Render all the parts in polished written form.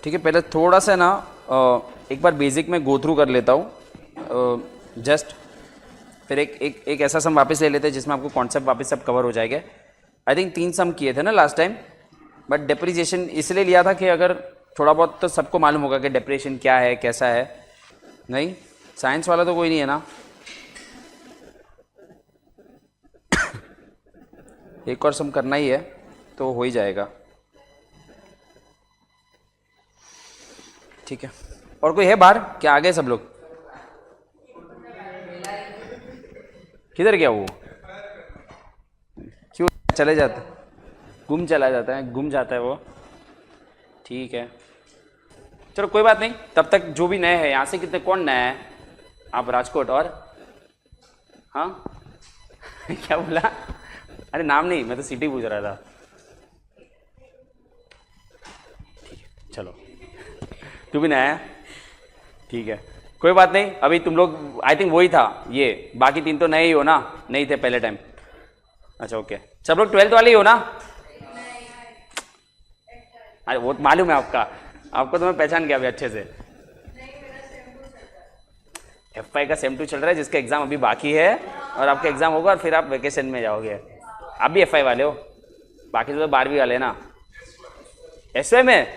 ठीक है, पहले थोड़ा सा ना एक बार बेसिक में गो थ्रू कर लेता हूँ जस्ट, फिर एक ऐसा सम वापस ले लेते हैं जिसमें आपको कॉन्सेप्ट वापस सब कवर हो जाएगा। आई थिंक 3 सम किए थे ना लास्ट टाइम, बट डेप्रिसिएशन इसलिए लिया था कि अगर थोड़ा बहुत तो सबको मालूम होगा कि डेप्रिसिएशन क्या है कैसा है। नहीं, साइंस वाला तो कोई नहीं है ना? एक और सम करना ही है तो हो ही जाएगा। ठीक है, और कोई है बाहर? क्या आ गए सब लोग? किधर गया वो? क्यों चले जाते? गुम चला जाता है, गुम जाता है वो। ठीक है, चलो कोई बात नहीं। तब तक जो भी नए हैं यहाँ से, कितने कौन नया है? आप राजकोट और हाँ क्या बोला? अरे नाम नहीं, मैं तो सिटी पूछ रहा था। ठीक है चलो, तू भी नया है, ठीक है कोई बात नहीं। अभी तुम लोग आई थिंक वही था ये, बाकी 3 तो नए ही हो ना? नहीं थे पहले टाइम? अच्छा ओके, सब लोग 12th वाले ही हो ना? अरे वो मालूम है आपको तो मैं पहचान गया अभी अच्छे से। F5 का सेम 2 चल रहा है, जिसका एग्जाम अभी बाकी है, और आपका एग्जाम होगा और फिर आप वेकेशन में जाओगे। आप भी F5 वाले हो? बाकी तो 12वीं वाले ना? SY में?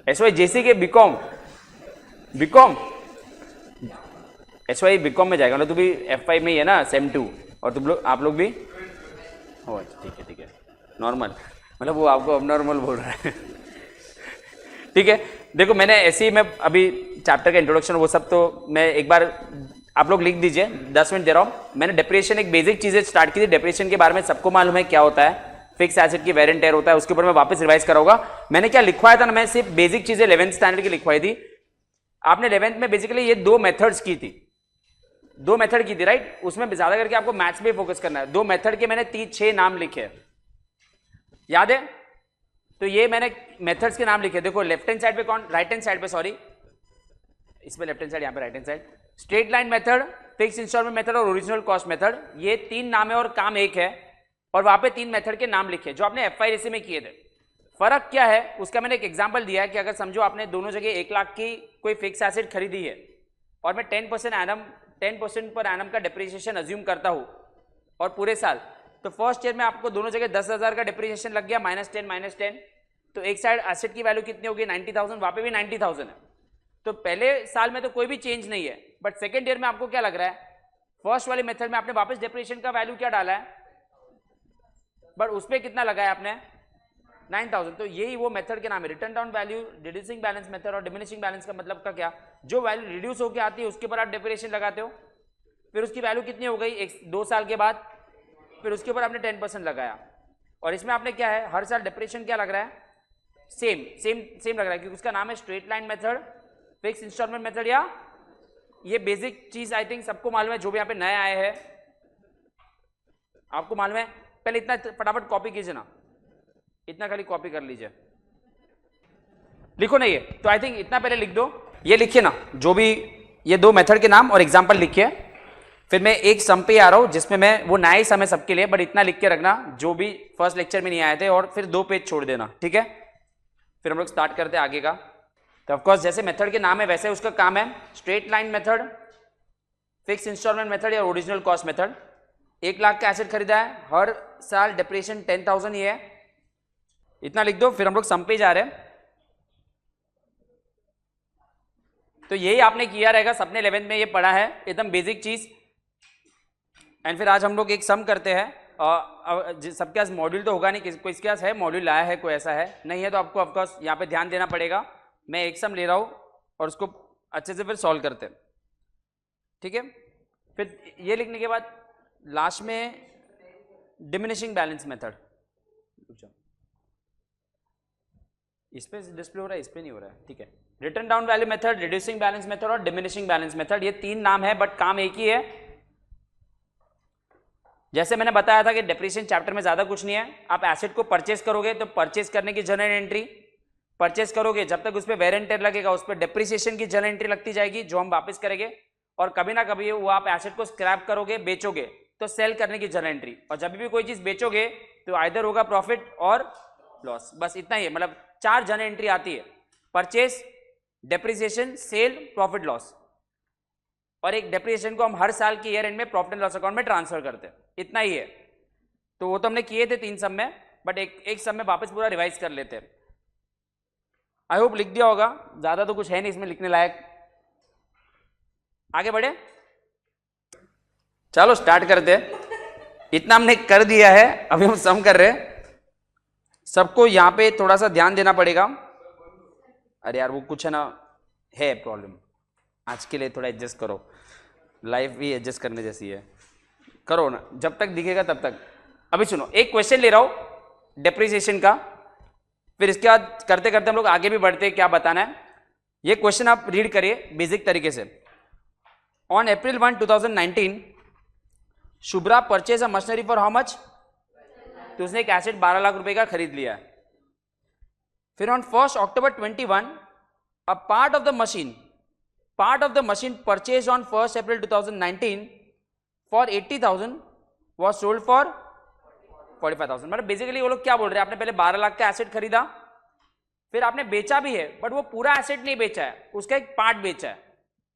SY JC के बीकॉम SY बीकॉम में जाएगा ना? तू भी F5 में ही है ना, सेम 2? और तुम लोग, आप लोग भी हो? अच्छा ठीक है नॉर्मल, मतलब वो आपको अब नॉर्मल बोल रहा है। ठीक है, देखो मैंने ऐसे ही, मैं अभी चैप्टर का इंट्रोडक्शन वो सब तो मैं एक बार, आप लोग लिख दीजिए, 10 मिनट दे रहा हूँ। मैंने डेप्रिसिएशन एक बेसिक चीजें स्टार्ट की थी। डेप्रिसिएशन के बारे में सबको मालूम है क्या होता है, फिक्स एसेट की वेर एंड टेयर होता है, उसके ऊपर मैं वापस रिवाइज कराऊंगा। मैंने क्या लिखवाया था ना, मैं सिर्फ बेसिक चीजें 11th स्टैंडर्ड की लिखवाई थी। आपने 11th में बेसिकली ये 2 मेथड्स की थी, 2 मेथड की थी राइट? उसमें ज्यादा करके आपको मैथ्स पे फोकस करना है। 2 मेथड के मैंने 6 नाम लिखे, याद है? तो ये मैंने मेथड्स के नाम लिखे, देखो लेफ्ट हैंड साइड पे कौन, राइट हैंड साइड पे, सॉरी इसमें लेफ्ट हैंड साइड, यहाँ पे right hand side. Straight line method, fix installment method और ओरिजिनल कॉस्ट मेथड, ये 3 नाम है और काम एक है, और वहां पे 3 मेथड के नाम लिखे जो आपने F5 रेसी में किए थे। फर्क क्या है उसका मैंने एक एग्जांपल दिया है कि अगर समझो आपने दोनों जगह 1 लाख की कोई फिक्स एसेट खरीदी है, और मैं 10% पर एनम का डेप्रिसिएशन अज्यूम करता हूं और पूरे साल, तो फर्स्ट ईयर में आपको दोनों जगह 10,000 का डेप्रिसिएशन लग गया, -10, तो एक साइड एसेट की वैल्यू कितनी होगी? 90,000, वहां पे भी 90,000 है। तो पहले साल में तो कोई भी चेंज नहीं है, बट सेकेंड ईयर में आपको क्या लग रहा है? फर्स्ट वाले मेथड में आपने वापस डेप्रिसिएशन का वैल्यू क्या डाला है, बट उस पर कितना लगाया आपने? 9,000। तो यही वो मेथड के नाम है, return down value, reducing balance method. और डिमिनिशिंग बैलेंस का मतलब का क्या? जो वैल्यू रिड्यूस होकर आती है उसके ऊपर आप डेप्रिसिएशन लगाते हो, फिर उसकी वैल्यू कितनी हो गई 2 साल के बाद, फिर उसके ऊपर आपने 10% लगाया। और इसमें आपने क्या है, हर साल डेप्रिसिएशन क्या लग रहा है? सेम लग रहा है, क्योंकि उसका नाम है straight line method, fix installment method, या ये बेसिक चीज आई थिंक सबको मालूम है, जो भी यहाँ पे नए आए हैं आपको मालूम है। पहले इतना फटाफट कॉपी कीजिए ना, इतना खाली कॉपी कर लीजिए, लिखो ना ये, तो आई थिंक इतना पहले लिख दो, ये लिखिए ना जो भी ये 2 मेथड के नाम और एग्जांपल लिखिए। फिर मैं एक सम पे आ रहा हूं जिसमें मैं, वो नया ही सम है सबके लिए, बट इतना लिख के रखना जो भी फर्स्ट लेक्चर में नहीं आए थे, और फिर 2 पेज छोड़ देना, ठीक है? फिर हम लोग स्टार्ट करते हैं आगे का। तो ऑफकोर्स जैसे मेथड के नाम है वैसे उसका काम है, straight line method, fix installment method या ओरिजिनल कॉस्ट मेथड। 1 लाख का एसेट खरीदा है, हर साल डेप्रिसिएशन 10,000 ही है, इतना लिख दो। फिर हम लोग सम पे जा रहे हैं, तो यही आपने किया रहेगा, सबने 11th में ये पढ़ा है, एकदम बेसिक चीज। एंड फिर आज हम लोग एक सम करते हैं। सबके पास मॉड्यूल तो होगा नहीं, कोई इसके पास है मॉड्यूल लाया है, कोई ऐसा है नहीं है, तो आपको ऑफकोर्स यहाँ पे ध्यान देना पड़ेगा। मैं एक सम ले रहा हूँ और उसको अच्छे से फिर सॉल्व करते हैं, ठीक है? फिर ये लिखने के बाद लास्ट में डिमिनिशिंग बैलेंस मेथड, इस पे डिस्प्ले हो रहा है, इस पे नहीं हो रहा है, ठीक है? Return down value method, reducing balance method और डिमिनिशिंग बैलेंस मेथड, ये 3 नाम है बट काम एक ही है। जैसे मैंने बताया था कि डेप्रिसिएशन चैप्टर में ज्यादा कुछ नहीं है। आप एसेट को परचेस करोगे तो परचेस करने की जर्नल एंट्री परचेस करोगे, जब तक उस पर वेर एंड टेयर लगेगा उस पर डेप्रिसिएशन की जर्नल एंट्री लगती जाएगी जो हम वापस करेंगे। और कभी ना कभी वो आप एसेट को स्क्रैप करोगे, बेचोगे, तो सेल करने की जर्नल एंट्री। और जब भी कोई चीज बेचोगे तो आइदर होगा प्रॉफिट और लॉस, बस इतना ही है। मतलब 4 जर्नल एंट्री आती है, purchase, depreciation, sale, profit loss, और एक डेप्रिसिएशन को हम हर साल के ईयर एंड में प्रॉफिट एंड लॉस अकाउंट में ट्रांसफर करते हैं, इतना ही है। तो वो तो हमने किए थे 3 सम में, बट एक सम में वापस पूरा रिवाइज कर लेते हैं। आई होप लिख दिया होगा, ज्यादा तो कुछ है नहीं इसमें लिखने लायक। आगे बढ़े, चलो स्टार्ट करते हैं। इतना हमने कर दिया है, अभी हम सम कर रहे हैं। सबको यहाँ पे थोड़ा सा ध्यान देना पड़ेगा। अरे यार वो कुछ है ना, है प्रॉब्लम, आज के लिए थोड़ा एडजस्ट करो, लाइफ भी एडजस्ट करने जैसी है, करो ना, जब तक दिखेगा तब तक। अभी सुनो, एक क्वेश्चन ले रहा हूं डेप्रिसिएशन का, फिर इसके बाद करते करते हम लोग आगे भी बढ़ते हैं, क्या बताना है। ये क्वेश्चन आप रीड करिए बेसिक तरीके से। On April 1, 2019 Shubhra purchase a machinery for how much, तो उसने एक एसेट 12 लाख रुपए का खरीद लिया है। फिर on 1 October 21 a part of the machine purchase on 1 April 2019 for 80,000 was sold for 45,000। मतलब बेसिकली वो लोग क्या बोल रहे हैं, आपने पहले 12 लाख का एसेट खरीदा, फिर आपने बेचा भी है, बट वो पूरा एसेट नहीं बेचा है, उसका एक पार्ट बेचा है।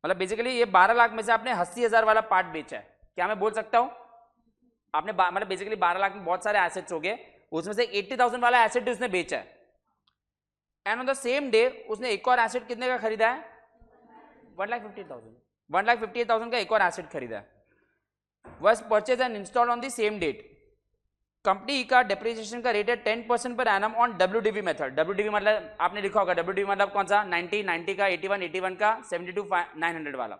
मतलब बेसिकली ये 12 लाख में से आपने 80,000 वाला पार्ट बेचा है। क्या मैं बोल सकता हूं, आपने मतलब बेसिकली 12 लाख में बहुत सारे एसेट्स हो गए, उसमें से 80,000 वाला एसेट उसने बेचा है। And on the same day उसने एक और एसेट कितने का खरीदा है, 1,58,000 का एक और एसेट खरीदा है। Was purchase and install on the same date. Company का डेप्रिसिएशन का रेट है 10% per annum on WDV method. WDV मतलब आपने लिखा होगा, WDV मतलब कौन सा, 90 का, 81 का, 72,900 वाला।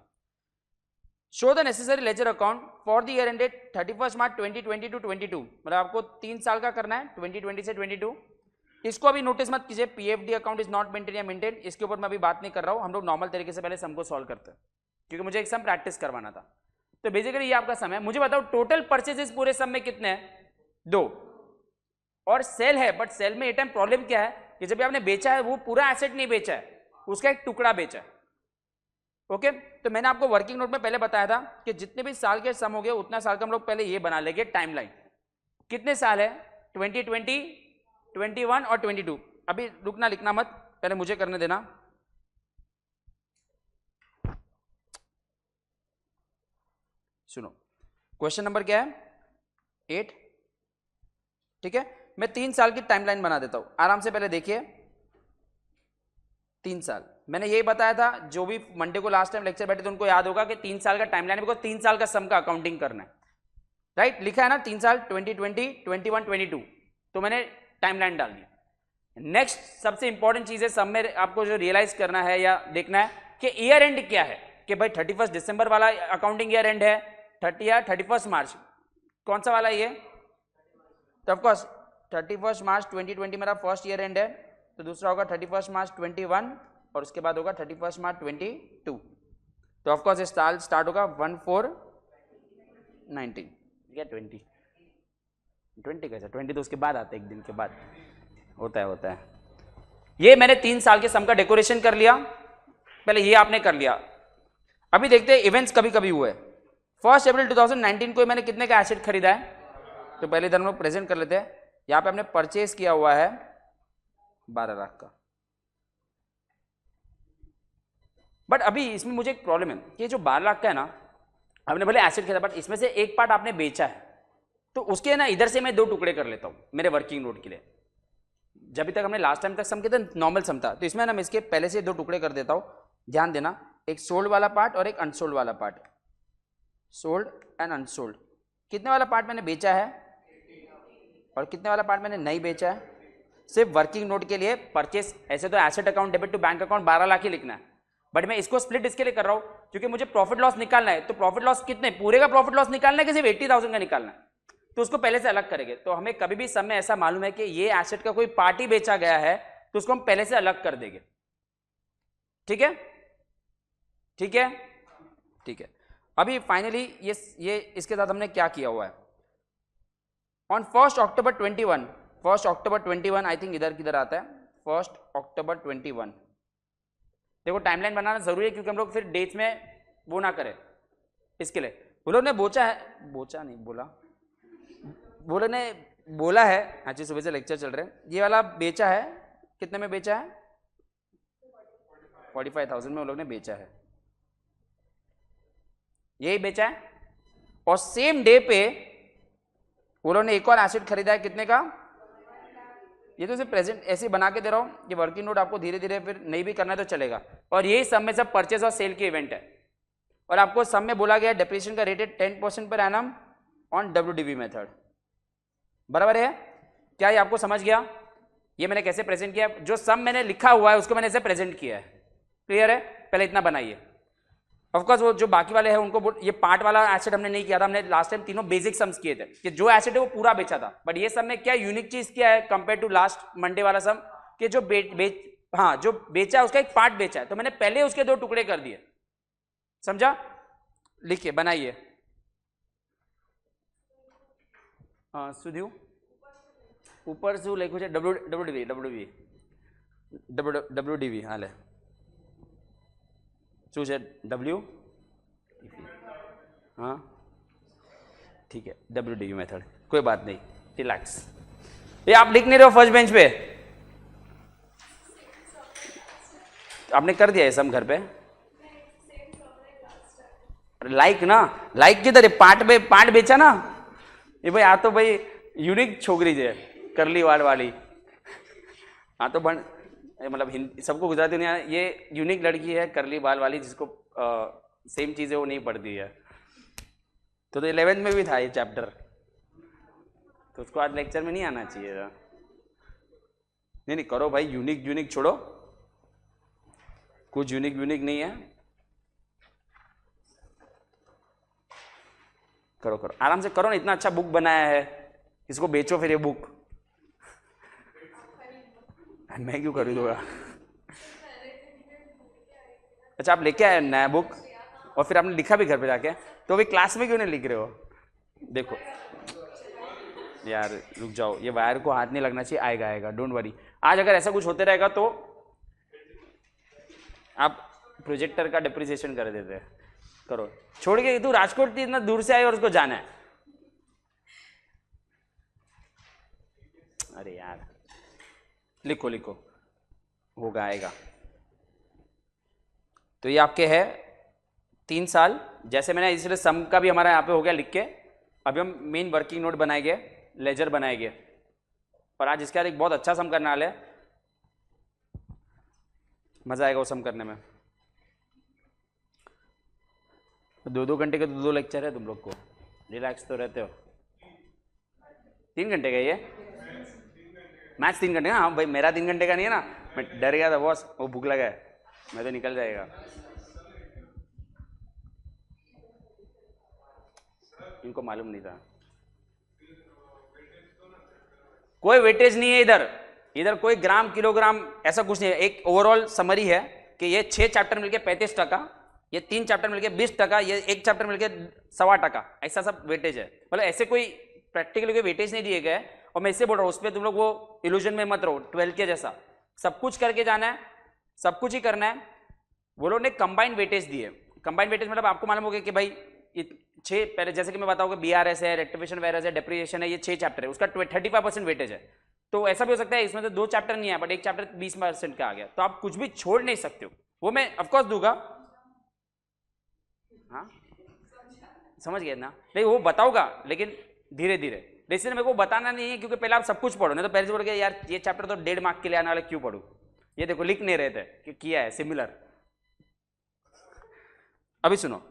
Show the necessary ledger account for the year ended 31 March 2020 to 22। मतलब आपको 3 साल का करना है, 2020 से 22। इसको अभी नोटिस मत कीजिए, PFD account is not maintain या मेंटेन, इसके ऊपर मैं अभी बात नहीं कर रहा हूं। हम लोग नॉर्मल तरीके से पहले सम को सॉल्व करते हैं, क्योंकि मुझे एक सम प्रैक्टिस करवाना था। तो बेसिकली ये आपका सम है। मुझे बताओ टोटल परचेजेस पूरे सम में कितने हैं, 2, और सेल है, बट सेल में ये टाइम प्रॉब्लम क्या है कि जब आपने बेचा है वो पूरा एसेट नहीं बेचा है, उसका एक टुकड़ा बेचा है। ओके, तो मैंने आपको वर्किंग नोट में पहले बताया था कि जितने भी साल के सम हो गए उतना साल का हम लोग पहले ये बना लेंगे टाइमलाइन, कितने साल है, 2020, 21 और 22। अभी रुकना, लिखना मत, पहले मुझे करने देना। सुनो, क्वेश्चन नंबर क्या है, 8। ठीक है, मैं 3 साल की टाइमलाइन बना देता हूं, आराम से पहले देखिए। 3 साल मैंने यही बताया था, जो भी मंडे को लास्ट टाइम लेक्चर बैठे थे उनको याद होगा कि 3 साल का टाइमलाइन, बिकॉज 3 साल का सम का अकाउंटिंग करना है, राइट। लिखा है ना 3 साल, 2020, 21, 22, तो मैंने टाइमलाइन डाल दी। नेक्स्ट सबसे इंपॉर्टेंट चीज है सब में आपको जो रियलाइज करना है या देखना है कि ईयर एंड क्या है, कि भाई 31 दिसंबर वाला अकाउंटिंग ईयर एंड है, 30 या 31 मार्च, कौन सा वाला ये, तो ऑफकोर्स 31 मार्च 2020 मेरा फर्स्ट ईयर एंड है, तो दूसरा होगा 31 मार्च 21, और उसके बाद होगा 31 मार्च 22। तो ऑफकोर्स साल स्टार्ट होगा 14/19 या 20 कैसे, 20 तो उसके बाद आता है, एक दिन के बाद होता है। ये मैंने 3 साल के सम का डेकोरेशन कर लिया, पहले ये आपने कर लिया। अभी देखते हैं इवेंट्स कभी कभी हुए। 1 अप्रैल 2019 को मैंने कितने का एसेट खरीदा है, तो पहले इधर हम लोग प्रेजेंट कर लेते हैं। यहां पे हमने परचेज किया हुआ है 12 लाख का, बट अभी इसमें मुझे एक प्रॉब्लम है कि जो 12 लाख का है ना, आपने भले एसेट खरीदा, बट इसमें से एक पार्ट आपने बेचा है, तो उसके ना इधर से मैं 2 टुकड़े कर लेता हूं मेरे वर्किंग नोट के लिए। जब तक हमने लास्ट टाइम तक सम किया था नॉर्मल सम था, तो इसमें ना मैं इसके पहले से 2 टुकड़े कर देता हूं। ध्यान देना, एक सोल्ड वाला पार्ट और एक अनसोल्ड वाला पार्ट। सोल्ड एंड अनसोल्ड, कितने वाला पार्ट मैंने बेचा है और कितने वाला पार्ट मैंने नहीं बेचा है, सिर्फ वर्किंग नोट के लिए। परचेस ऐसे तो asset account debit to bank account 12 lakh ही लिखना है, बट मैं इसको स्प्लिट इसके लिए कर रहा हूं क्योंकि मुझे प्रॉफिट लॉस निकालना है। तो प्रॉफिट लॉस कितने, पूरे का प्रॉफिट लॉस निकालना है कि सिर्फ 80,000 का निकालना है, तो उसको पहले से अलग करेंगे। तो हमें कभी भी समय ऐसा मालूम है कि ये एसेट का कोई पार्ट ही बेचा गया है, तो उसको हम पहले से अलग कर देंगे। ठीक है, ठीक है, ठीक है। अभी फाइनली ये इसके साथ हमने क्या किया हुआ है। On 1 October 21, 1 October 21 I think इधर किधर आता है, 1 अक्टूबर 21। देखो टाइमलाइन बनाना जरूरी है क्योंकि हम लोग फिर डेट्स में वो ना करें, इसके लिए वो लोग ने बोचा है, बोचा नहीं बोला, वो लोग ने बोला है। अच्छी सुबह से लेक्चर चल रहे हैं। ये वाला बेचा है, कितने में बेचा है, 45,000 में उन लोग ने बेचा है, यही बेचा है। और सेम डे पे वो लोगों ने एक और एसेट खरीदा है, कितने का? ये तो सिर्फ प्रेजेंट ऐसे बना के दे रहा हूं, ये वर्किंग नोट आपको धीरे धीरे फिर नहीं भी करना है तो चलेगा। और यही सब में सब परचेज और सेल के इवेंट है। और आपको सब में बोला गया डेप्रिसिएशन का रेट है 10% per annum on WDV method, बराबर है? क्या ये आपको समझ गया? ये मैंने कैसे प्रेजेंट किया, जो सम मैंने लिखा हुआ है उसको मैंने ऐसे प्रेजेंट किया है, क्लियर है? पहले इतना बनाइए। ऑफकोर्स वो जो बाकी वाले हैं उनको ये पार्ट वाला एसेट हमने नहीं किया था, हमने लास्ट टाइम तीनों बेसिक सम्स किए थे कि जो एसेट है वो पूरा बेचा था। बट ये सब में क्या यूनिक चीज क्या है कंपेयर टू लास्ट मंडे वाला सम, कि जो जो बेचा उसका एक पार्ट बेचा है, तो मैंने पहले उसके 2 टुकड़े कर दिए, समझा? लिखिए, बनाइए। हाँ सुधीव, ऊपर से लिखो WDV हाँ ले શું W, हाँ ठीक है, WDV मेथड, कोई बात नहीं, रिलैक्स। ये आप लिख नहीं रहे हो फर्स्ट बेंच पे? आपने कर दिया है सम घर पे? लाइक ना, लाइक किधर है? पार्ट बेचा ना ये भाई। आ तो भाई यूनिक छोकरी है, करली वाल वाली। हाँ तो बन मतलब हिंदी सबको गुजराती नहीं, ये यूनिक लड़की है करली बाल वाली, जिसको सेम चीजें वो नहीं पढ़ती है। तो 11th में भी था ये चैप्टर, तो उसको आज लेक्चर में नहीं आना चाहिए था। नहीं करो भाई, यूनिक छोड़ो, कुछ यूनिक नहीं है। करो आराम से करो ना, इतना अच्छा बुक बनाया है, इसको बेचो फिर ये बुक। मैं क्यों खरीदूंगा? अच्छा आप लेके आए नया बुक और फिर आपने लिखा भी घर पे जाके, तो अभी क्लास में क्यों नहीं लिख रहे हो? देखो यार रुक जाओ, ये वायर को हाथ नहीं लगना चाहिए, आएगा डोंट वरी। आज अगर ऐसा कुछ होते रहेगा तो आप प्रोजेक्टर का डिप्रिसिएशन कर देते हैं। करो, छोड़ के तू राजकोट इतना दूर से आए और उसको जाना है। अरे यार लिखो, होगा आएगा। तो ये आपके है 3 साल, जैसे मैंने इसलिए सम का भी हमारा यहाँ पे हो गया लिख के। अभी हम मेन वर्किंग नोट बनाएंगे, लेजर बनाएंगे, और आज इसके बाद एक बहुत अच्छा सम करने वाले, मजा आएगा वो सम करने में। 2 घंटे के 2 लेक्चर है, तुम लोग को रिलैक्स तो रहते हो। 3 घंटे का ये मैथ्स 3 घंटे का? हाँ भाई मेरा 3 घंटे का नहीं है ना, मैं डर गया था बॉस, वो भूख लगा है, मैं तो निकल जाएगा। इनको मालूम नहीं था, कोई वेटेज नहीं है इधर कोई ग्राम किलोग्राम ऐसा कुछ नहीं है। एक ओवरऑल समरी है कि ये 6 चैप्टर मिलके 35%, ये 3 चैप्टर मिलके 20%, ये 1 चैप्टर मिलके 1.25%, ऐसा सब वेटेज है। मतलब ऐसे कोई प्रैक्टिकली कोई वेटेज नहीं दिए गए। और मैं इससे बोल रहा हूँ, उस पर तुम लोग वो इल्यूजन में मत रहो 12 के जैसा, सब कुछ करके जाना है, सब कुछ ही करना है। वो लोग ने कंबाइंड वेटेज दिए। कंबाइंड वेटेज मतलब आपको मालूम होगा कि भाई 6 पहले जैसे कि मैं बताऊंगा BRS है, रेक्टिफिकेशन वेरस है, डेप्रिसिएशन है, ये 6 चैप्टर है, उसका 35% वेटेज है। तो ऐसा भी हो सकता है इसमें तो 2 चैप्टर नहीं है बट 1 चैप्टर 20% का आ गया, तो आप कुछ भी छोड़ नहीं सकते हो। वो मैं ऑफकोर्स दूंगा, हाँ समझ गए ना? नहीं वो बताऊंगा लेकिन धीरे धीरे, इसलिए मेरे को बताना नहीं है क्योंकि पहले आप सब कुछ पढ़ो, नहीं तो पहले से बोल के यार ये चैप्टर तो 1.5 मार्क के लिए आने वाला, क्यों पढ़ूं? ये देखो लिख नहीं रहे थे कि किया है सिमिलर। अभी सुनो,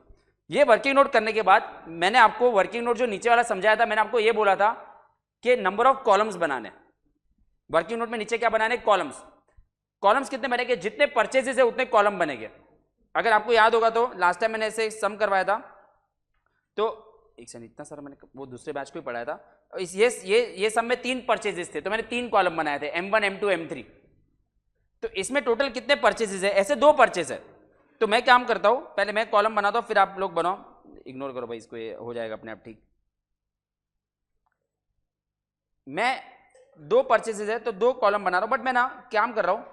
ये वर्किंग नोट करने के बाद मैंने आपको वर्किंग नोट जो नीचे वाला समझाया था, मैंने आपको ये बोला था कि नंबर ऑफ कॉलम्स बनाने। वर्किंग नोट में नीचे क्या बनाने? कॉलम्स। कॉलम्स कितने बनेंगे? जितने परचेजेस है उतने कॉलम बनेंगे। अगर आपको याद होगा तो लास्ट टाइम मैंने ऐसे सम करवाया था, तो एक सेकंड, इतना सारा मैंने वो दूसरे बैच को ही पढ़ाया था। ये सम में 3 परचेजेस थे, तो मैंने 3 कॉलम बनाए थे, M1 M2 M3। तो इसमें टोटल कितने परचेजेस है? ऐसे 2 परचेज है। तो मैं काम करता हूं, पहले मैं कॉलम बनाता हूं, फिर आप लोग बनाओ। इग्नोर करो भाई इसको, ये हो जाएगा अपने आप ठीक। मैं 2 परचेजेस है तो 2 कॉलम बना रहा हूं, बट मैं ना काम कर रहा हूं,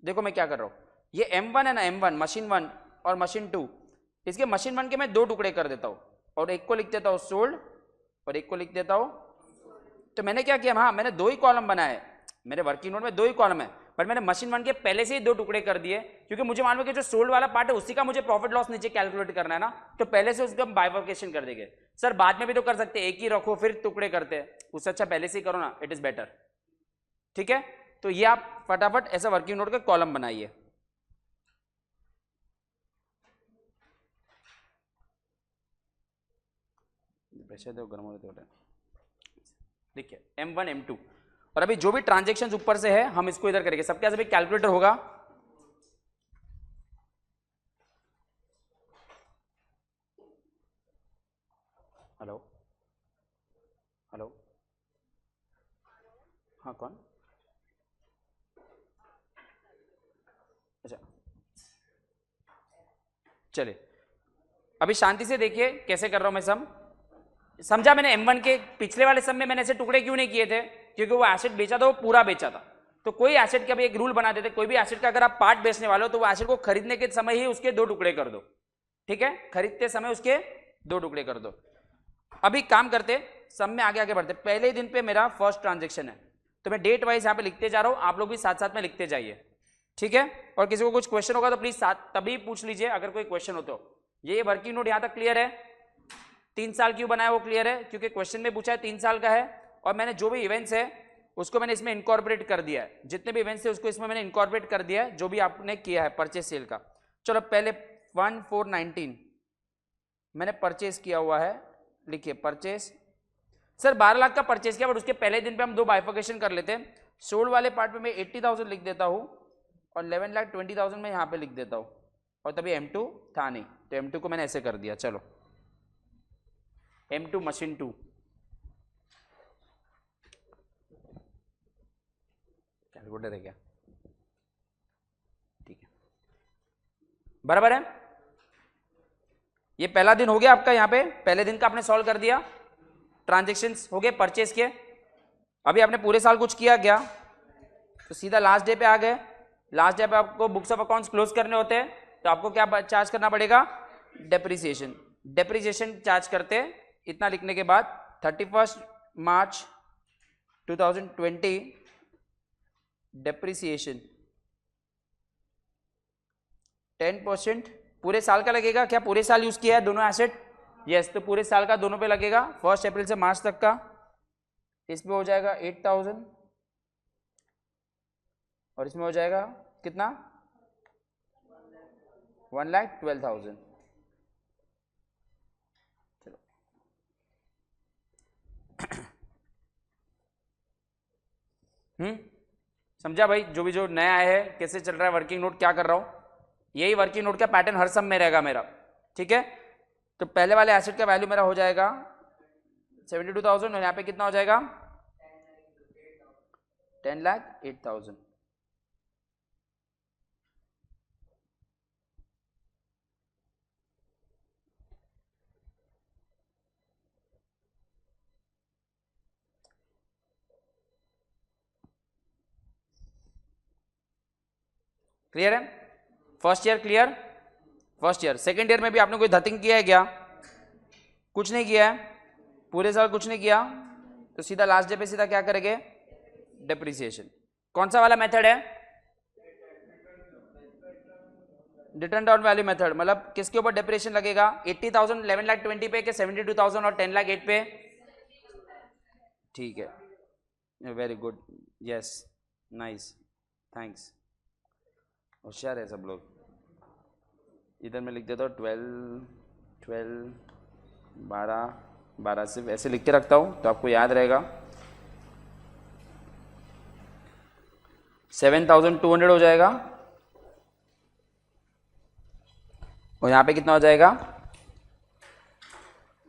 देखो मैं क्या कर रहा हूं, ये M1 है ना, M1 मशीन 1 और मशीन 2, इसके मशीन 1 के मैं 2 टुकड़े कर देता हूं और एक को लिख देता हूं सोल्ड और एक को लिख देता हूं। तो मैंने क्या किया, हाँ मैंने 2 ही कॉलम बनाए, मेरे वर्किंग नोट में 2 ही कॉलम है, पर मैंने मशीन 1 के पहले से ही 2 टुकड़े कर दिए, क्योंकि मुझे मालूम है कि जो सोल्ड वाला पार्ट है उसी का मुझे प्रॉफिट लॉस नीचे कैलकुलेट करना है ना, तो पहले से उसका बाइफर्केशन कर देंगे। सर बाद में भी तो कर सकते हैं, एक ही रखो फिर टुकड़े करते हैं, उससे अच्छा पहले से ही करो ना, इट इज बेटर। ठीक है, तो ये आप फटाफट ऐसा वर्किंग नोट का कॉलम बनाइए। प्रेशर दो, गर्म होने दो। देखिए M1 M2, और अभी जो भी ट्रांजेक्शन ऊपर से है हम इसको इधर करेंगे। सबके पास अभी कैलकुलेटर होगा? हेलो हेलो, हाँ कौन? अच्छा चलिए, अभी शांति से देखिए कैसे कर रहा हूं मैं सम। समझा मैंने M1 के पिछले वाले सम में मैंने ऐसे टुकड़े क्यों नहीं किए थे? क्योंकि वो एसेट बेचा था, वो पूरा बेचा था। तो कोई एसेट का भी एक रूल बना देते, कोई भी एसेट का अगर आप पार्ट बेचने वाले हो तो वो एसेट को खरीदने के समय ही उसके 2 टुकड़े कर दो। ठीक है, खरीदते समय उसके 2 टुकड़े कर दो। अभी काम करते, सम में आगे आगे बढ़ते। पहले ही दिन पे मेरा फर्स्ट ट्रांजेक्शन है, तो मैं डेट वाइज यहाँ पे लिखते जा रहा हूँ, आप लोग भी साथ साथ में लिखते जाइए। ठीक है, और किसी को कुछ क्वेश्चन होगा तो प्लीज साथ तभी पूछ लीजिए अगर कोई क्वेश्चन हो तो। ये वर्किंग नोट यहाँ तक क्लियर है? 3 साल क्यों बनाया वो क्लियर है, क्योंकि क्वेश्चन में पूछा है 3 साल का है, और मैंने जो भी इवेंट्स है उसको मैंने इसमें इनकॉर्पोरेट कर दिया है। जितने भी इवेंट्स है उसको इसमें मैंने इनकॉर्पोरेट कर दिया है, जो भी आपने किया है परचेज सेल का। चलो पहले 1419 मैंने परचेज किया हुआ है, लिखिए परचेज। सर 12 लाख का परचेज किया, बट उसके पहले दिन पे हम 2 बाइफर्केशन कर लेते हैं। सोल्ड वाले पार्ट पे मैं 80,000 लिख देता हूँ और 11,20,000 में यहाँ पे लिख देता हूँ, और तभी M2 था नहीं, तो M2 को मैंने ऐसे कर दिया। चलो M2 मशीन 2, कैलकुलेटर है क्या? ठीक है, बराबर है। ये पहला दिन हो गया आपका, यहाँ पे पहले दिन का आपने सॉल्व कर दिया, ट्रांजेक्शन्स हो गए, परचेज किए। अभी आपने पूरे साल कुछ किया क्या? तो सीधा लास्ट डे पे आ गए। लास्ट डे पे आपको बुक्स ऑफ अकाउंट्स क्लोज करने होते हैं, तो आपको क्या चार्ज करना पड़ेगा? डेप्रिसिएशन। डेप्रिसिएशन चार्ज करते इतना लिखने के बाद 31 मार्च 2020 डेप्रिसिएशन 10% पूरे साल का लगेगा। क्या पूरे साल यूज किया है दोनों एसेट? यस, तो पूरे साल का दोनों पे लगेगा, 1 अप्रैल से मार्च तक का। इसमें हो जाएगा 8,000 और इसमें हो जाएगा कितना? 1,12,000। चलो समझा भाई? जो भी जो नया है कैसे चल रहा है वर्किंग नोट, क्या कर रहा हूं, यही वर्किंग नोट का पैटर्न हर सम में रहेगा मेरा। ठीक है, तो पहले वाले एसेट का वैल्यू मेरा हो जाएगा 72,000 और यहाँ पे कितना हो जाएगा? 10,08,000। क्लियर है? First year clear? First year. Second year में भी आपने कोई धतिंग किया है क्या? कुछ नहीं किया है, पूरे साल कुछ नहीं किया, तो सीधा लास्ट डे पे सीधा क्या करेंगे? डेप्रिसिएशन। कौन सा वाला मेथड है? Return down value method. मतलब किसके ऊपर डेप्रिसिएशन लगेगा? 80,000 11,20,000 पे के 72,000 और 10,08,000 पे? ठीक है, very good, yes, nice, thanks, होशियार है सब लोग। इधर मैं लिख देता हूँ 12 12 से ऐसे लिख के रखता हूँ तो आपको याद रहेगा। 7,200 हो जाएगा, और यहाँ पे कितना हो जाएगा?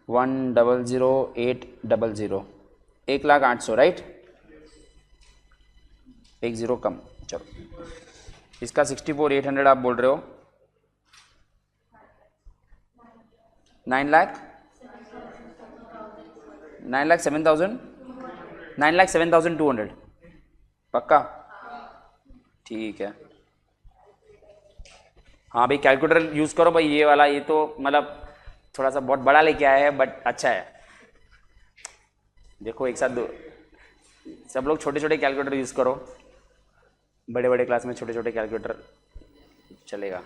1,008,000, 1,08,000, राइट? 1 0 कम। चलो इसका 64,800 आप बोल रहे हो, 9,07,000, 9,07,200 पक्का? ठीक है, हाँ भाई कैलकुलेटर यूज करो भाई, ये वाला, ये तो मतलब थोड़ा सा बहुत बड़ा लेके आया है बट अच्छा है। देखो एक साथ दो, सब लोग छोटे छोटे कैलकुलेटर यूज करो। बड़े बड़े क्लास में छोटे छोटे कैलकुलेटर चलेगा।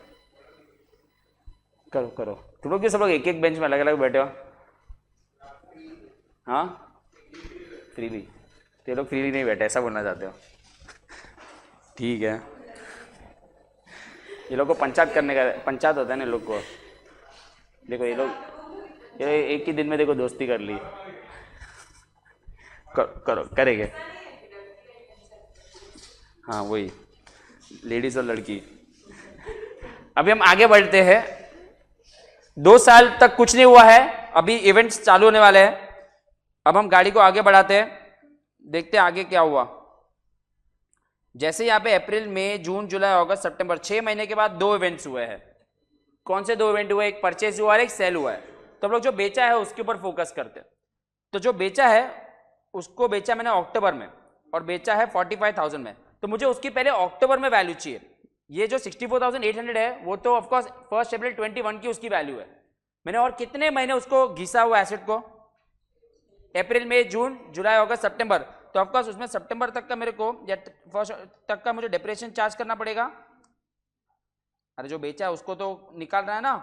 करो करो, तुम लोग भी सब लोग एक एक बेंच में अलग अलग बैठे हो। हाँ फ्रीली, तो ये लोग फ्रीली नहीं बैठे, ऐसा बोलना चाहते हो? ठीक है, ये लोग को पंचायत करने का, पंचायत होता है ना इन लोग को। देखो ये लोग ये एक ही दिन में देखो दोस्ती कर ली। करो करेंगे। हाँ वही, लेडीज और लड़की। अभी हम आगे बढ़ते हैं। 2 साल तक कुछ नहीं हुआ है, अभी इवेंट्स चालू होने वाले हैं। अब हम गाड़ी को आगे बढ़ाते हैं, देखते हैं आगे क्या हुआ। जैसे यहाँ पे अप्रैल मई जून जुलाई अगस्त सितंबर 6 महीने के बाद 2 इवेंट्स हुए हैं। कौन से 2 इवेंट हुए? एक परचेज हुआ और एक सेल हुआ है। तो हम लोग जो बेचा है उसके ऊपर फोकस करते हैं। तो जो बेचा है उसको बेचा मैंने अक्टूबर में और बेचा है 45,000 में, तो मुझे उसकी पहले अक्टूबर में वैल्यू चाहिए। ये जो 64,800 है वो तो ऑफकोर्स 1 अप्रैल 21 की उसकी वैल्यू है। मैंने और कितने महीने उसको घिसा हुआ एसेट को? अप्रैल मई जून जुलाई अगस्त सितंबर, तो ऑफकोर्स उसमें सितंबर तक का मेरे को या फर्स्ट तक का मुझे डिप्रेशन चार्ज करना पड़ेगा। अरे जो बेचा है उसको तो निकाल रहा है ना,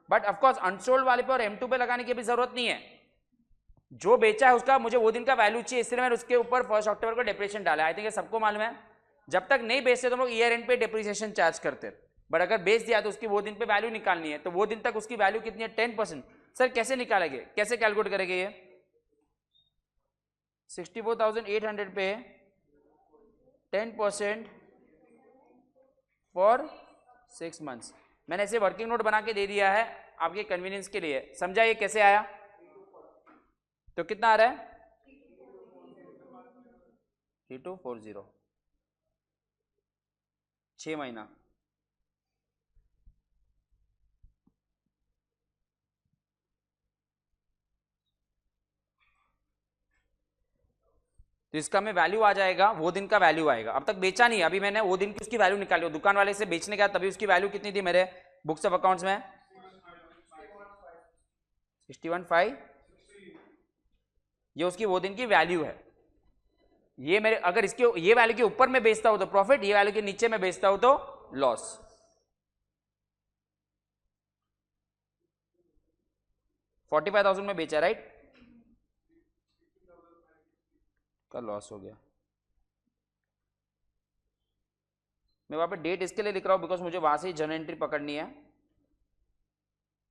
बट ऑफकोर्स अनसोल्ड वाले पे और M2 पे लगाने की भी जरूरत नहीं है। जो बेचा है उसका मुझे वो दिन का वैल्यू चाहिए, इसलिए मैंने उसके ऊपर 1 अक्टूबर को डिप्रेशन डाला। आई थिंक सबको मालूम है, जब तक नहीं बेचते तो हम लोग ईयर एंड पे डिप्रिसिएशन चार्ज करते, बट अगर बेच दिया तो उसकी वो दिन पे वैल्यू निकालनी है। तो वो दिन तक उसकी वैल्यू कितनी है? 10%। सर कैसे निकालेंगे, कैसे कैलकुलेट करेंगे? ये 64,800 पे 10% फॉर 6 मंथ्स। मैंने ऐसे वर्किंग नोट बना के दे दिया है आपके कन्वीनियंस के लिए। समझा ये कैसे आया? तो कितना आ रहा है? 3240, 6 महीना। तो इसका में वैल्यू आ जाएगा, वो दिन का वैल्यू आएगा। अब तक बेचा नहीं, अभी मैंने वो दिन की उसकी वैल्यू निकाली। दुकान वाले से बेचने का तभी उसकी वैल्यू कितनी थी मेरे बुक्स ऑफ अकाउंट्स में? 61,500। ये उसकी वो दिन की वैल्यू है। ये मेरे अगर इसके ये वैल्यू के ऊपर में बेचता हूं तो प्रॉफिट, ये वैल्यू के नीचे में बेचता हूं तो लॉस। $45,000 में बेचा, राइट? का लॉस हो गया। मैं वहां पे डेट इसके लिए लिख रहा हूं बिकॉज मुझे वहां से ही जर्नल एंट्री पकड़नी है।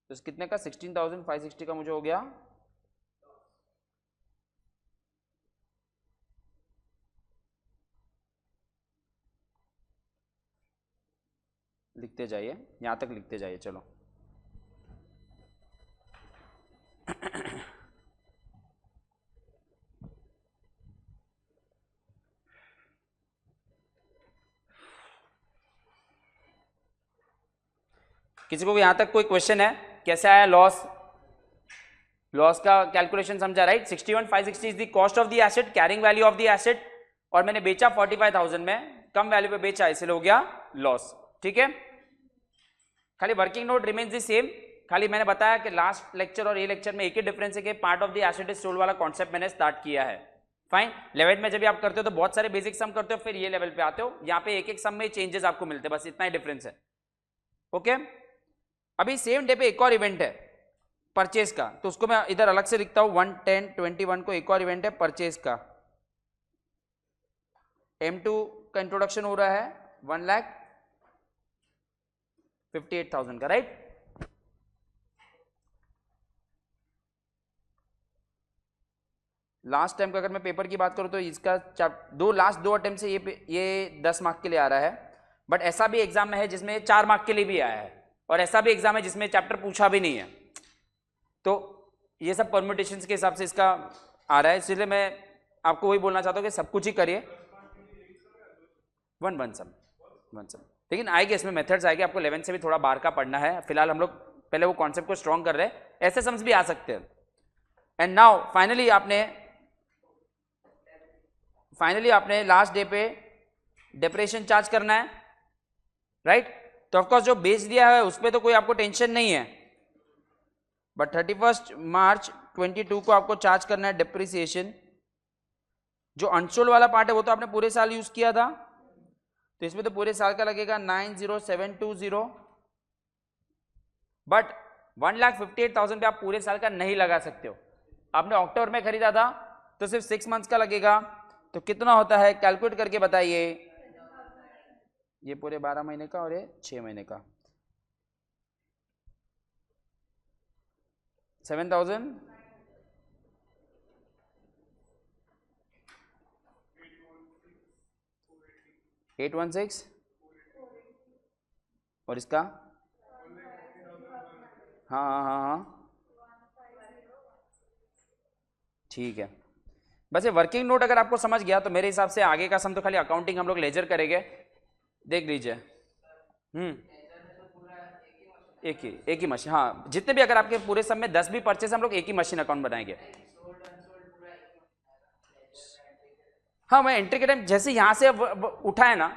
तो इस कितने का? 16,560 का मुझे हो गया। लिखते जाइए, यहां तक लिखते जाइए। चलो किसी को भी यहां तक कोई क्वेश्चन है? कैसे आया लॉस? लॉस का कैलकुलेशन समझा, right? 61,560 is the cost of the asset, carrying value of the asset, और मैंने बेचा 45,000 में, कम वैल्यू पे बेचा, इसलिए हो गया लॉस। ठीक है, खाली working note remains the same. खाली मैंने बताया कि लास्ट लेक्चर और ये लेक्चर में एक ही डिफरेंस है कि part of the asset is sold वाला कॉन्सेप्ट मैंने स्टार्ट किया है। फाइन। 11th में जब आप करते हो तो बहुत सारे बेसिक सम करते हो, फिर ये लेवल पे आते हो, यहाँ पे एक एक सम में चेंजेस आपको मिलते हैं, बस इतना ही डिफरेंस है। ओके, अभी सेम डे पे एक और इवेंट है परचेज का, तो उसको मैं इधर अलग से लिखता हूं। 1/10/21 को एक और इवेंट है परचेज का। M2 का इंट्रोडक्शन हो रहा है 1,58,000 का, राइट? लास्ट टाइम का अगर मैं पेपर की बात करूं तो इसका लास्ट दो अटेम्प्ट से ये 10 मार्क के लिए आ रहा है, बट ऐसा भी एग्जाम में है जिसमें 4 मार्क के लिए भी आया है, और ऐसा भी एग्जाम है जिसमें चैप्टर पूछा भी नहीं है। तो ये सब परम्यूटेशंस के हिसाब से इसका आ रहा है, इसलिए मैं आपको वही बोलना चाहता हूँ कि सब कुछ ही करिए। वन सम, लेकिन आएगी इसमें मेथड्स आएगी। आपको 11th से भी थोड़ा बाहर का पढ़ना है, फिलहाल हम लोग पहले वो कॉन्सेप्ट को स्ट्रॉन्ग कर रहे हैं, ऐसे सम्स भी आ सकते हैं। एंड नाउ फाइनली आपने लास्ट डे पे डिप्रेशन चार्ज करना है, राइट? तो ऑफकोर्स जो बेच दिया है उस पर तो कोई आपको टेंशन नहीं है, बट 31 मार्च 22 को आपको चार्ज करना है डिप्रिसिएशन। जो अनसोल्ड वाला पार्ट है वो तो आपने पूरे साल यूज किया था, तो इसमें तो पूरे साल का लगेगा 90720, बट 1,58,000 पे आप पूरे साल का नहीं लगा सकते हो। आपने अक्टूबर में खरीदा था तो सिर्फ 6 मंथ्स का लगेगा, तो कितना होता है कैलकुलेट करके बताइए। ये पूरे 12 महीने का और ये 6 महीने का 7,000 816 और इसका हाँ हाँ हाँ हाँ ठीक है। बस ये वर्किंग नोट अगर आपको समझ गया तो मेरे हिसाब से आगे का सम तो खाली अकाउंटिंग हम लोग लेजर करेंगे। देख लीजिए एक ही मशीन, हाँ जितने भी अगर आपके पूरे सम में 10 भी परचेस हम लोग एक ही मशीन अकाउंट बनाएंगे। हाँ मैं एंट्री के टाइम जैसे यहाँ से उठा है ना,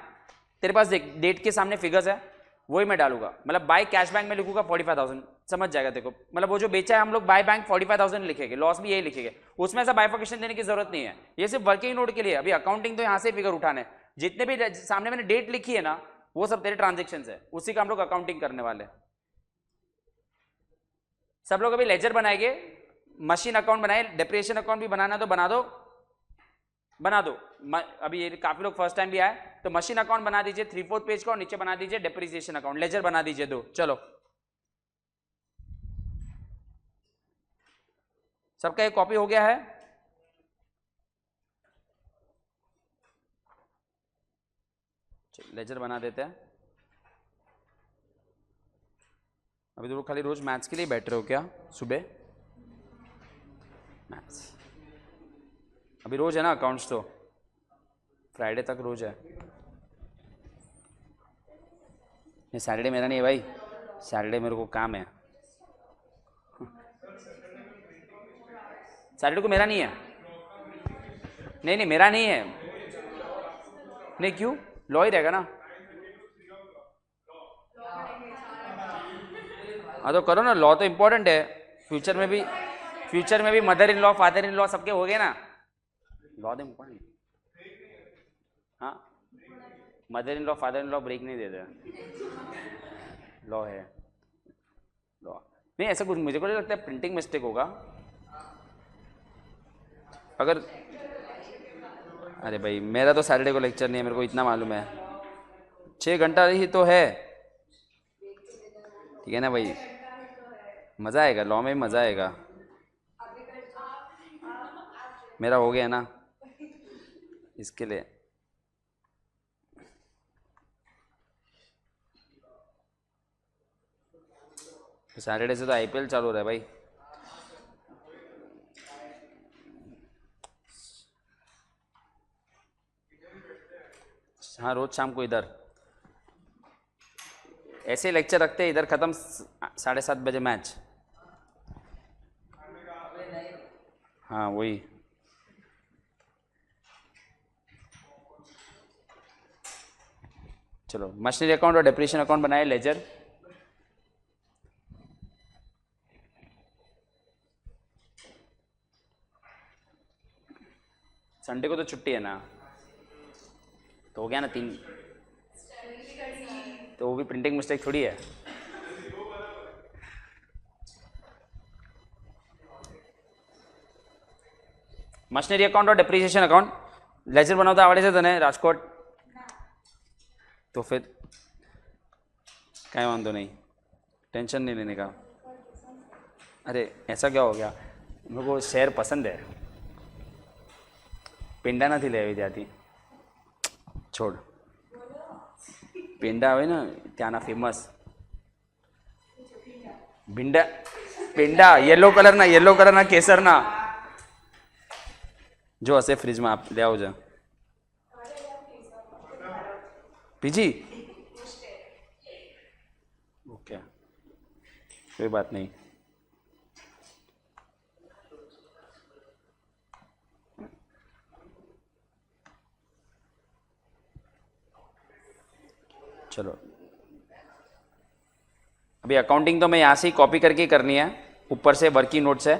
तेरे पास देख डेट के सामने फिगर्स है, वही मैं डालूंगा। मतलब बाय कैश बैंक में लिखूंगा 45,000, समझ जाएगा देखो। मतलब वो जो बेचा है हम लोग बाय बैंक 45,000 लिखेंगे, लॉस भी यही लिखेंगे, उसमें ऐसा बाइफिकेशन देने की जरूरत नहीं है। ये सिर्फ वर्किंग नोट के लिए। अभी अकाउंटिंग तो यहाँ से फिगर उठाने, जितने भी सामने मैंने डेट लिखी है ना वो सब तेरे ट्रांजेक्शन है, उसी का हम लोग अकाउंटिंग करने वाले। सब लोग अभी लेजर बनाएंगे, मशीन अकाउंट बनाए, डिप्रेशिएशन अकाउंट भी बनाना तो बना दो बना दो। अभी ये काफी लोग फर्स्ट टाइम भी आए तो मशीन अकाउंट बना दीजिए 3/4 पेज का, और नीचे बना दीजिए डिप्रिसिएशन अकाउंट, लेजर बना दीजिए दो। चलो सबका एक कॉपी हो गया है। लेजर बना देते हैं। अभी तो खाली रोज मैथ्स के लिए बैठ रहे हो क्या सुबह? मैथ्स अभी रोज है ना अकाउंट्स, तो फ्राइडे तक रोज है। नहीं सैटरडे मेरा नहीं है भाई, सैटरडे मेरे को काम है। सैटरडे को मेरा नहीं है। नहीं नहीं मेरा नहीं है। नहीं क्यों, लॉ ही रहेगा ना। हाँ तो करो ना, लॉ तो इम्पोर्टेंट है। फ्यूचर में भी mother in law father in law सबके हो गए ना, लॉ तो इम्पोर्टेंट। हाँ mother in law father in law break नहीं देते, लॉ है लॉ। नहीं ऐसा कुछ मुझे को नहीं लगता है, प्रिंटिंग मिस्टेक होगा अगर। अरे भाई मेरा तो सैटरडे को लेक्चर नहीं है, मेरे को इतना मालूम है। 6 घंटा ही तो है, ठीक है ना भाई, मज़ा आएगा लॉ में, मज़ा आएगा। मेरा हो गया ना इसके लिए। तो सैटरडे से तो आईपीएल चालू हो रहा है भाई। हाँ रोज शाम को इधर ऐसे लेक्चर रखते हैं, इधर खत्म 7:30 बजे मैच। हाँ वही। चलो मशीनरी अकाउंट और डिप्रिसिएशन अकाउंट बनाए लेजर। संडे को तो छुट्टी है ना, तो हो गया ना 3, तो वो भी प्रिंटिंग मिस्टेक थोड़ी है। मशीनरी अकाउंट और डिप्रिसिएशन अकाउंट लेजर बनावता आवड़े છે તને રાજકોટ? तो फिर कहीं वांधो नहीं, टेंशन नहीं लेने का। अरे ऐसा क्या हो गया, मेरे को शेर पसंद है, पेंडा नहीं लेवी ત્યાંથી, छोड़। पेंडा હોય ને ત્યાંના ફેમસ ભીંડા, પેંડા येलो कलरना केसरना जो हसे फ्रिज में आप ले आओ जा। पीजी ओके कोई बात नहीं। चलो अभी अकाउंटिंग तो मैं यहाँ से ही कॉपी करके करनी है, ऊपर से वर्किंग नोट्स है,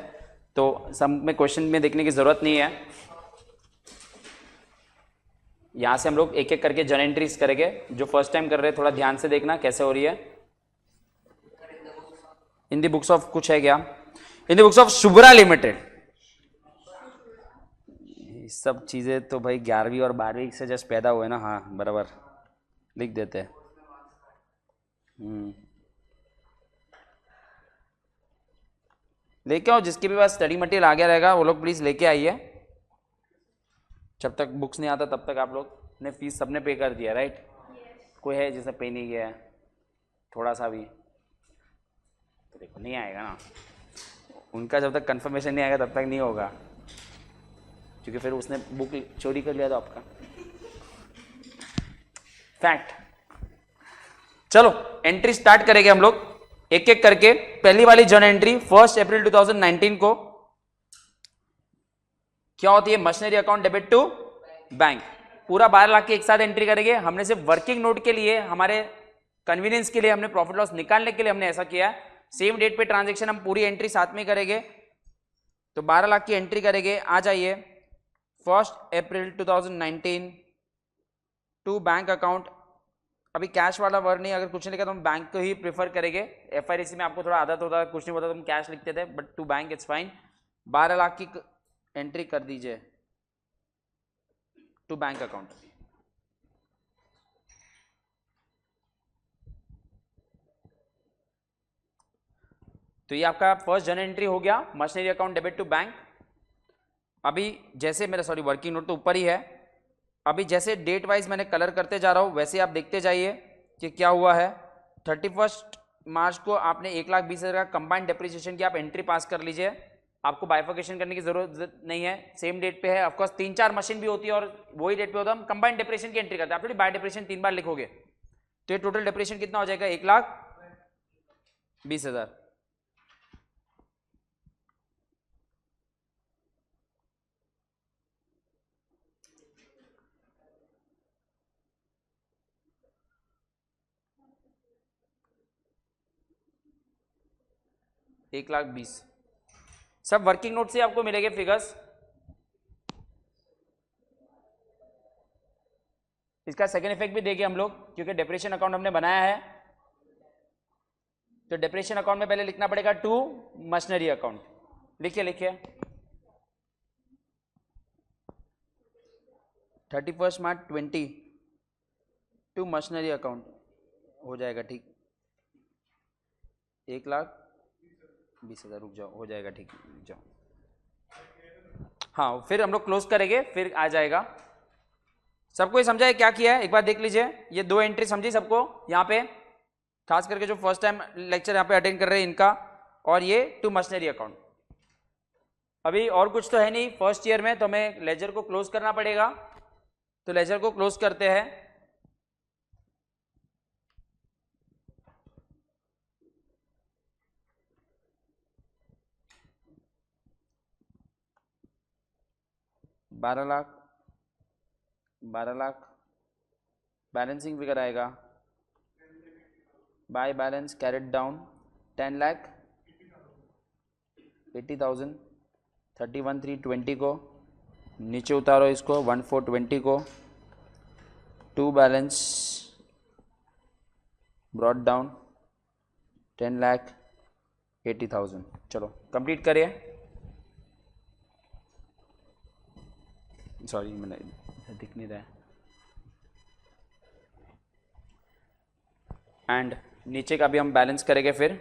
तो सब में क्वेश्चन में देखने की ज़रूरत नहीं है। यहाँ से हम लोग एक एक करके जर्नल एंट्रीज करेंगे। जो फर्स्ट टाइम कर रहे हैं थोड़ा ध्यान से देखना कैसे हो रही है। इन द बुक्स ऑफ कुछ है क्या? In the books of Shubhra limited. सब चीजें तो भाई 11वीं और 12वीं से जस्ट पैदा हुए ना। हाँ बराबर लिख देते हैं। लेके आओ, जिसके भी पास स्टडी मटेरियल आ गया रहेगा वो लोग प्लीज लेके आइए। जब तक बुक्स नहीं आता तब तक आप लोग ने फीस सबने पे कर दिया राइट? कोई है जिसे पे नहीं किया है थोड़ा सा भी? तो देखो नहीं आएगा ना, उनका जब तक कंफर्मेशन नहीं आएगा तब तक नहीं होगा, क्योंकि फिर उसने बुक चोरी कर लिया था आपका। फैक्ट। चलो एंट्री स्टार्ट करेंगे हम लोग एक एक करके। पहली वाली जर्नल एंट्री 1 अप्रैल 2019 को क्या होती है? Machinery account debit to bank. पूरा 12 लाख की एक साथ एंट्री करेंगे। हमने सिर्फ वर्किंग नोट के लिए, हमारे कन्वीनियंस के लिए, हमने प्रॉफिट लॉस निकालने के लिए हमने ऐसा किया। सेम डेट पे ट्रांजेक्शन हम पूरी एंट्री साथ में करेंगे। तो 12 लाख की एंट्री करेंगे। आ जाइए 1 अप्रैल 2019 टू बैंक अकाउंट। अभी कैश वाला वर्ड नहीं, अगर कुछ नहीं लिखा तो हम बैंक को ही प्रीफर करेंगे। FIRC में आपको थोड़ा आदत होता है, कुछ नहीं होता तो हम कैश लिखते थे, but to bank it's fine. 12 lakh की एंट्री कर दीजिए टू बैंक अकाउंट। तो ये आपका फर्स्ट जर्नल एंट्री हो गया, machinery account debit to bank. अभी जैसे मेरा वर्किंग नोट तो ऊपर ही है। अभी जैसे डेट वाइज मैंने कलर करते जा रहा हूं वैसे आप देखते जाइए कि क्या हुआ है। 31 मार्च को आपने 1,20,000 का कंबाइंड डेप्रिसिएशन की आप एंट्री पास कर लीजिए। आपको बाइफिकेशन करने की जरूरत नहीं है, सेम डेट पे है। ऑफकोर्स 3-4 मशीन भी होती है और वही डेट पे होता है, हम कंबाइंड डेप्रिसिएशन की एंट्री करते हैं। आप थोड़ी बाय डेप्रिसिएशन 3 बार लिखोगे तो ये टोटल डेप्रिसिएशन कितना हो जाएगा? 1,20,000। एक लाख 20 सब वर्किंग नोट से आपको मिलेंगे फिगर्स। इसका सेकेंड इफेक्ट भी देंगे हम लोग, क्योंकि डेप्रिसिएशन अकाउंट हमने बनाया है। तो डेप्रिसिएशन अकाउंट में पहले लिखना पड़ेगा टू मशीनरी अकाउंट। लिखिए लिखिए 31 मार्च 20 टू मशीनरी अकाउंट हो जाएगा। ठीक 1,20,000। रुक जाओ, हो जाएगा ठीक, रुक जाओ। हाँ फिर हम लोग क्लोज करेंगे, फिर आ जाएगा। सबको ये समझा है क्या किया है? एक बार देख लीजिए। ये 2 एंट्री समझी सबको यहाँ पे, खास करके जो फर्स्ट टाइम लेक्चर यहाँ पे अटेंड कर रहे हैं इनका। और ये टू मशीनरी अकाउंट। अभी और कुछ तो है नहीं फर्स्ट ईयर में, तो हमें लेजर को क्लोज करना पड़ेगा। तो लेजर को क्लोज करते हैं। बारह लाख बैलेंसिंग फिगर आएगा। By balance carried down 10,80,000। 31,320 को नीचे उतारो, इसको 1420 को टू बैलेंस ब्रॉड डाउन 10,80,000। चलो कंप्लीट करिए। सॉरी मैंने दिख नहीं रहा है। एंड नीचे का भी हम बैलेंस करेंगे फिर।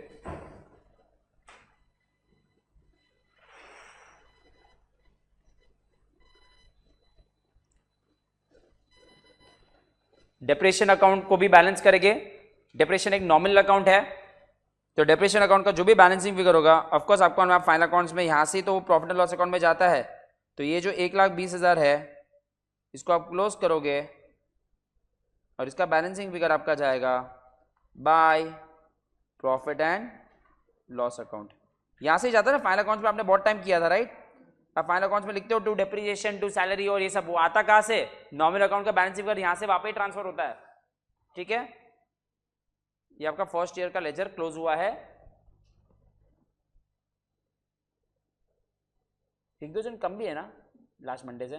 डेप्रिसिएशन अकाउंट को भी बैलेंस करेंगे। डेप्रिसिएशन एक नॉमिनल अकाउंट है, तो डेप्रिसिएशन अकाउंट का जो भी बैलेंसिंग फिगर होगा, ऑफ कोर्स आपको फाइनल अकाउंट्स में यहां से तो प्रॉफिट एंड लॉस अकाउंट में जाता है। तो ये जो 1,20,000 है इसको आप क्लोज करोगे और इसका बैलेंसिंग फिगर आपका जाएगा by profit and loss account. यहां से ही जाता है ना, फाइनल अकाउंट्स में आपने बहुत टाइम किया था राइट। आप फाइनल अकाउंट्स में लिखते हो टू डेप्रिसिएशन टू सैलरी और ये सब, वो आता कहां से? नॉमिनल अकाउंट का बैलेंसिंग फिगर यहां से वापस ट्रांसफर होता है। ठीक है, ये आपका फर्स्ट ईयर का लेजर क्लोज हुआ है। 1-2 जन कम भी है ना लास्ट मंडे से।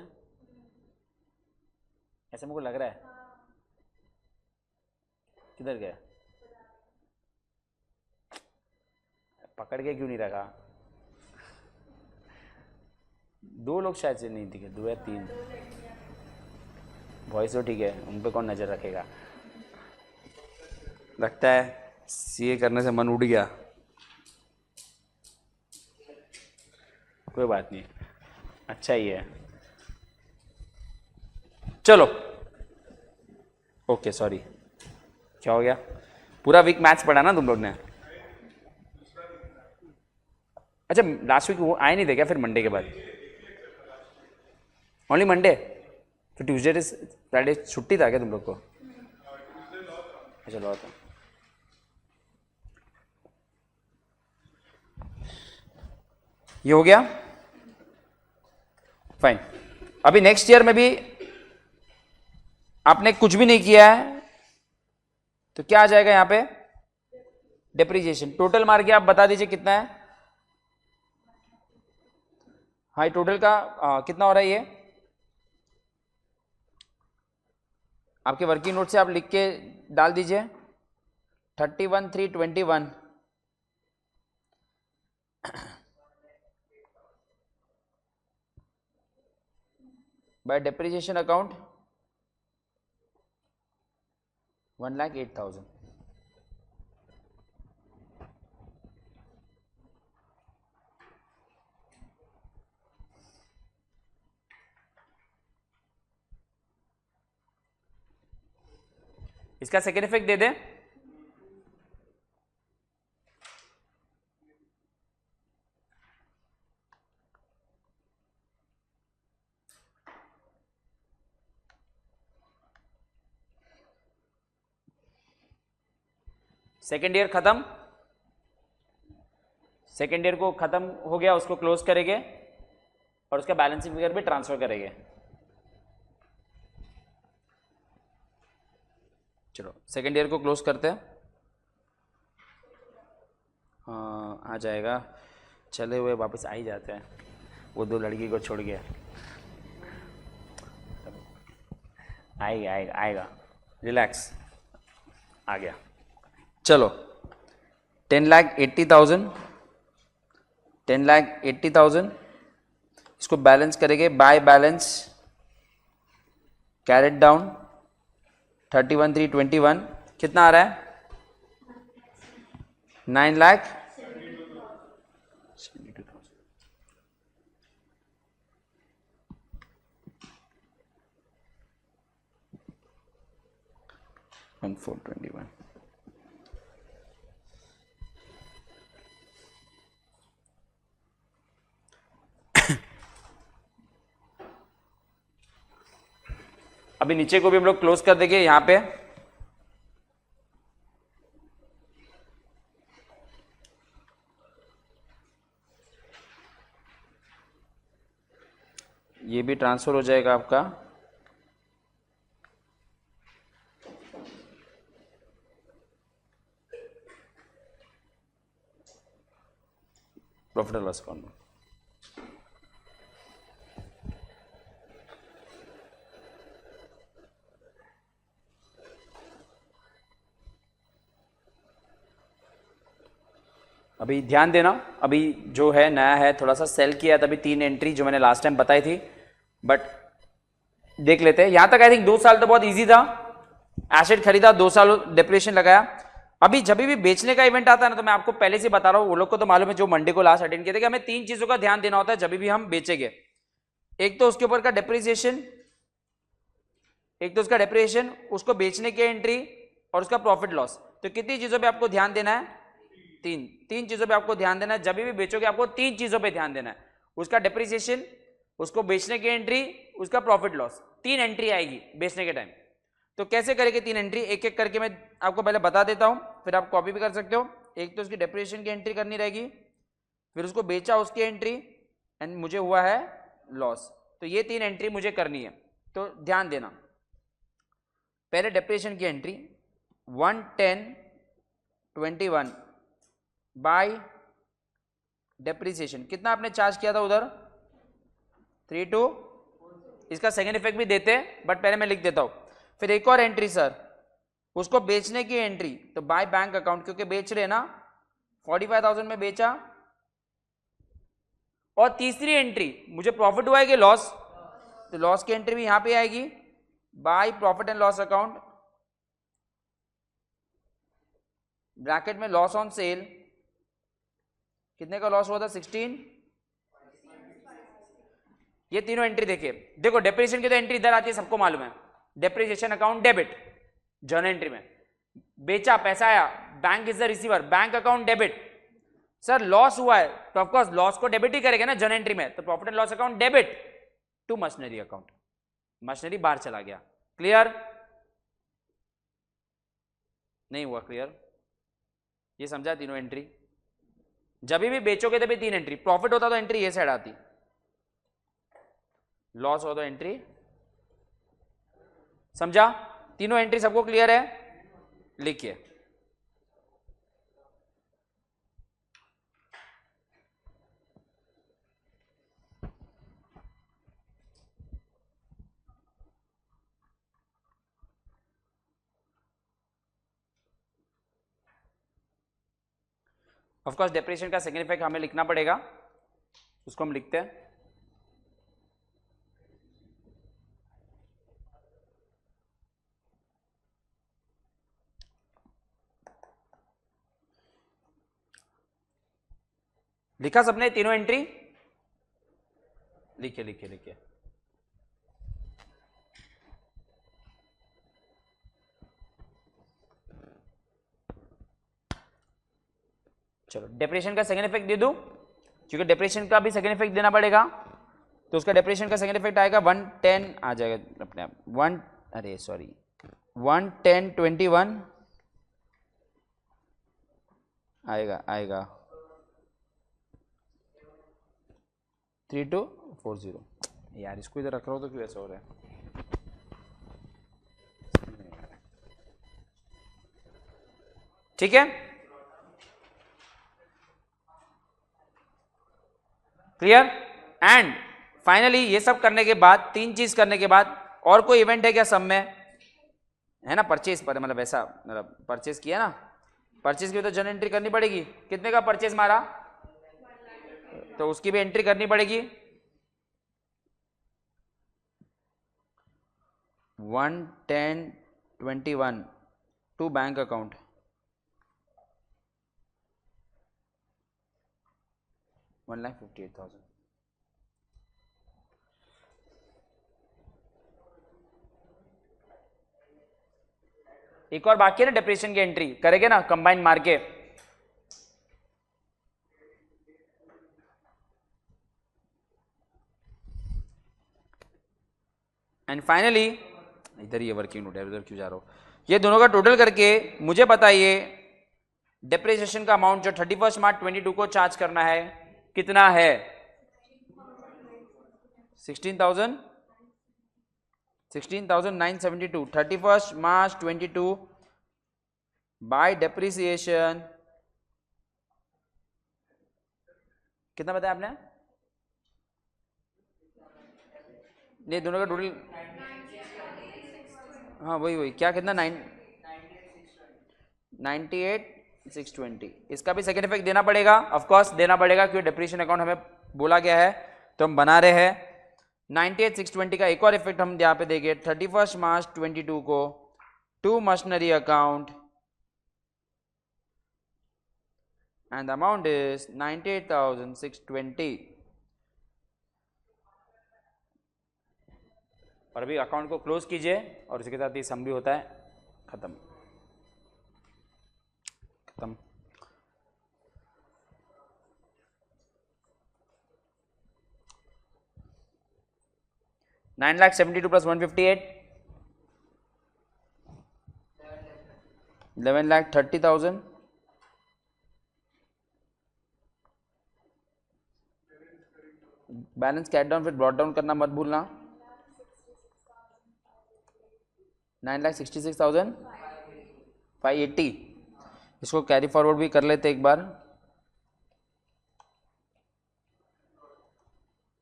ऐसा मुझको लग रहा है। किधर गया? पकड़ के क्यों नहीं रखा? 2 लोग शायद से नहीं दिखे, 2 या 3। वॉइस तो ठीक है, उन पे कौन नज़र रखेगा। लगता है सीए करने से मन उड़ गया। कोई बात नहीं, अच्छा ही है। चलो ओके, सॉरी। क्या हो गया? पूरा वीक मैथ्स पढ़ा ना तुम लोग ने? अच्छा, लास्ट वीक वो आए नहीं थे क्या फिर मंडे के बाद? Only Monday? तो ट्यूसडे फ्राइडे छुट्टी था क्या तुम लोग को? अच्छा, लॉ था। ये हो गया फाइन। अभी नेक्स्ट ईयर में भी आपने कुछ भी नहीं किया है तो क्या आ जाएगा यहां पे? डेप्रिसिएशन। टोटल मार के आप बता दीजिए कितना है। हाँ, टोटल का कितना हो रहा है ये? आपके वर्किंग नोट से आप लिख के डाल दीजिए। 31,321 बाय डेप्रिसिएशन अकाउंट 1,08,000। इसका सेकेंड इफेक्ट दे दें। सेकेंड ईयर खत्म, सेकेंड ईयर को खत्म हो गया, उसको क्लोज करेंगे और उसका बैलेंसिंग फिगर भी ट्रांसफर करेंगे। चलो सेकेंड ईयर को क्लोज करते हैं। हाँ, आ जाएगा। चले हुए वापस आ ही जाते हैं, वो 2 लड़की को छोड़ के। आएगा आएगा आएगा, रिलैक्स। आ गया। चलो 10,80,000, 10,80,000 इसको बैलेंस करेंगे बाय बैलेंस कैरेट डाउन 31,321। कितना आ रहा है? 9,72,000। 1,421। अभी नीचे को भी हम लोग क्लोज कर देंगे यहां पे। ये भी ट्रांसफर हो जाएगा आपका। प्रॉफिट एंड लॉस अकाउंट में। अभी ध्यान देना, अभी जो है नया है, थोड़ा सा सेल किया है तभी 3 एंट्री जो मैंने लास्ट टाइम बताई थी, बट देख लेते हैं। यहां तक आई थिंक 2 साल तो बहुत इजी था। एसेट खरीदा, 2 साल डेप्रिसिएशन लगाया। अभी जब भी बेचने का इवेंट आता है ना, तो मैं आपको पहले से बता रहा हूं, वो लोग को तो मालूम है जो मंडे को लास्ट अटेंड किए थे, कि हमें 3 चीजों का ध्यान देना होता है जब भी हम बेचेंगे। एक तो उसके ऊपर का डेप्रिसिएशन, एक तो उसका डेप्रिसिएशन, उसको बेचने की एंट्री और उसका प्रॉफिट लॉस। तो कितनी चीजों पे आपको ध्यान देना है? 3 चीजों पे आपको ध्यान देना है। जब भी बेचोगे आपको 3 चीजों पे ध्यान देना है। उसका डेप्रिसिएशन, उसको बेचने की एंट्री, उसका प्रॉफिट लॉस। 3 एंट्री आएगी बेचने के टाइम। तो कैसे करेंगे 3 एंट्री? एक एक करके मैं आपको पहले बता देता हूं, फिर आप कॉपी भी कर सकते हो। एक तो उसकी डेप्रिसिएशन की एंट्री करनी रहेगी, फिर उसको बेचा उसकी एंट्री, एंड मुझे हुआ है लॉस। तो ये 3 एंट्री मुझे करनी है, तो ध्यान देना। पहले डेप्रिसिएशन की एंट्री 110,21 बाय डेप्रिसिएशन। कितना आपने चार्ज किया था उधर? 3,2 इसका सेकेंड इफेक्ट भी देते हैं, बट पहले मैं लिख देता हूं। फिर एक और एंट्री सर, उसको बेचने की एंट्री, तो बाय बैंक अकाउंट, क्योंकि बेच रहे ना, 45,000 में बेचा। और तीसरी एंट्री, मुझे प्रॉफिट हुआ है कि लॉस, तो लॉस की एंट्री भी यहां पे आएगी, by profit and loss account, bracket में लॉस ऑन सेल, कितने का लॉस हुआ था 16। ये तीनों एंट्री देखिए, देखो डेप्रिसिएशन की तो एंट्री इधर आती है, सबको मालूम है, depreciation account debit journal entry में, बेचा पैसा आया, bank is the receiver, bank account debit. Sir loss हुआ है तो ऑफकोर्स लॉस को डेबिट ही करेगा ना जर्नल एंट्री में, तो profit and loss account debit to machinery account, machinery बाहर चला गया। क्लियर? नहीं हुआ क्लियर? ये समझा तीनों एंट्री? जब भी बेचोगे तभी तीन एंट्री, प्रॉफिट होता तो एंट्री ये साइड आती, लॉस हो तो एंट्री, समझा? तीनों एंट्री सबको क्लियर है? लिखिए। ऑफकोर्स डेप्रिसिएशन का सेकेंड इफेक्ट हमें लिखना पड़ेगा, उसको हम लिखते हैं। लिखा सबने तीनों एंट्री? लिखिए लिखिए लिखिए। चलो डेप्रिसिएशन का सेकेंड इफेक्ट दे दूं, क्योंकि डेप्रिसिएशन का भी सेकेंड इफेक्ट देना पड़ेगा, तो उसका डेप्रिसिएशन का सेकेंड इफेक्ट आएगा 110 आ जाएगा अपने आप, 11021 आएगा 3240। यार इसको इधर रख रहा हो तो क्यों ऐसा हो रहा है? ठीक है, क्लियर? एंड फाइनली ये सब करने के बाद, तीन चीज करने के बाद, और कोई इवेंट है क्या सब में? है ना, परचेज पर, मतलब ऐसा, मतलब परचेज किया ना, परचेज की तो जर्नल एंट्री करनी पड़ेगी, कितने का परचेज मारा, तो उसकी भी एंट्री करनी पड़ेगी। 11021 टू बैंक अकाउंट, $1,58,000। एक और बाकी है ना डेप्रिसिएशन की एंट्री, करेंगे ना कंबाइन मार के। एंड फाइनली इधर ये वर्किंग नोट है, उधर क्यों जा रहा हो, ये दोनों का टोटल करके मुझे बताइए डेप्रिसिएशन का अमाउंट जो 31 मार्च 22 को चार्ज करना है कितना है? 16,972 31 मार्च 22 बाय डेप्रिसिएशन, कितना बताया आपने? ये दोनों का टोटल, हाँ वही क्या, कितना 98,620। इसका भी सेकेंड इफेक्ट देना पड़ेगा, ऑफ कोर्स देना पड़ेगा, क्योंकि डेप्रिसिएशन अकाउंट हमें बोला गया है तो हम बना रहे हैं। 98,620 का एक और इफेक्ट हम यहाँ पे देंगे 31 मार्च 22 को to machinery account, and the amount is 98,620। और अभी अकाउंट को क्लोज कीजिए, और इसके साथ ही सम भी होता है, खत्म। 9,72 plus 158, 11,30,000, बैलेंस कैट डाउन फिर ब्रॉट डाउन करना मत भूलना। 9,66,580, इसको कैरी फॉरवर्ड भी कर लेते एक बार।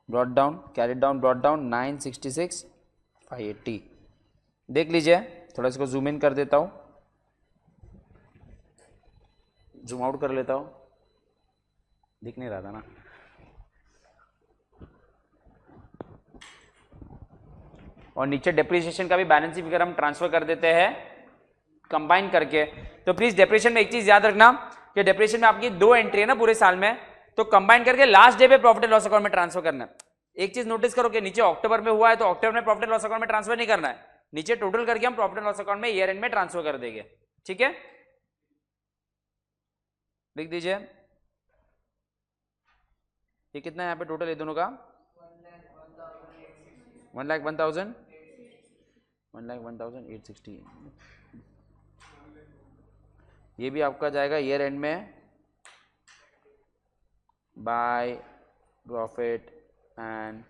Brought down, carried down, brought down 966 580। देख लीजिए, थोड़ा इसको जूम इन कर देता हूँ, जूम आउट कर लेता हूँ, दिख नहीं रहा था ना। और नीचे डेप्रिसिएशन का भी बैलेंस शीट फिगर हम ट्रांसफर कर देते हैं कंबाइन करके। तो प्लीज डेप्रिसिएशन में एक चीज याद रखना कि डेप्रिसिएशन में आपकी 2 एंट्री है ना पूरे साल में, तो कंबाइन करके लास्ट डे पे प्रॉफिट एंड लॉस अकाउंट में ट्रांसफर करना है। एक चीज नोटिस करो कि नीचे अक्टूबर में हुआ है तो अक्टूबर में प्रॉफिट एंड लॉस अकाउंट में ट्रांसफर नहीं करना है, नीचे टोटल करके हम प्रॉफिट एंड लॉस अकाउंट में ईयर एंड में ट्रांसफर कर देंगे। ठीक है, लिख दीजिए। ये कितना है यहाँ पे टोटल, ये दोनों का 1,01,860। ये भी आपका जाएगा ईयर एंड में by profit and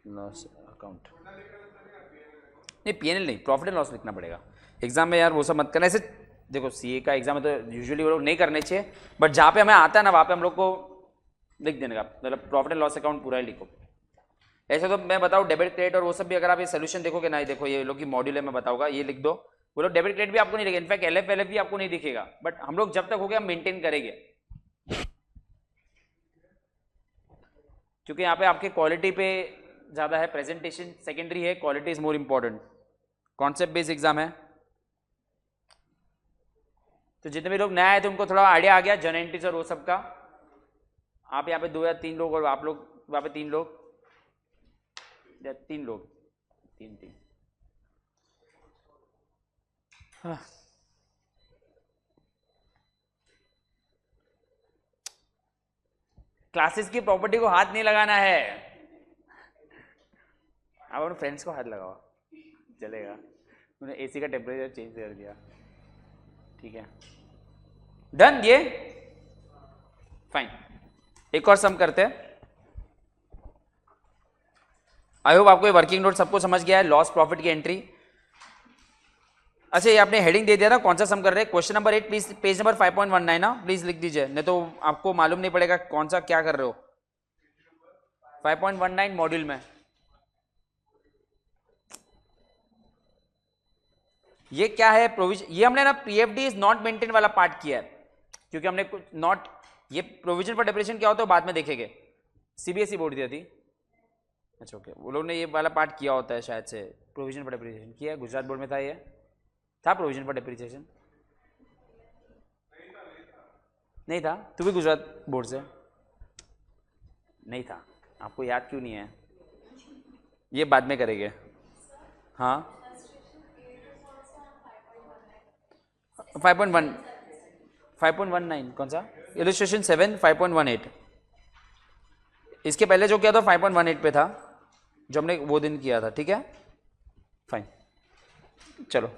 loss account. नहीं, पीएनएल नहीं, प्रॉफिट एंड लॉस लिखना पड़ेगा एग्जाम में यार, वो सब मत करना। ऐसे देखो सीए का एग्जाम है तो यूजुअली वो लोग नहीं करने चाहिए, बट जहाँ पे हमें आता है ना वहाँ पे हम लोग को लिख देने का, मतलब प्रॉफिट एंड लॉस अकाउंट पूरा ही लिखो। ऐसे तो मैं बताऊँ डेबिट क्रेडिट और वो सब भी, अगर आप ये सोल्यूशन देखोगे ना, देखो ये लोग की मॉड्यूल है मैं बताऊंगा, ये लिख दो। वो लोग डेबिट क्रेडिट भी आपको नहीं दिखेगा, इनफैक्ट एलएफ भी आपको नहीं दिखेगा, बट हम लोग जब तक हो गया हम मेंटेन करेंगे, क्योंकि यहाँ पे आपके क्वालिटी पे ज्यादा है, प्रेजेंटेशन सेकेंडरी है, quality is more important. Concept based exam है, तो जितने भी लोग नया है तो उनको थोड़ा आइडिया आ गया जन एंट्रीज और वो सब का। आप यहाँ पे 2 या 3 लोग और आप लोग वहाँ पे 3 लोग या 3 लोग, 3 हाँ। क्लासेस की प्रॉपर्टी को हाथ नहीं लगाना है, आप अपने फ्रेंड्स को हाथ लगाओ चलेगा। उन्हें एसी का टेम्परेचर चेंज कर दिया, ठीक है डन। ये फाइन, एक और सम करते हैं। आई होप आपको ये वर्किंग नोट सबको समझ गया है, लॉस प्रॉफिट की एंट्री। अच्छा, ये आपने हेडिंग दे दिया था, कौन सा सम कर रहे हैं, question number 8 please, page number 5.19 ना, प्लीज लिख दीजिए, नहीं तो आपको मालूम नहीं पड़ेगा कौन सा क्या कर रहे हो। 5.19 मॉड्यूल में ये क्या है, प्रोविजन, ये हमने ना पीएफडी इज नॉट मेंटेन वाला पार्ट किया है, क्योंकि हमने कुछ नॉट, ये प्रोविजन फॉर डेप्रिसिएशन क्या होता है बाद में देखेंगे, सीबीएसई बोर्ड दिया थी। अच्छा ओके, वो लोग ने ये वाला पार्ट किया होता है शायद से, प्रोविजन फॉर डेप्रिसिएशन किया, गुजरात बोर्ड में था, ये था प्रोविजन फॉर डेप्रिसिएशन, नहीं था, तू भी गुजरात बोर्ड से नहीं था, आपको याद क्यों नहीं है, ये बाद में करेंगे। हाँ 5.19 कौन सा, इलस्ट्रेशन 7 5.18, इसके पहले जो किया था 5.18 पे था, जो हमने वो दिन किया था, ठीक है फाइन। चलो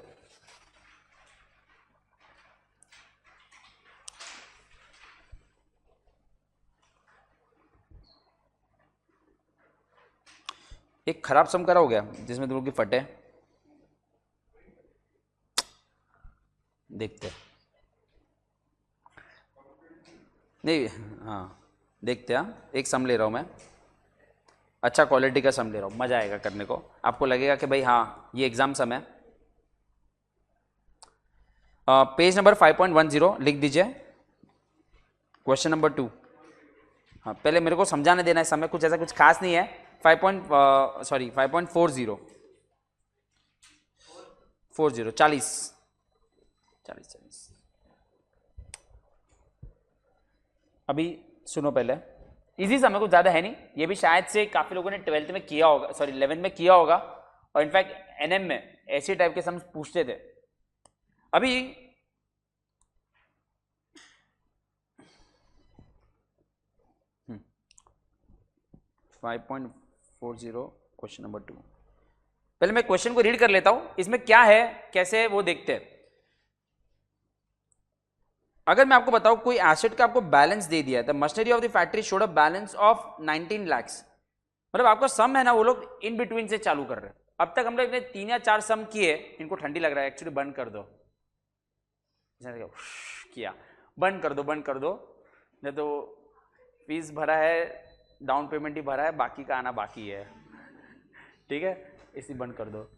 एक खराब सम करा हो गया जिसमें तुम लोग की फटे, देखते नहीं, हाँ देखते, हाँ एक सम ले रहा हूँ मैं, अच्छा क्वालिटी का सम ले रहा हूँ, मजा आएगा करने को, आपको लगेगा कि भाई हाँ ये एग्जाम सम है। पेज नंबर 5.10 लिख दीजिए, क्वेश्चन नंबर 2। हाँ पहले मेरे को समझाने देना है, समय कुछ ऐसा कुछ खास नहीं है। 5.40 40 अभी सुनो पहले, इजी समय कुछ ज्यादा है नहीं, ये भी शायद से काफी लोगों ने 12th में किया होगा, सॉरी 11th में किया होगा, और इनफैक्ट एनएम में ऐसे टाइप के सम पूछते थे। अभी 5.40 क्वेश्चन नंबर 2, पहले मैं क्वेश्चन को रीड कर लेता हूं, इसमें क्या है कैसे है वो देखते हैं। अगर मैं आपको बताऊं कोई एसेट का आपको बैलेंस दे दिया है, the machinery of the factory showed a balance of 19 lakhs, मतलब आपका सम है ना, वो लोग इन बिटवीन से चालू कर रहे हैं। अब तक हम लोग ने 3 या 4 सम किए, इनको ठंडी लग रहा है एक्चुअली, बंद कर दो, किया बंद कर दो, नहीं तो फीस भरा है डाउन पेमेंट ही भरा है, बाकी का आना बाकी है। ठीक है, इसी बंद कर दो।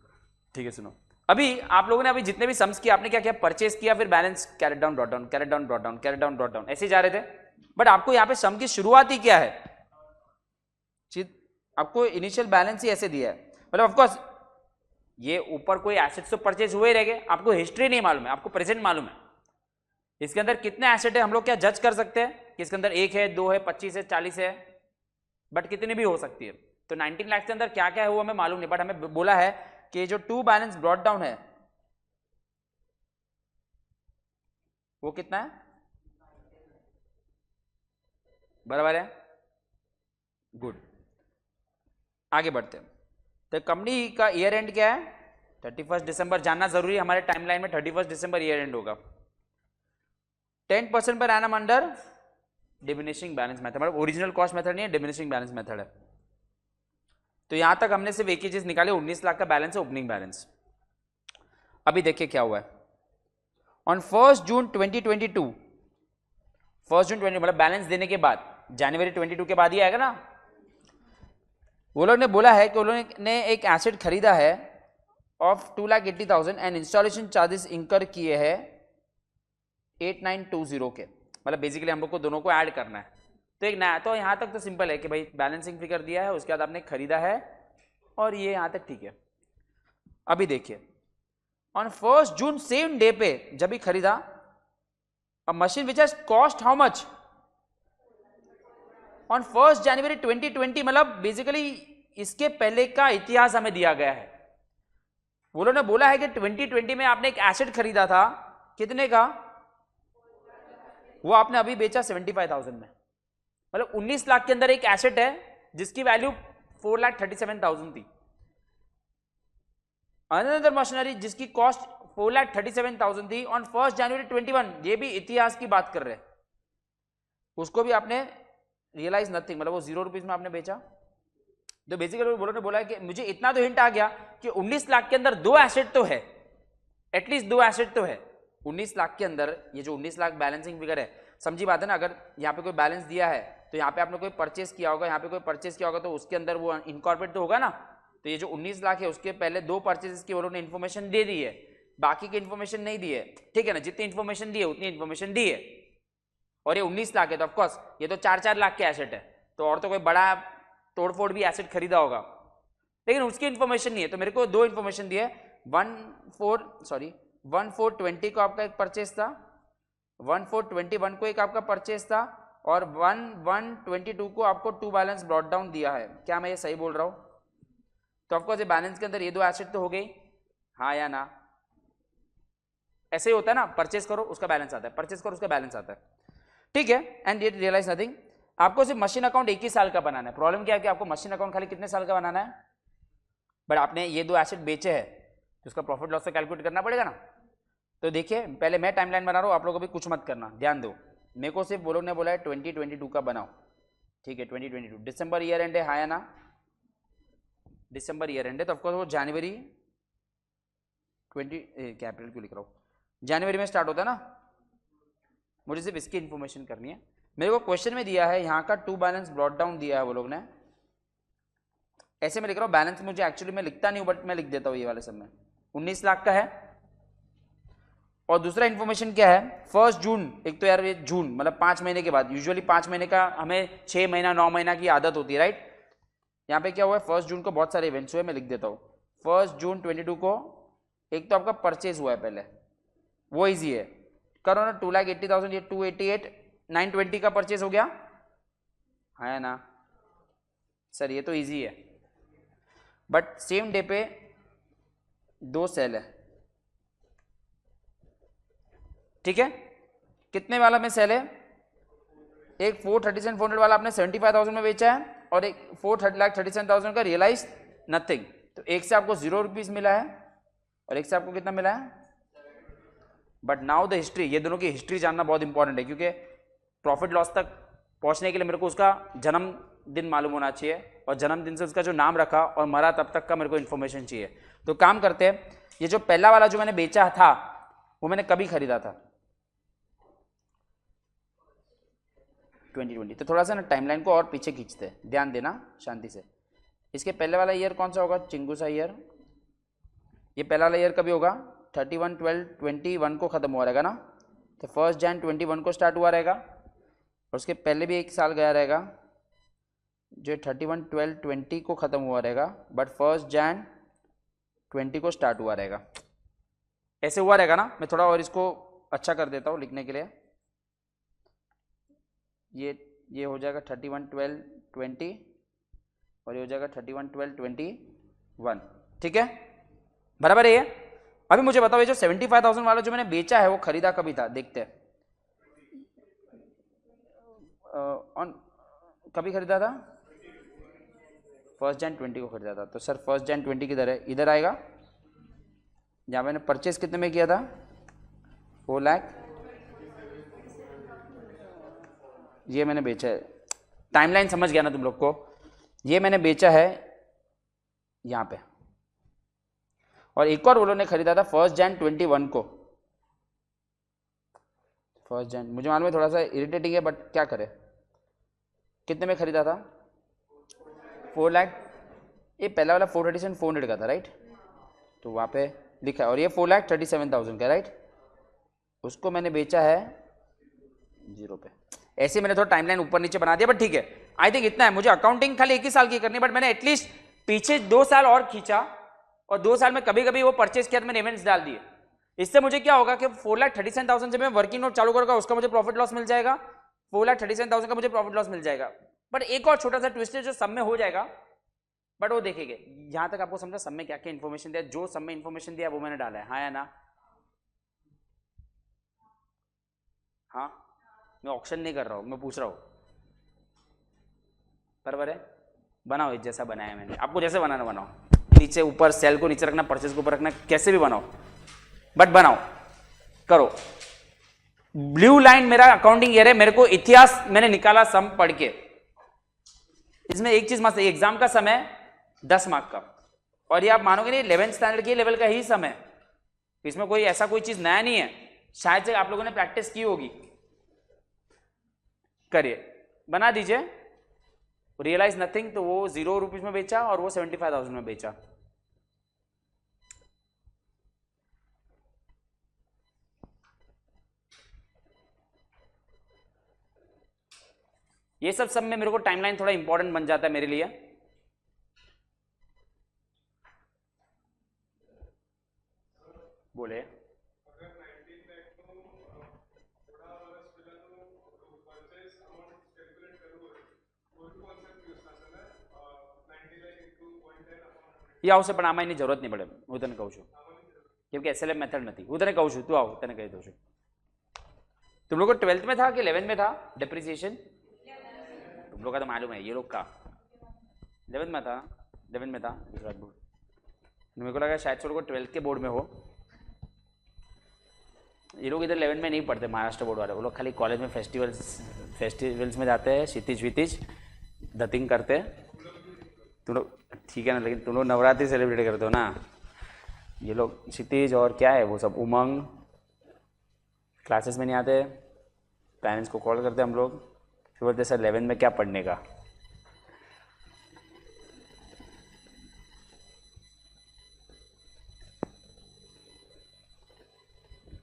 ठीक है, सुनो, अभी आप लोगों ने अभी जितने भी सम्स किया, आपने क्या किया, परचेस किया, फिर balance carried down brought down, carried down brought down, carried down brought down, ऐसे ही जा रहे थे। बट आपको यहाँ पे सम की शुरुआत ही क्या है, आपको इनिशियल बैलेंस ही ऐसे दिया है। मतलब ऑफकोर्स ये ऊपर कोई एसेट्स तो परचेज हुए रहेंगे, आपको हिस्ट्री नहीं मालूम है, आपको प्रेजेंट मालूम है। इसके अंदर कितने एसेट है हम लोग क्या जज कर सकते हैं कि इसके अंदर 1 है, 2 है, 25 है, 40 है, बट कितनी भी हो सकती है। तो 19 लाख के अंदर क्या क्या है वो हमें मालूम नहीं, बट हमें बोला है कि जो टू बैलेंस ब्रॉट डाउन है वो कितना है, बराबर है, गुड। आगे बढ़ते हैं। तो कंपनी का ईयर एंड क्या है, 31 दिसंबर जानना जरूरी है, हमारे टाइमलाइन में 31 दिसंबर ईयर एंड होगा। 10% per annum under diminishing balance method, मतलब ओरिजिनल कॉस्ट मेथड नहीं है, डिमिनिशिंग बैलेंस मेथड है। तो यहां तक हमने सिर्फ एक ही चीज निकाली, 19 लाख का बैलेंस है, ओपनिंग बैलेंस। अभी देखिए क्या हुआ है। ऑन 1 जून 2022, 1 जून 20 मतलब बैलेंस देने के बाद, जनवरी 22 के बाद ही आएगा ना। वो लोग ने बोला है कि उन्होंने ने एक एसेट खरीदा है ऑफ 2,80,000 एंड इंस्टॉलेशन चार्जेस इंकर किए हैं 8920 के, मतलब बेसिकली हम लोग को दोनों को ऐड करना है। तो एक नया, तो यहाँ तक तो सिंपल है कि भाई बैलेंसिंग फिगर दिया है, उसके बाद आपने खरीदा है, और ये यहाँ तक ठीक है। अभी देखिए, ऑन 1 जून सेम डे पे जब भी खरीदा, अ machine which has cost how much on 1 जनवरी 2020, मतलब बेसिकली इसके पहले का इतिहास हमें दिया गया है। वो लोगों ने बोला है कि 2020 में आपने एक एसेट खरीदा था, कितने का, वो आपने अभी बेचा 75,000 में, मतलब 19 लाख के अंदर एक एसेट है जिसकी वैल्यू 4,37,000 थी। अनदर मशीनरी जिसकी कॉस्ट 4,37,000 थी ऑन 1 जनवरी 21, ये भी इतिहास की बात कर रहे हैं, उसको भी आपने रियलाइज नथिंग, मतलब वो 0 रुपीज में आपने बेचा। तो बेसिकली वो ने बोला है कि मुझे इतना तो हिंट आ गया कि 19 लाख के अंदर 2 एसेट तो है, एटलीस्ट 2 एसेट तो है 19 लाख के अंदर। ये जो 19 लाख बैलेंसिंग फिगर है, समझी बात है ना। अगर यहाँ पे कोई बैलेंस दिया है तो यहाँ पे आपने कोई परचेस किया होगा, यहाँ पे कोई परचेस किया होगा, तो उसके अंदर वो इनकॉर्पोरेट तो होगा ना। तो ये जो 19 लाख है उसके पहले 2 परचेज की उन्होंने इन्फॉर्मेशन दे दी है, बाकी की इन्फॉर्मेशन नहीं दी है, ठीक है ना। जितनी इन्फॉर्मेशन दी है उतनी इन्फॉर्मेशन दी है, और ये 19 लाख है तो ऑफकोर्स ये तो 4-4 लाख के एसेट है, तो और तो कोई बड़ा तोड़फोड़ भी एसेट खरीदा होगा, लेकिन उसकी इन्फॉर्मेशन नहीं है। तो मेरे को 2 इन्फॉर्मेशन दी है, 1420 को आपका एक परचेज था, 1421 को एक आपका परचेज था, और 1122 को आपको 2 बैलेंस ब्रॉट डाउन दिया है। क्या मैं ये सही बोल रहा हूं? तो ऑफकोर्स ये बैलेंस के अंदर ये 2 एसेट तो हो गई, हाँ या ना। ऐसे ही होता है ना, परचेज करो उसका बैलेंस आता है, परचेज करो उसका बैलेंस आता है, ठीक है। एंड ये रियलाइज नथिंग। आपको सिर्फ मशीन अकाउंट 1 ही साल का बनाना है। प्रॉब्लम क्या है कि आपको मशीन अकाउंट खाली कितने साल का बनाना है, बट आपने ये 2 एसेट बेचे हैं तो उसका प्रॉफिट लॉस से कैलकुलेट करना पड़ेगा ना। तो देखिए, पहले मैं टाइमलाइन बना रहा हूँ, आप लोगों को भी कुछ मत करना, ध्यान दो। मेरे को सिर्फ वो लोग ने बोला है 2022 का बनाओ, ठीक है। 2022 दिसंबर ईयर एंड है, हाँ या ना। दिसंबर ईयर एंड है तो ऑफकोर्स वो जनवरी 20 क्या अप्रैल क्यों लिख रहा हूँ, जनवरी में स्टार्ट होता है ना। मुझे सिर्फ इसकी इन्फॉर्मेशन करनी है। मेरे को क्वेश्चन में दिया है यहाँ का 2 बैलेंस ब्रॉट डाउन दिया है वो लोग ने, ऐसे में लिख रहा हूँ। बैलेंस मुझे एक्चुअली मैं लिखता नहीं हूँ, बट मैं लिख देता हूँ ये वाले सब में। 19 लाख का है, और दूसरा इन्फॉर्मेशन क्या है, 1 जून, एक तो यार ये जून मतलब 5 महीने के बाद, यूजुअली 5 महीने का हमें 6 महीना 9 महीना की आदत होती है, राइट। यहाँ पे क्या हुआ है, 1 जून को बहुत सारे इवेंट्स हुए, मैं लिख देता हूँ। 1 जून 22 को एक तो आपका परचेज हुआ है पहले, वो ईजी है, करो ना। 2,80,000, ये 288, 920 का परचेज हो गया, है ना सर, ये तो ईजी है। बट सेम डे पे 2 सेल है, ठीक है। कितने वाला में सेल है, एक 437,400 वाला आपने 75,000 में बेचा है, और एक 4,37,000 का रियलाइज नथिंग। तो एक से आपको 0 रुपीज मिला है, और एक से आपको कितना मिला है। बट नाउ द हिस्ट्री, ये दोनों की हिस्ट्री जानना बहुत इंपॉर्टेंट है, क्योंकि प्रॉफिट लॉस तक पहुंचने के लिए मेरे को उसका जन्मदिन मालूम होना चाहिए, और जन्मदिन से उसका जो नाम रखा और मरा तब तक का मेरे को इन्फॉर्मेशन चाहिए। तो काम करते हैं, ये जो पहला वाला जो मैंने बेचा था वो मैंने कभी खरीदा था, 2020। तो थोड़ा सा ना टाइमलाइन को और पीछे खींचते हैं, ध्यान देना शांति से। इसके पहले वाला ईयर कौन सा होगा, चिंगू सा ईयर। ये पहला वाला ईयर कभी होगा, 31/12/21 को ख़त्म हुआ रहेगा ना, तो 1 Jan 21 को स्टार्ट हुआ रहेगा। और उसके पहले भी एक साल गया रहेगा जो 31/12/20 को ख़त्म हुआ रहेगा, बट 1 Jan 20 को स्टार्ट हुआ रहेगा। ऐसे हुआ रहेगा ना। मैं थोड़ा और इसको अच्छा कर देता हूँ लिखने के लिए। ये हो जाएगा 31/12/20 और ये हो जाएगा 31/12/21। ठीक है, बराबर है ये। अभी मुझे बताओ, ये जो 75,000 वाला जो मैंने बेचा है वो खरीदा कभी था, देखते हैं ऑन कभी खरीदा था, 1 Jan 20 को खरीदा था। तो सर 1 Jan 20 किधर है, इधर आएगा। जहाँ मैंने परचेस कितने में किया था, 4 लाख, ये मैंने बेचा है। टाइमलाइन समझ गया ना तुम लोग को। ये मैंने बेचा है यहाँ पे, और एक और वो लोगों ने खरीदा था 1 Jan 21 को। 1 Jan, मुझे मालूम है थोड़ा सा इरिटेटिंग है, बट क्या करें। कितने में खरीदा था, 4 लाख। ये पहला वाला 437,400 का था, राइट। तो वहाँ पे लिखा है, और ये 4,37,000 का, राइट। उसको मैंने बेचा है 0 पे। ऐसे मैंने थोड़ा टाइमलाइन ऊपर नीचे बना दिया, बट ठीक है। आई थिंक इतना है। मुझे अकाउंटिंग खाली 1 ही साल की करनी है, बट मैंने एटलीस्ट पीछे 2 साल और खींचा, और 2 साल में कभी कभी वो परचेज किया तो मैंने इवेंट्स डाल दिए। इससे मुझे क्या होगा कि 4,37,000 से मैं वर्किंग नोट चालू करूंगा, उसका मुझे प्रॉफिट लॉस मिल जाएगा, 4,37,000 का मुझे प्रॉफिट लॉस मिल जाएगा। बट एक और छोटा सा ट्विस्ट है जो सब में हो जाएगा, बट वो देखेंगे। यहां तक आपको समझा सब में क्या क्या इन्फॉर्मेशन दिया, जो सब में इन्फॉर्मेशन दिया वो मैंने डाला है, हाँ या ना। हाँ, मैं ऑप्शन नहीं कर रहा हूं, मैं पूछ रहा हूं, बराबर है। बनाओ इस जैसा बनाया मैंने, आपको जैसे बनाना बनाओ, नीचे ऊपर सेल को नीचे रखना, परचेज को ऊपर रखना, कैसे भी बनाओ, बट बनाओ, करो। ब्लू लाइन मेरा अकाउंटिंग ईयर है, मेरे को इतिहास मैंने निकाला सम पढ़ के। इसमें एक चीज मस्त है, एग्जाम का समय 10 मार्क का, और ये आप मानोगे नहीं 11th स्टैंडर्ड के लेवल का ही समय, इसमें कोई ऐसा कोई चीज नया नहीं है। शायद से आप लोगों ने प्रैक्टिस की होगी। करिए, बना दीजिए। रियलाइज नथिंग, तो वो 0 रुपीज में बेचा और वो 75,000 में बेचा। ये सब में मेरे को टाइमलाइन थोड़ा इंपॉर्टेंट बन जाता है मेरे लिए। बोले ये આવશે પણ આમાં એની જરૂરત નહીં પડે, હું તને કહું છું, કેમ કે SLM મેથડ નથી। હું તને કહું છું, તું આવ, તને કહી દઉં છું। तुम लोग को 12th में था कि 11th में था डिप्रिसिएशन? तुम लोग का तो मालूम है, ये लोग का 11th में था। 11th में था, गुजरात बोर्ड। मेरे को लगा शायद से लोग 12th के बोर्ड में हो। ये लोग इधर 11th में नहीं पढ़ते, महाराष्ट्र बोर्ड वाले। वो लोग खाली कॉलेज में फेस्टिवल्स में जाते हैं, क्षितिज वितिज दतिंग करते हैं। तुम लोग ठीक है ना, लेकिन तुम लोग नवरात्रि सेलिब्रेट करते हो ना। ये लोग क्षितिज और क्या है वो सब, उमंग, क्लासेस में नहीं आते, पेरेंट्स को कॉल करते हम लोग, फिर बोलते सर 11th में क्या पढ़ने का।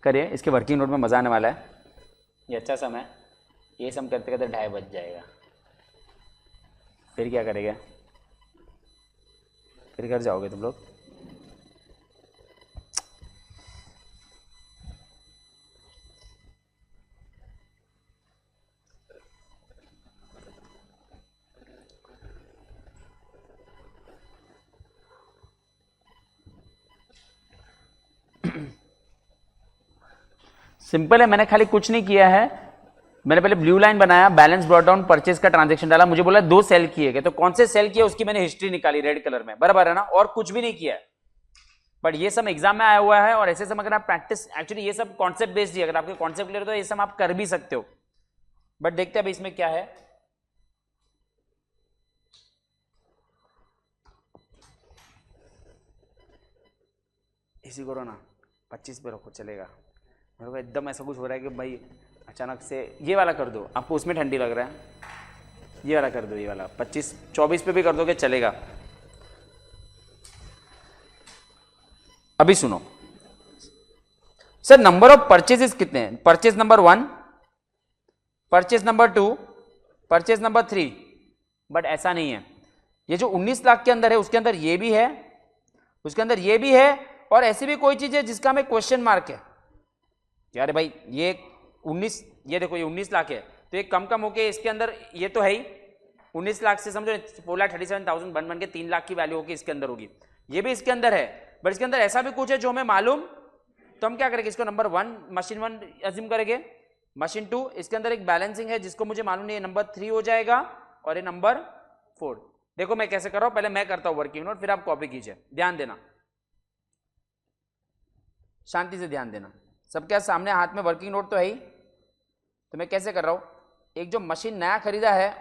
करिए, इसके वर्किंग नोट में मज़ा आने वाला है। ये अच्छा समय, ये सम करते करते 2:30 बज जाएगा। फिर क्या करेगा, फिर घर जाओगे तुम लोग। सिंपल है, मैंने खाली कुछ नहीं किया है। मैंने पहले ब्लू लाइन बनाया, बैलेंस ब्रॉट डाउन, परचेज का ट्रांजैक्शन डाला, मुझे बोला 2 सेल किए गए, तो कौन से सेल किए उसकी मैंने हिस्ट्री निकाली रेड कलर में, बराबर है ना, और कुछ भी नहीं किया है। बट ये सब एग्जाम में आया हुआ है, और ऐसे सब अगर आप प्रैक्टिस, एक्चुअली ये सब कॉन्सेप्ट बेस्ड है, अगर आपके कॉन्सेप्ट क्लियर हो तो ये सब आप कर भी सकते हो। बट देखते हैं अभी इसमें क्या है। इसी करो ना, 25 पे रखो, चलेगा। मेरे को एकदम ऐसा कुछ हो रहा है कि भाई अचानक से ये वाला कर दो, आपको उसमें ठंडी लग रहा है, ये वाला कर दो, ये वाला 25-24 पे भी कर दोगे चलेगा। अभी सुनो सर, नंबर ऑफ परचेजेस कितने हैं? Purchase number 1, purchase number 2, purchase number 3, but ऐसा नहीं है। ये जो 19 लाख के अंदर है उसके अंदर ये भी है, उसके अंदर ये भी है, और ऐसी भी कोई चीज है जिसका हमें क्वेश्चन मार्क है यार भाई ये 19, ये देखो ये 19 लाख है, तो ये कम होके इसके अंदर ये तो है ही 19 लाख से समझो 4,37,000 बन के 3 लाख की वैल्यू होगी इसके अंदर होगी, ये भी इसके अंदर है, बट इसके अंदर ऐसा भी कुछ है जो हमें मालूम, तो हम क्या करेंगे इसको नंबर 1 मशीन 1 अज्यूम करेंगे, मशीन 2 इसके अंदर एक बैलेंसिंग है जिसको मुझे मालूम नहीं है, नंबर 3 हो जाएगा, और ये नंबर 4। देखो मैं कैसे कर रहा हूं, पहले मैं करता हूं वर्किंग नोट, फिर आप कॉपी कीजिए, ध्यान देना, शांति से ध्यान देना। सबके सामने हाथ में वर्किंग नोट तो है ही, तो मैं कैसे कर रहा हूं, एक जो मशीन नया खरीदा है,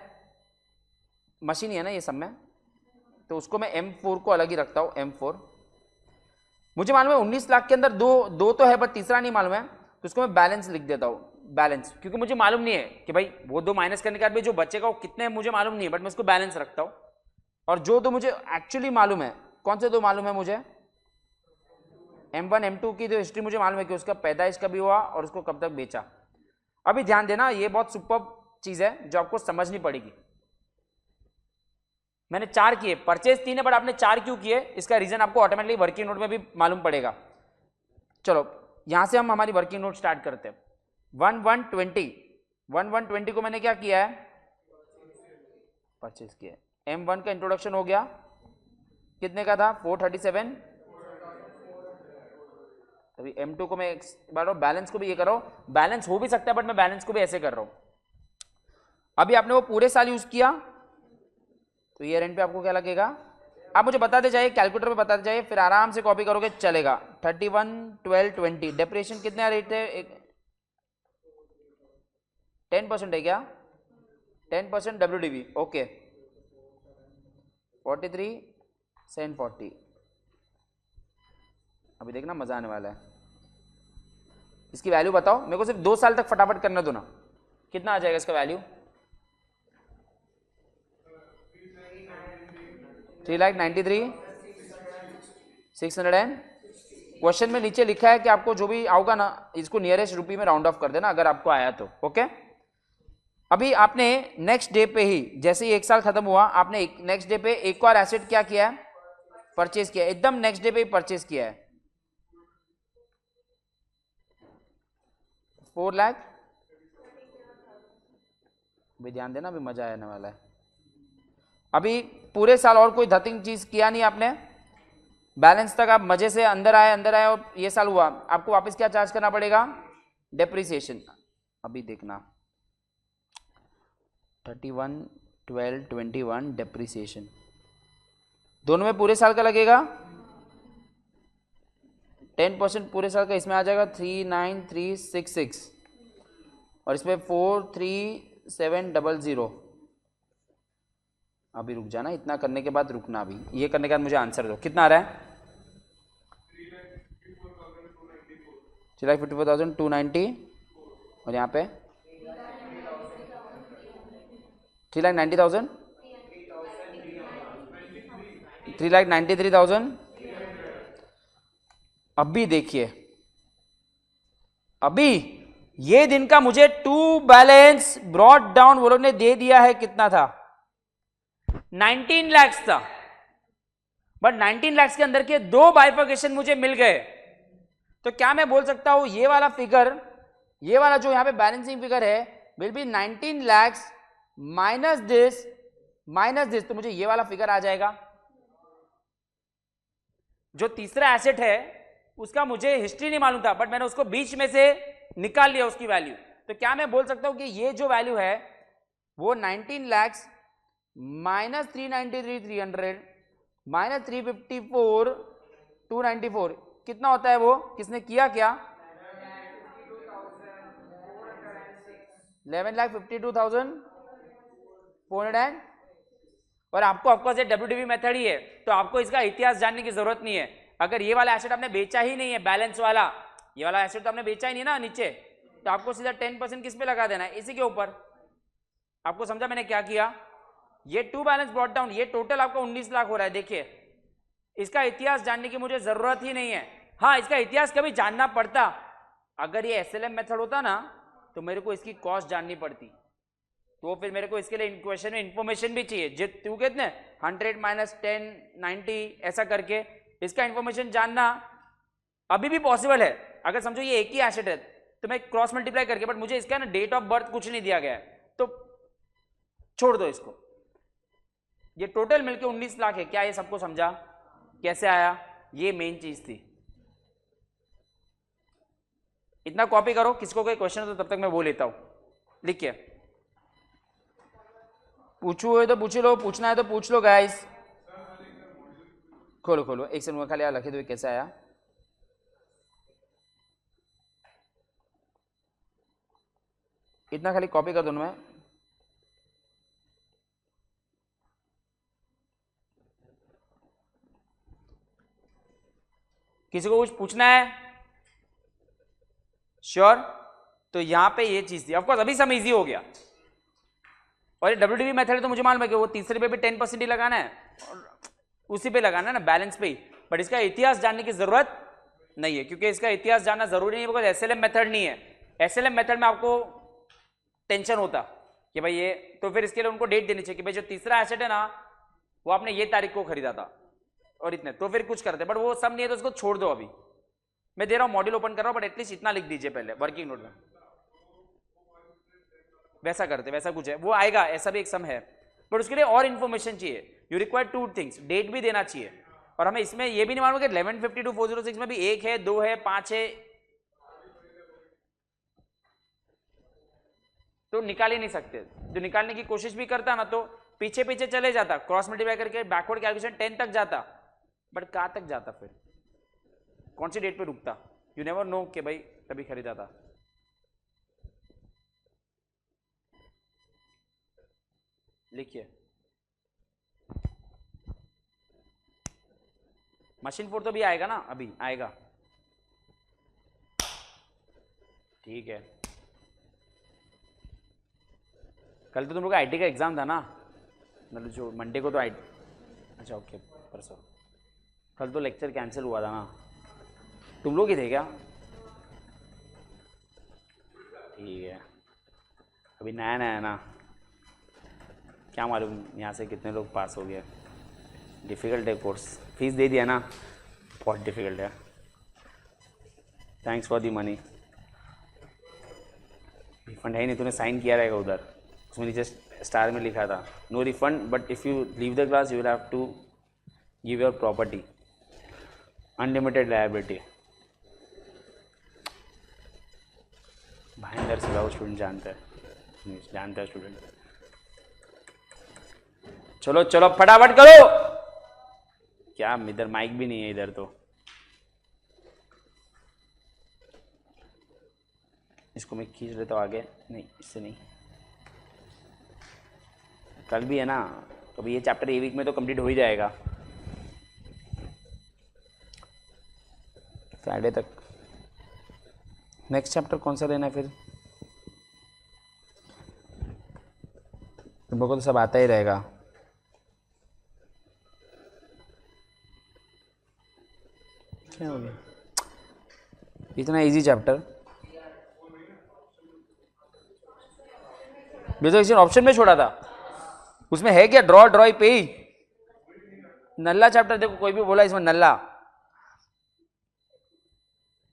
मशीन ही है ना ये सब में, तो उसको मैं M4 को अलग ही रखता हूं, M4। मुझे मालूम है 19 लाख के अंदर दो तो है, पर तीसरा नहीं मालूम है, तो उसको मैं बैलेंस लिख देता हूं, बैलेंस, क्योंकि मुझे मालूम नहीं है कि भाई वो 2 माइनस करने के बाद भी जो बचेगा वो कितने मुझे मालूम नहीं है, बट मैं उसको बैलेंस रखता हूं। और जो 2 मुझे एक्चुअली मालूम है, कौन से 2 मालूम है मुझे, M1 M2 की जो हिस्ट्री मुझे मालूम है कि उसका पैदाइश कभी हुआ और उसको कब तक बेचा। अभी ध्यान देना, ये बहुत सुपर चीज है जो आपको समझनी पड़ेगी। मैंने 4 किए, परचेज 3 है, बट आपने 4 क्यों किए, इसका रीजन आपको ऑटोमेटिकली वर्किंग नोट में भी मालूम पड़ेगा। चलो यहां से हम हमारी वर्किंग नोट स्टार्ट करते हैं। 1120 को मैंने क्या किया है, परचेज किया। M1 का इंट्रोडक्शन हो गया, कितने का था, 437। अभी M2 को मैं एक बार बैलेंस को भी ये कर रहा हूं, बैलेंस हो भी सकता है बट मैं बैलेंस को भी ऐसे कर रहा हूं। अभी आपने वो पूरे साल यूज किया, तो ईयर एंड पे आपको क्या लगेगा, आप मुझे बताते जाइए, कैलकुलेटर पे बताते जाइए, फिर आराम से कॉपी करोगे चलेगा। 31, 12, 20 डेप्रिसिएशन कितने रेट है, 10% है क्या, 10% WDV, ओके। 43, 740। अभी देखना मजा आने वाला है। इसकी वैल्यू बताओ मेरे को, सिर्फ 2 साल तक फटाफट करने दो ना, कितना आ जाएगा इसका वैल्यू, 3,93,600। क्वेश्चन में नीचे लिखा है कि आपको जो भी आओगा ना, इसको नियरेस्ट रुपी में राउंड ऑफ कर देना अगर आपको आया तो, ओके। अभी आपने नेक्स्ट डे पे ही, जैसे ही 1 साल खत्म हुआ, आपने नेक्स्ट डे पे एक और एसेट क्या किया है, परचेज किया, एकदम नेक्स्ट डे पे ही परचेज किया है, 4 लाख। भी ध्यान देना, अभी मजा आने वाला है। अभी पूरे साल और कोई धतिंग चीज किया नहीं आपने, बैलेंस तक आप मजे से अंदर आए और ये साल हुआ, आपको वापस क्या चार्ज करना पड़ेगा, डेप्रिसिएशन। अभी देखना 31, 12, 21 डेप्रिसिएशन, दोनों में पूरे साल का लगेगा, 10% पूरे साल का इसमें आ जाएगा 39366, और इसमें 43700। अभी रुक जाना, इतना करने के बाद रुकना, अभी ये करने के बाद मुझे आंसर दो, कितना आ रहा है, 3,54,290, और यहाँ पे 3,90,000, 3,93,000। अभी देखिए, अभी ये दिन का मुझे 2 बैलेंस ब्रॉट डाउन वो लोग ने दे दिया है, कितना था, 19 लाख था, बट 19 लाख के अंदर के 2 बाइफर्केशन मुझे मिल गए। तो क्या मैं बोल सकता हूं ये वाला फिगर, ये वाला जो यहां पे बैलेंसिंग फिगर है, will be 19 lakh minus this, तो मुझे ये वाला फिगर आ जाएगा। जो तीसरा एसेट है उसका मुझे हिस्ट्री नहीं मालूम था, बट मैंने उसको बीच में से निकाल लिया उसकी वैल्यू। तो क्या मैं बोल सकता हूं कि ये जो वैल्यू है वो 19 लाख माइनस 393,300 माइनस 354,294 कितना होता है, वो किसने किया क्या, 11,52,400। और आपको ऑफकोर्स ये WDV मेथड ही है, तो आपको इसका इतिहास जानने की जरूरत नहीं है। अगर ये वाला एसेट आपने बेचा ही नहीं है, बैलेंस वाला, ये वाला एसेट तो आपने बेचा ही नहीं ना नीचे, तो आपको सीधा 10% किस पे लगा देना है, इसी के ऊपर। आपको समझा मैंने क्या किया? ये टू बैलेंस ब्रॉट डाउन, ये टोटल आपका 19 लाख हो रहा है। देखिए इसका इतिहास जानने की मुझे जरूरत ही नहीं है। हाँ, इसका इतिहास कभी जानना पड़ता, अगर ये एसएलएम मेथड होता ना तो मेरे को इसकी कॉस्ट जाननी पड़ती, तो फिर मेरे को इसके लिए क्वेश्चन में इंफॉर्मेशन भी चाहिए। तू कितने 100 माइनस 10 90 ऐसा करके इसका इंफॉर्मेशन जानना अभी भी पॉसिबल है। अगर समझो ये एक ही एसेट है तो मैं क्रॉस मल्टीप्लाई करके, बट मुझे इसका ना डेट ऑफ बर्थ कुछ नहीं दिया गया है, तो छोड़ दो इसको। ये टोटल मिलके 19 लाख है। क्या ये सबको समझा? कैसे आया? ये मेन चीज थी। इतना कॉपी करो, किसको कोई क्वेश्चन हो तो तब तक मैं वो लेता हूं। लिखिए, पूछो है तो पूछ लो, पूछना है तो पूछ लो गाइस। खोलो खोलो, एक सेकंड खाली लखे दो कैसे आया। इतना खाली कॉपी कर दो मैं। किसी को कुछ पूछना है? श्योर? तो यहां पे ये चीज थी। ऑफकोर्स अभी सब इजी हो गया, और ये WDV मेथड है तो मुझे मालूम है कि वो तीसरे पे भी 10% ही लगाना है और उसी पे लगाना है ना, बैलेंस पे ही। बट इसका इतिहास जानने की जरूरत नहीं है, क्योंकि इसका इतिहास जानना जरूरी नहीं है, बिकॉज एसएलएम मेथड नहीं है। एसएलएम मेथड में आपको टेंशन होता कि भाई ये, तो फिर इसके लिए उनको डेट देनी चाहिए कि भाई जो तीसरा एसेट है ना वो आपने ये तारीख को खरीदा था और इतने, तो फिर कुछ करते। बट वो सब नहीं है तो उसको छोड़ दो। अभी मैं दे रहा हूं, मॉड्यूल ओपन कर रहा हूं, बट एटलीस्ट इतना लिख दीजिए पहले वर्किंग नोट में। वैसा करते, वैसा कुछ है वो आएगा, ऐसा भी एक सम है, बट उसके लिए और इन्फॉर्मेशन चाहिए। यू रिक्वायर 2 थिंग्स, डेट भी देना चाहिए, और हमें इसमें ये भी नहीं मालूम कि 1152 406 में भी 1 है 2 है 5 है, तो निकाल ही नहीं सकते। जो निकालने की कोशिश भी करता ना तो पीछे पीछे चले जाता, क्रॉस मल्टीप्लाई करके बैकवर्ड कैलकुलेशन 10 तक जाता, बट कहां तक जाता, फिर कौन सी डेट पे रुकता? यू नेवर नो कि भाई तभी खरीदा था। लिखिए, मशीन 4 तो भी आएगा ना, अभी आएगा, ठीक है। कल तो तुम लोग का आईटी का एग्जाम था ना, मतलब जो मंडे को तो अच्छा ओके, परसों। कल तो लेक्चर कैंसिल हुआ था ना, तुम लोग ही थे क्या? ठीक है, अभी नया नया है ना, क्या मालूम यहाँ से कितने लोग पास हो गए। डिफ़िकल्ट है कोर्स, फीस दे दिया ना, बहुत डिफ़िकल्ट है। Thanks for the money. Refund है नहीं, तूने साइन किया रहेगा उधर, उसमें नीचे स्टार में लिखा था no refund, but if you leave the class you will have to give your property, unlimited liability. भाई अंदर से वो स्टूडेंट जानता है स्टूडेंट। चलो चलो फटाफट करो। क्या इधर माइक भी नहीं है इधर, तो इसको मैं खींच लेता हूँ आगे, नहीं इससे नहीं, कल भी है ना, तो ये चैप्टर ये वीक में तो कंप्लीट हो ही जाएगा, फ्राइडे तक। नेक्स्ट चैप्टर कौन सा लेना है फिर? तुम लोग को तो सब आता ही रहेगा। क्या हो गया? इतना इजी चैप्टर, बेसिक ऑप्शन में छोड़ा था, उसमें है क्या? ड्रॉ पे ही नल्ला चैप्टर, देखो कोई भी बोला इसमें नल्ला,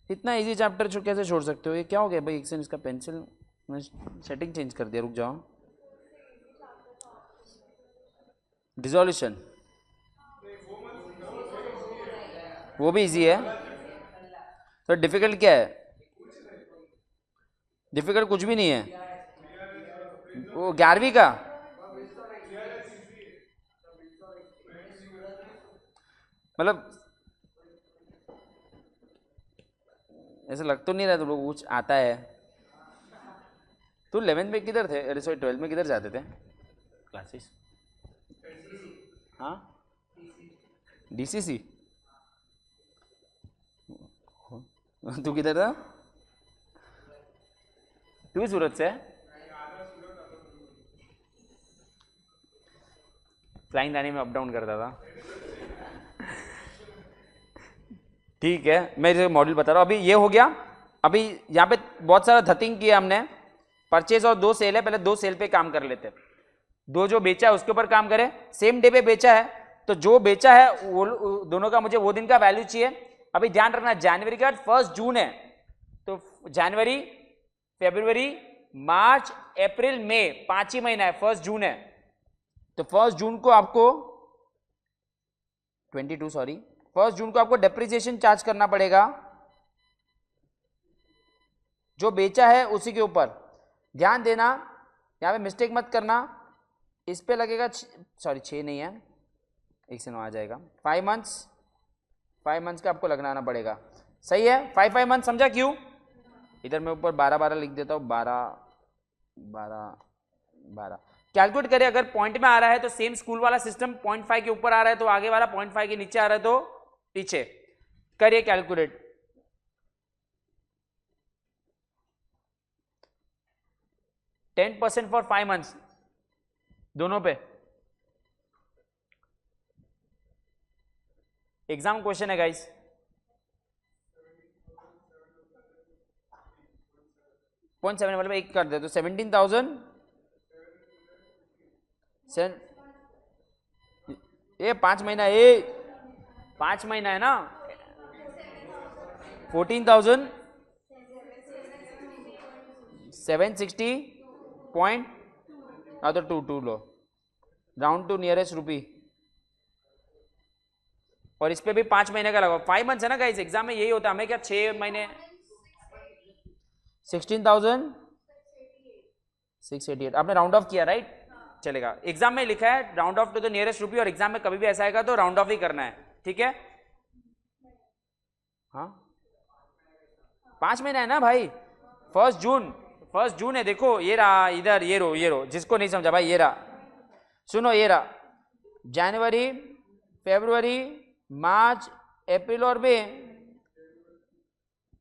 इतना इजी चैप्टर कैसे छोड़ सकते हो? ये क्या हो गया भाई? एक सेकंड, इसका पेंसिल मैं सेटिंग चेंज कर दिया, रुक जाओ। डिसोल्यूशन वो भी इजी है, तो डिफिकल्ट क्या है? डिफिकल्ट कुछ भी नहीं है, वो 11वीं का मतलब ऐसा लग तो नहीं रहा तुम लोग कुछ आता है। तो 11th में किधर थे? अरे सॉरी 12th में किधर जाते थे क्लासेस? हाँ DCC, तू किधर था? तू भी सूरत से है? फ्लाइंग रानी में अप डाउन करता था। ठीक है, मैं इसे मॉडल बता रहा हूँ। अभी ये हो गया। अभी यहाँ पे बहुत सारा धतिंग किया हमने। परचेज और 2 सेल है, पहले 2 सेल पे काम कर लेते हैं। 2 जो बेचा है उसके ऊपर काम करें। सेम डे पे बेचा है, तो जो बेचा है वो दोनों का मुझे वो दिन का वैल्यू चाहिए। अभी ध्यान रखना, जनवरी का 1 जून है, तो जनवरी, फरवरी, मार्च, अप्रैल, मई, 5 ही महीना है। 1 जून है, तो 1 जून को आपको 22 सॉरी 1 जून को आपको डेप्रिसिएशन चार्ज करना पड़ेगा जो बेचा है उसी के ऊपर। ध्यान देना, यहां पे मिस्टेक मत करना। इस पे लगेगा सॉरी 6 नहीं है, 1 से 9 आ जाएगा। 5 मंथ्स का आपको लगाना पड़ेगा। सही है, 5 मंथ समझा? क्यों? इधर मैं ऊपर 12 लिख देता हूँ। 12 कैलकुलेट करें। अगर पॉइंट में आ रहा है तो सेम स्कूल वाला सिस्टम, 0.5 के ऊपर आ रहा है तो आगे वाला, 0.5 के नीचे आ रहा है तो पीछे। करिए कैलकुलेट। 10% फॉर 5 मंथ्स दोनों पे। एग्जाम क्वेश्चन है गाइस। 0.7 मतलब 1 कर दे तो 17,000। ये 5 महीना, ये 5 महीना है ना। 14,760 पॉइंट, तो 2 लो, राउंड टू नियरेस्ट रुपी। और इस पे भी 5 महीने का लगाओ। 5 मंथ्स है ना गाइस, एग्जाम में यही होता है। हमें क्या 6 महीने। 16,688 आपने राउंड ऑफ किया राइट, चलेगा। एग्जाम में लिखा है round off to the nearest rupee, और एग्जाम में कभी भी ऐसा आएगा तो राउंड ऑफ ही करना है, ठीक है। हाँ 5 महीना है ना भाई। 1 जून है, देखो ये रहा इधर, ये रो जिसको नहीं समझा भाई, ये रहा, सुनो ये रहा। जनवरी, फरवरी, मार्च, अप्रैल और मई,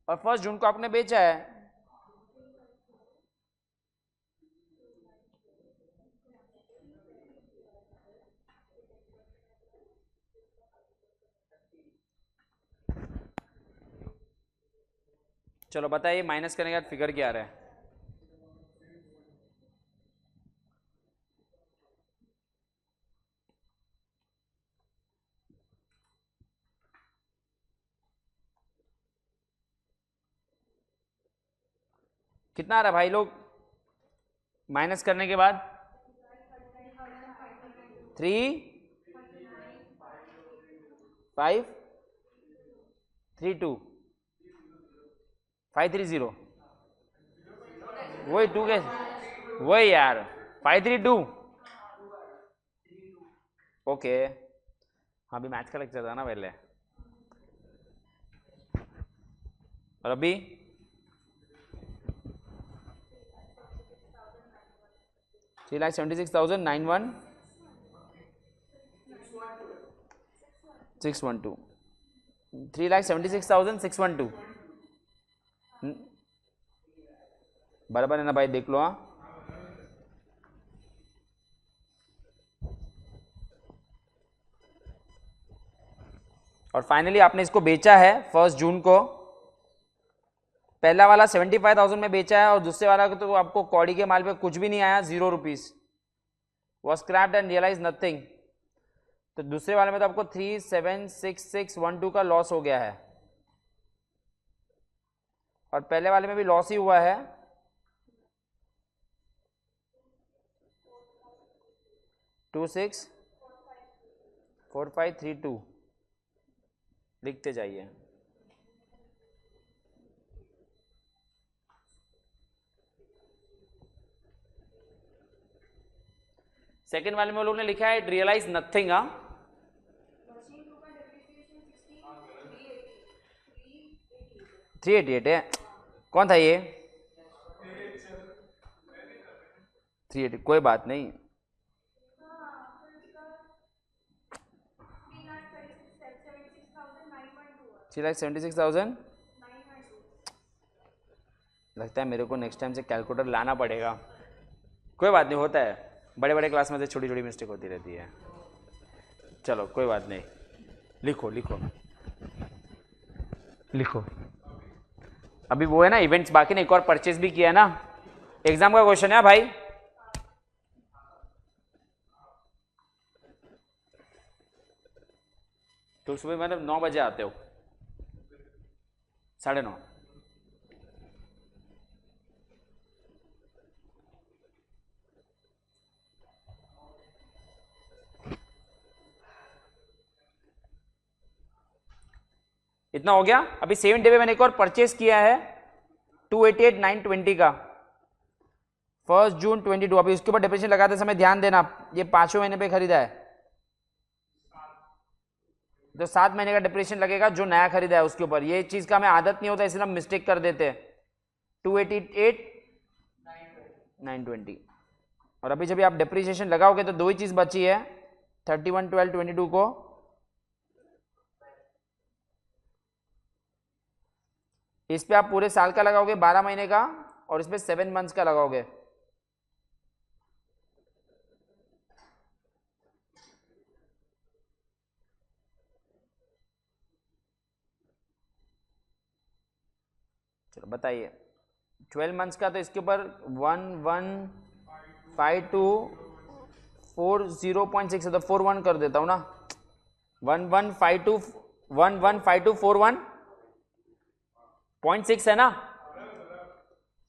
और 1 जून को आपने बेचा है। चलो बताइए, माइनस करने का फिगर क्या आ रहा है? कितना आ रहा है भाई लोग माइनस करने के बाद? 3,532,530, वही 2 के, वही यार 532। ओके, हाँ अभी मैथ्स का लेक्चर था ना पहले। और अभी 3,76,91612, 3,76,612 बराबर है ना भाई, देख लो। हाँ और फाइनली आपने इसको बेचा है 1 जून को। पहला वाला 75,000 में बेचा है, और दूसरे वाला को तो आपको कौड़ी के माल पे कुछ भी नहीं आया, 0 rupees, was scrapped and realise nothing. तो दूसरे वाले में तो आपको 3,76,612 का लॉस हो गया है, और पहले वाले में भी लॉस ही हुआ है। टू 6,4532 लिखते जाइए। सेकेंड वाले में वो लोग ने लिखा है रियलाइज नथिंग। हाँ 388 है। कौन था ये? 380, कोई बात नहीं। 3,76,000 लगता है मेरे को नेक्स्ट टाइम से कैलकुलेटर लाना पड़ेगा। कोई बात नहीं, होता है, बड़े बड़े क्लास में से छोटी छोटी मिस्टेक होती रहती है। चलो कोई बात नहीं, लिखो लिखो लिखो। अभी वो है ना इवेंट्स बाकी नहीं, एक और परचेज भी किया है ना, एग्जाम का क्वेश्चन है भाई। तो सुबह मतलब 9 बजे आते हो, 9:30। इतना हो गया। अभी 7 डे में मैंने एक और परचेज किया है 288,920 का, 1 जून 22। अभी उसके ऊपर डिप्रेशन लगाते समय ध्यान देना, ये 5वें महीने पे खरीदा है, तो 7 महीने का डिप्रेशन लगेगा जो नया खरीदा है उसके ऊपर। ये चीज का हमें आदत नहीं होता, इसलिए हम मिस्टेक कर देते हैं। 288,920। और अभी जब आप डिप्रिसिएशन लगाओगे तो दो ही चीज बची है, 31/12/22 को इस पे आप पूरे साल का लगाओगे 12 महीने का, और इस पे 7 मंथ्स का लगाओगे। चलो बताइए, 12 मंथ्स का तो इसके ऊपर 115240.6 है, तो 41 कर देता हूं ना, 115241.6 है ना।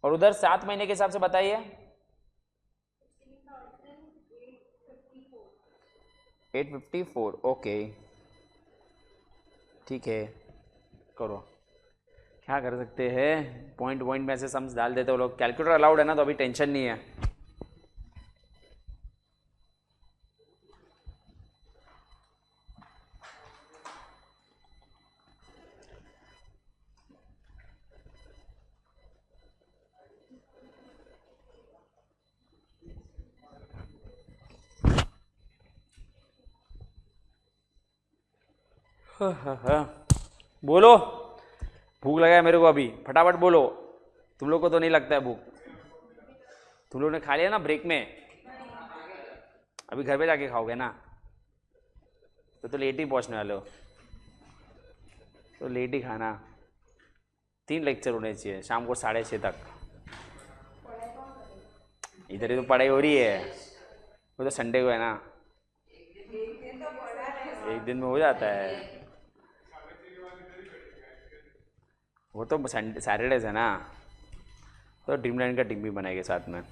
और उधर 7 महीने के हिसाब से बताइए, 854। ओके ठीक है, करो, क्या कर सकते हैं, पॉइंट पॉइंट में ऐसे सम्स डाल देते हो लोग। कैलकुलेटर अलाउड है ना, तो अभी टेंशन नहीं है। बोलो, भूख लगा है मेरे को अभी, फटाफट बोलो। तुम लोग को तो नहीं लगता है भूख? तुम लोग ने खा लिया ना ब्रेक में, अभी घर पे जाके खाओगे ना, तो लेट ही पहुंचने वाले हो, तो लेट ही खाना। 3 लेक्चर होने चाहिए शाम को 6:30 तक। इधर ही तो पढ़ाई हो रही है, वो तो संडे को है ना, एक दिन में हो जाता है। वो तो सैटरडेज है ना, तो ड्रीमलैंड का टीम भी बनाएंगे साथ में,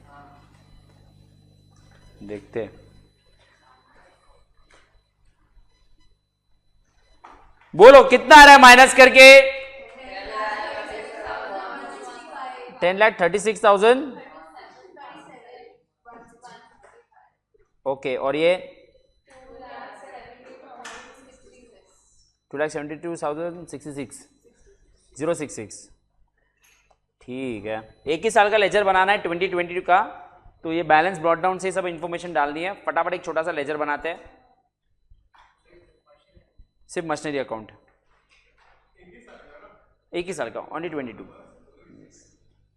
देखते। बोलो कितना आ रहा है माइनस करके? 10,36,000। ओके, और ये 2,72,066 ठीक है। एक ही साल का लेजर बनाना है 2022 का, तो ये बैलेंस ब्रॉट डाउन से सब इंफॉर्मेशन डालनी है। फटाफट एक छोटा सा लेजर बनाते हैं, सिर्फ मशीनरी अकाउंट, एक ही साल का, ओनली 22।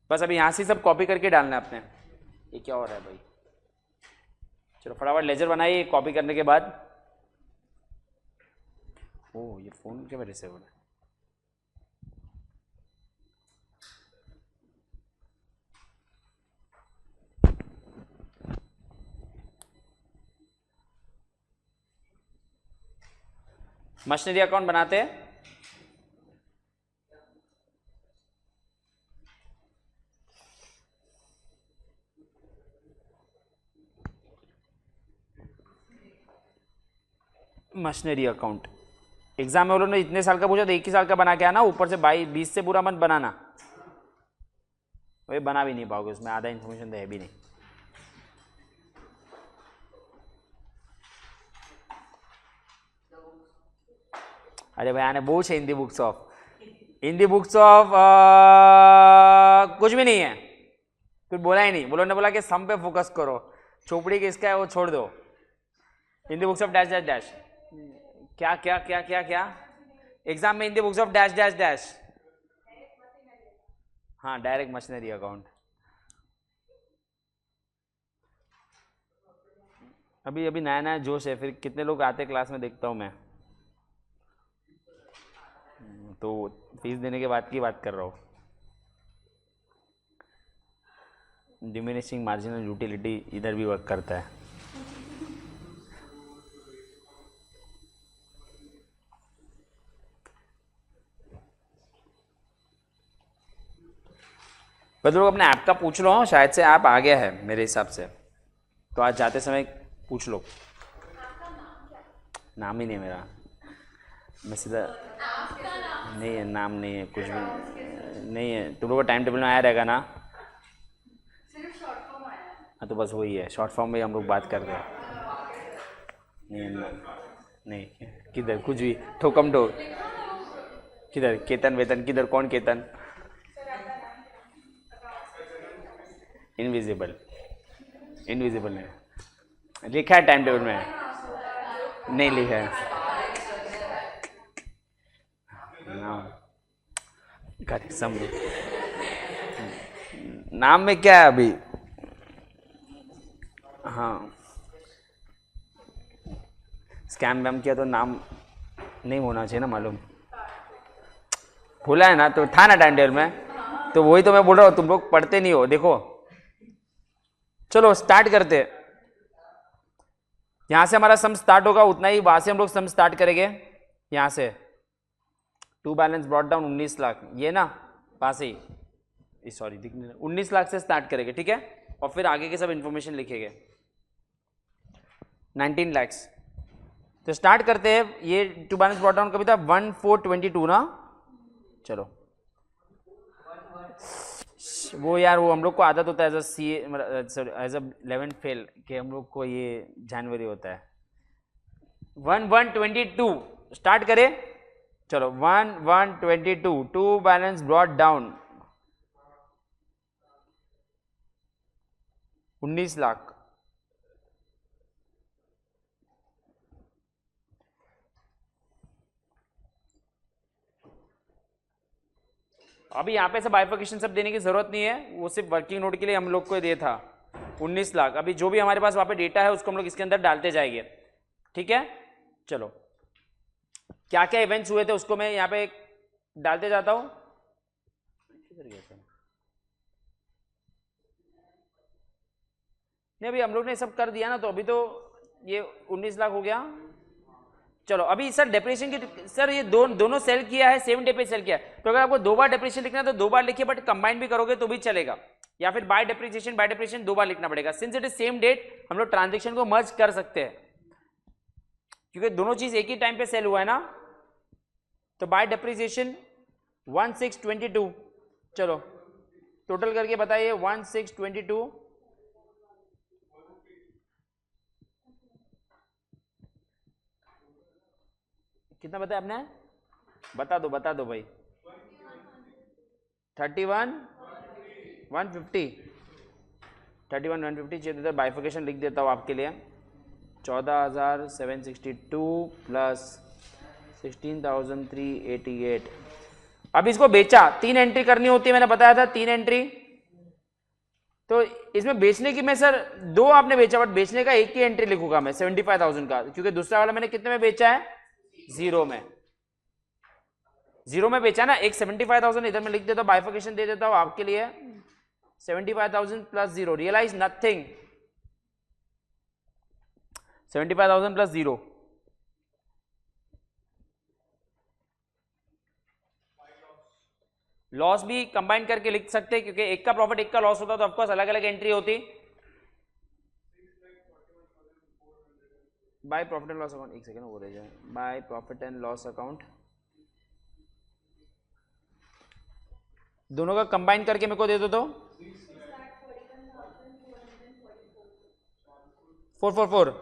बस अभी यहाँ से सब कॉपी करके डालना है अपने। ये क्या हो रहा है भाई? चलो फटाफट लेजर बनाइए कॉपी करने के बाद। ओ ये फोन के वजह से हो रहा है। मशीनरी अकाउंट बनाते हैं। मशीनरी अकाउंट एग्जाम में वो लोग ने इतने साल का पूछा तो एक ही साल का बना के आना, ऊपर से 20 से पूरा मत बनाना, वही बना भी नहीं पाओगे, उसमें आधा इन्फॉर्मेशन तो है भी नहीं। अरे भाई आने बुक्स है, Hindi books of, Hindi books of कुछ भी नहीं है, कुछ बोला ही नहीं। बोलो ने बोला कि सम पे फोकस करो, चोपड़ी किसका है वो छोड़ दो। Hindi books of dash dash dash, क्या क्या क्या क्या क्या, एग्जाम में Hindi books of dash dash dash. हाँ डायरेक्ट मशीनरी अकाउंट। अभी अभी नया नया जोश है, फिर कितने लोग आते क्लास में देखता हूँ मैं, तो फीस देने के बाद की बात कर रहा हूँ। डिमिनिशिंग मार्जिनल यूटिलिटी इधर भी वर्क करता है। बस लोग अपने ऐप का पूछ लो, शायद से ऐप आ गया है मेरे हिसाब से, तो आज जाते समय पूछ लो। नाम ही नहीं है मेरा, मैं सीधा नहीं है, नाम नहीं है, कुछ भी नहीं है। तुम लोग को टाइम टेबल में आया रहेगा ना? हाँ तो बस वही है, शॉर्ट फॉर्म में हम लोग बात कर रहे हैं। नहीं नहीं, किधर कुछ भी ठोकम ठोक, किधर केतन वेतन, किधर कौन केतन? इनविजिबल, इनविजिबल है, लिखा है टाइम टेबल में, नहीं लिखा है नाम। करेक्ट, समझो नाम में क्या है अभी। हाँ स्कैम वैम किया तो नाम नहीं होना चाहिए ना, मालूम भूला है ना, तो था ना टाइम टेबल में, तो वही तो मैं बोल रहा हूँ, तुम लोग पढ़ते नहीं हो। देखो चलो स्टार्ट करते, यहां से हमारा सम स्टार्ट होगा उतना ही, वहां से हम लोग सम स्टार्ट करेंगे। यहां से to balance brought down 19 lakh, ये ना वहां से ही, सॉरी 19 लाख से स्टार्ट करेंगे, ठीक है, और फिर आगे के सब इंफॉर्मेशन लिखेंगे। 19 लैक्स, तो स्टार्ट करते हैं। ये टू बैलेंस ब्रॉट डाउन कभी था 1422 ना, चलो वो यार वो हम लोग को आदत होता है as a C as a 11 fail कि हम लोग को ये जनवरी होता है। 1122 स्टार्ट करें, चलो 1122 to balance brought down 19 lakh. अभी यहाँ पे सब बाइफर्केशन सब देने की जरूरत नहीं है, वो सिर्फ वर्किंग नोट के लिए हम लोग को दिया था 19 लाख। अभी जो भी हमारे पास वहाँ पे डेटा है उसको हम लोग इसके अंदर डालते जाएंगे, ठीक है। चलो क्या क्या इवेंट्स हुए थे उसको मैं यहाँ पे डालते जाता हूँ। नहीं अभी हम लोग ने सब कर दिया ना, तो अभी तो ये 19 लाख हो गया। चलो अभी सर डेप्रिसिएशन की, सर ये दोनों सेल किया है, सेम डे पे सेल किया है, तो अगर आपको दो बार डेप्रिसिएशन लिखना है तो दो बार लिखिए, बट कंबाइन भी करोगे तो भी चलेगा, या फिर बाय डेप्रिसिएशन दो बार लिखना पड़ेगा। Since it is same date हम लोग ट्रांजेक्शन को मर्ज कर सकते हैं, क्योंकि दोनों चीज एक ही टाइम पे सेल हुआ है ना। तो बाय डेप्रिसिएशन 1622, चलो टोटल करके बताइए 1622 कितना बताया आपने, बता दो भाई। 31 150, 31 150 चाहिए, इधर बाइफिकेशन लिख देता हूँ आपके लिए। 14,762 प्लस 16,388। अब इसको बेचा, 3 एंट्री करनी होती है, मैंने बताया था 3 एंट्री। तो इसमें बेचने की मैं सर 2 आपने बेचा, बट बेचने का एक ही एंट्री लिखूंगा मैं 75,000 का, क्योंकि दूसरा वाला मैंने कितने में बेचा है, 0 में, 0 में बेचा ना। एक 75,000 इधर में लिख देता हूं, बाइफिकेशन दे देता हूं आपके लिए। 75,000 plus 0, realise nothing, 75,000 plus 0, loss भी कंबाइन करके लिख सकते हैं, क्योंकि एक का प्रॉफिट एक का लॉस होता तो ऑफकोर्स अलग अलग एंट्री होती। By profit and loss account, एक सेकंड वो रह जाए, by profit and loss account दोनों का कंबाइन करके मेरे को दे दो तो 444,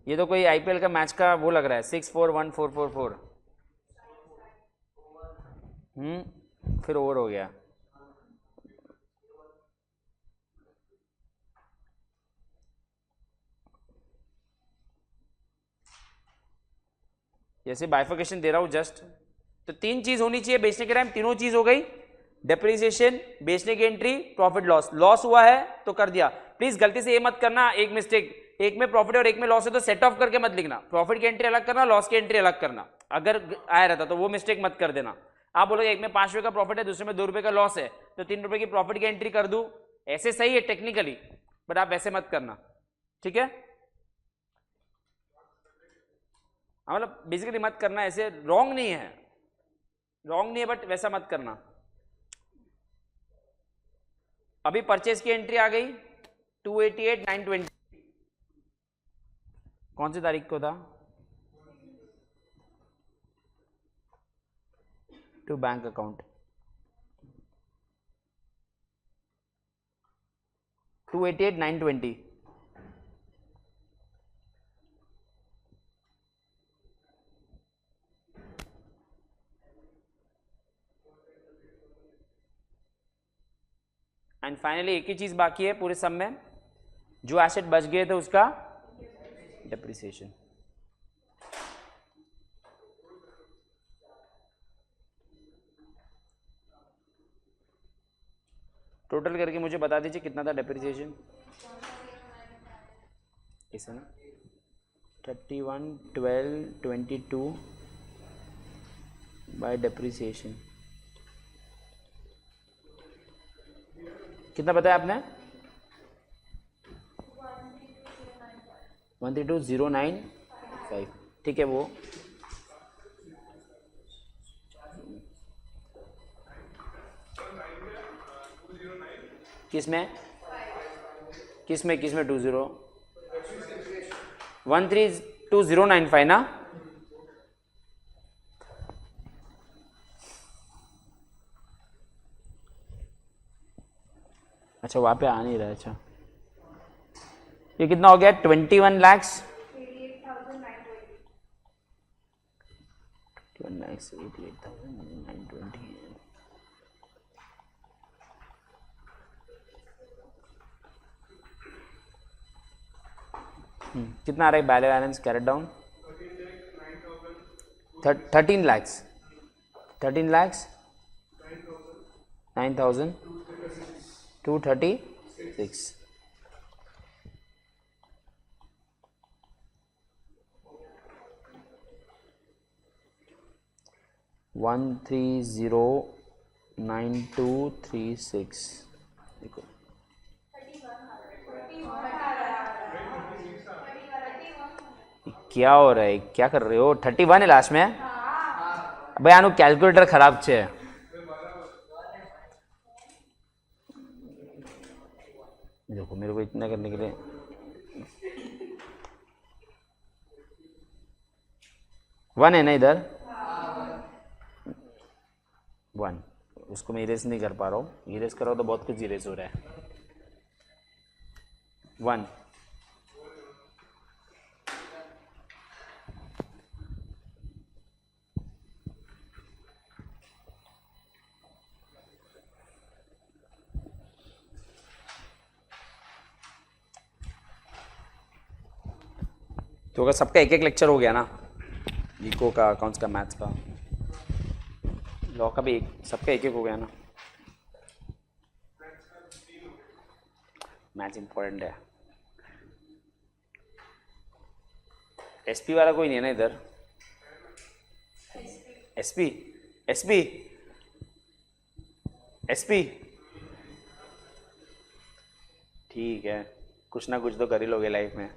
ये तो कोई आईपीएल का मैच का वो लग रहा है, 641444। फिर ओवर हो गया। जैसे बाइफिकेशन दे रहा हूं जस्ट, तो 3 चीज होनी चाहिए बेचने के टाइम, तीनों चीज हो गई। डेप्रिसिएशन, बेचने की एंट्री, प्रॉफिट लॉस, लॉस हुआ है तो कर दिया। प्लीज गलती से ये मत करना, एक मिस्टेक, एक में प्रॉफिट और एक में लॉस है तो सेट ऑफ करके मत लिखना, प्रॉफिट की एंट्री अलग करना, लॉस की एंट्री अलग करना, अगर आया रहता तो वो मिस्टेक मत कर देना। आप बोलोगे एक में 5 रुपये का प्रॉफिट है, दूसरे में 2 रुपये का लॉस है, तो 3 रुपये की प्रॉफिट की एंट्री कर दूं, ऐसे सही है टेक्निकली, बट आप ऐसे मत करना, ठीक है। मतलब बेसिकली मत करना, ऐसे रॉन्ग नहीं है, रॉन्ग नहीं है, बट वैसा मत करना। अभी परचेज की एंट्री आ गई 288,920, कौन सी तारीख को था? To bank account 288,920, and finally एक ही चीज बाकी है पूरे सम में, जो एसेट बच गए थे उसका डेप्रिसिएशन। टोटल करके मुझे बता दीजिए कितना था डेप्रिसिएशन, इसे ना 31, 12, 22 बाय डेप्रिसिएशन, कितना बताया आपने? 132,095, ठीक है। वो किसमें किसमें किसमें 132,095 ना, अच्छा वहाँ पे आ नहीं रहा है। अच्छा ये कितना हो गया? 21 lakhs 88,920। कितना आ रहा है balance carried down? 13 lakhs 9,236। One 130,9236 देखो, क्या हो रहा है, क्या कर रहे हो? 31 है लास्ट में भाई, आनु कैलकुलेटर खराब छे। देखो मेरे को इतना करने के लिए 1 है ना इधर, 1, उसको मैं इरेज नहीं कर पा रहा हूँ, इरेज करो तो बहुत कुछ इरेज हो रहा है। 1 तो अगर सबका एक एक लेक्चर हो गया ना, इको का, अकाउंट्स का, मैथ्स का, लॉ का भी सबका एक एक हो गया ना। मैथ्स इंपॉर्टेंट है। एसपी वाला कोई नहीं है ना इधर? एसपी एसपी एसपी ठीक है, कुछ ना कुछ तो कर ही लोगे लाइफ में।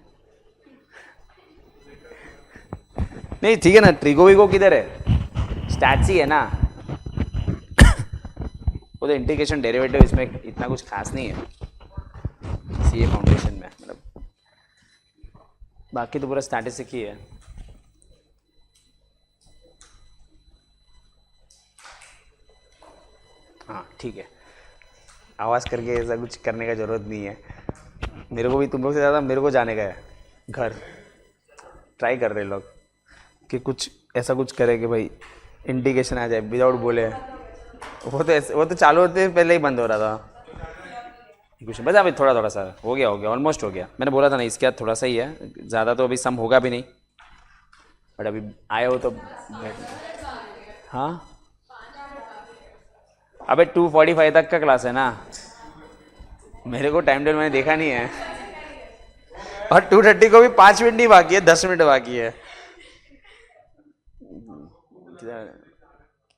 नहीं ठीक है ना, ट्रिगो विगो किधर है? स्टैट्स ही है ना, वो तो इंटीग्रेशन डेरिवेटिव, इसमें इतना कुछ खास नहीं है सीए फाउंडेशन में, मतलब बाकी तो पूरा स्टैटिस्टिक ही है। हाँ ठीक है, आवाज़ करके ऐसा कुछ करने का ज़रूरत नहीं है। मेरे को भी तुम लोग से ज़्यादा मेरे को जाने का है घर। ट्राई कर रहे लोग कि कुछ ऐसा कुछ करे कि भाई इंडिकेशन आ जाए विदाउट बोले। वो तो चालू होते पहले ही बंद हो रहा था कुछ, बस अभी थोड़ा थोड़ा सा हो गया ऑलमोस्ट हो गया। मैंने बोला था ना इसके बाद थोड़ा सा ही है, ज़्यादा तो अभी सम होगा भी नहीं, बट अभी आए हो तो हाँ अबे 2:45 तक का क्लास है ना, मेरे को टाइम टेबल मैंने देखा नहीं है। और 2:30 को भी 5 मिनट नहीं बाकी है, 10 मिनट बाकी है। किधर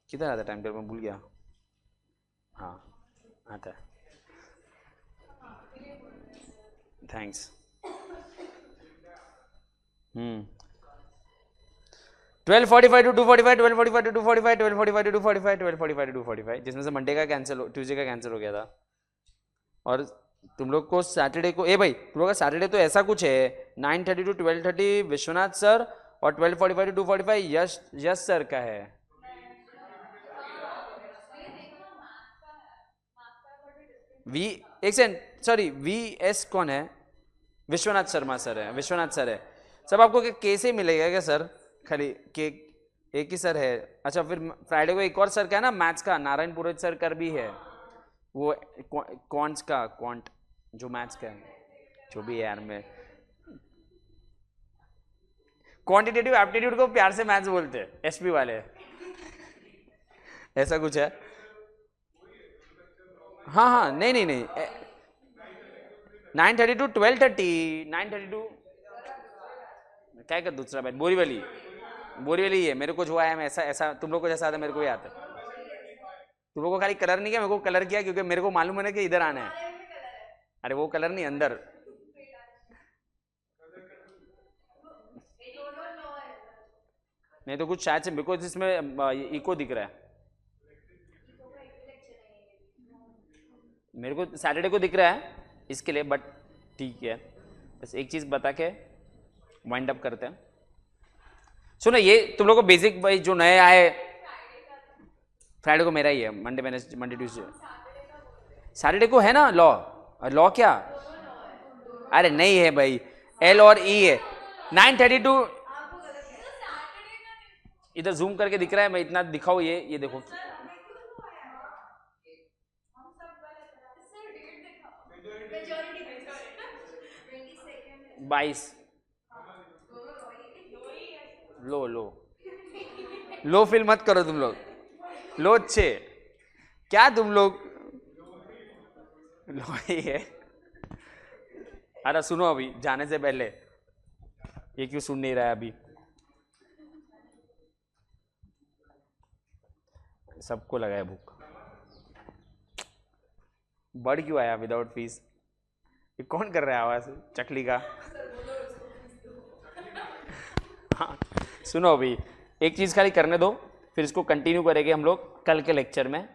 किधर आता टाइम टेबल, मैं भूल गया। हाँ आता है, thanks. 12:45 to 2:45, 12:45 to 2:45, 12:45 to 2:45, 12:45 to 2:45, जिसमें से मंडे का कैंसिल, ट्यूसडे का कैंसिल हो गया था। और तुम लोग को सैटरडे को, ए भाई तुम लोग का सैटरडे तो ऐसा कुछ है, 9:30 to 12:30 विश्वनाथ सर, और 12:45 to 2:45 यश यश सर का है। वी एक सेकंड, सॉरी वी एस कौन है? विश्वनाथ शर्मा सर है, विश्वनाथ सर है। सब आपको कैसे मिलेगा क्या सर? खाली के एक ही सर है? अच्छा, फिर फ्राइडे को एक और सर का है ना मैथ्स का, नारायण पुरोहित सर कर भी है, वो क्वांट्स का, क्वांट जो मैथ्स का है, जो भी है यार, में क्वांटिटेटिव एप्टीट्यूड को प्यार से मैथ्स बोलते हैं एसपी वाले, ऐसा कुछ है। हाँ हाँ, नहीं नहीं नहीं, 9:30 to 12:30, 9:30 to क्या कर दूसरा बैच, बोरीवली, बोरीवली है। मेरे को जो आया मैं ऐसा ऐसा, तुम लोग को जैसा आता मेरे को ही आता। तुम लोग को खाली कलर नहीं किया, मेरे को कलर किया, क्योंकि मेरे को मालूम है ना कि इधर आना है। अरे वो कलर नहीं, अंदर नहीं तो कुछ शायद से, बिकॉज इसमें इको दिख रहा है, मेरे को सैटरडे को दिख रहा है इसके लिए, बट ठीक है। बस एक चीज बता के वाइंड अप करते हैं। सुनो, ये तुम लोग को बेसिक भाई जो नए आए, फ्राइडे को मेरा ही है, मंडे ट्यूसडे, सैटरडे को है ना लॉ। लॉ क्या? अरे नहीं है भाई, एल और ई है। 9:30 to, इधर जूम करके दिख रहा है, मैं इतना दिखाऊं, ये देखो, बाईस। लो लो लो फील मत करो तुम लोग, लो अच्छे क्या तुम लोग, लो ही है। अरे सुनो, अभी जाने से पहले, ये क्यों सुन नहीं रहा है अभी? सबको लगा है भूख, बढ़ क्यों आया विदाउट फीस? ये कौन कर रहा है आवाज चकली का? हाँ सुनो, अभी एक चीज खाली करने दो, फिर इसको कंटिन्यू करेंगे हम लोग कल के लेक्चर में।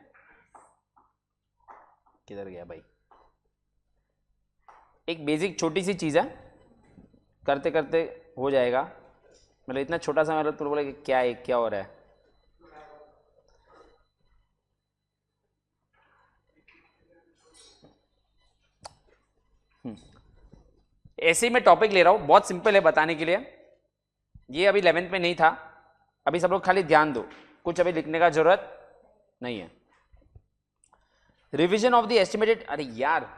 किधर गया भाई? एक बेसिक छोटी सी चीज है, करते करते हो जाएगा, मतलब इतना छोटा सा, मतलब तुम बोले कि क्या है, क्या हो रहा है। ऐसे ही मैं टॉपिक ले रहा हूं, बहुत सिंपल है बताने के लिए, ये अभी 11th में नहीं था। अभी सब लोग खाली ध्यान दो, कुछ अभी लिखने का जरूरत नहीं है। रिवीजन ऑफ द एस्टिमेटेड, अरे यार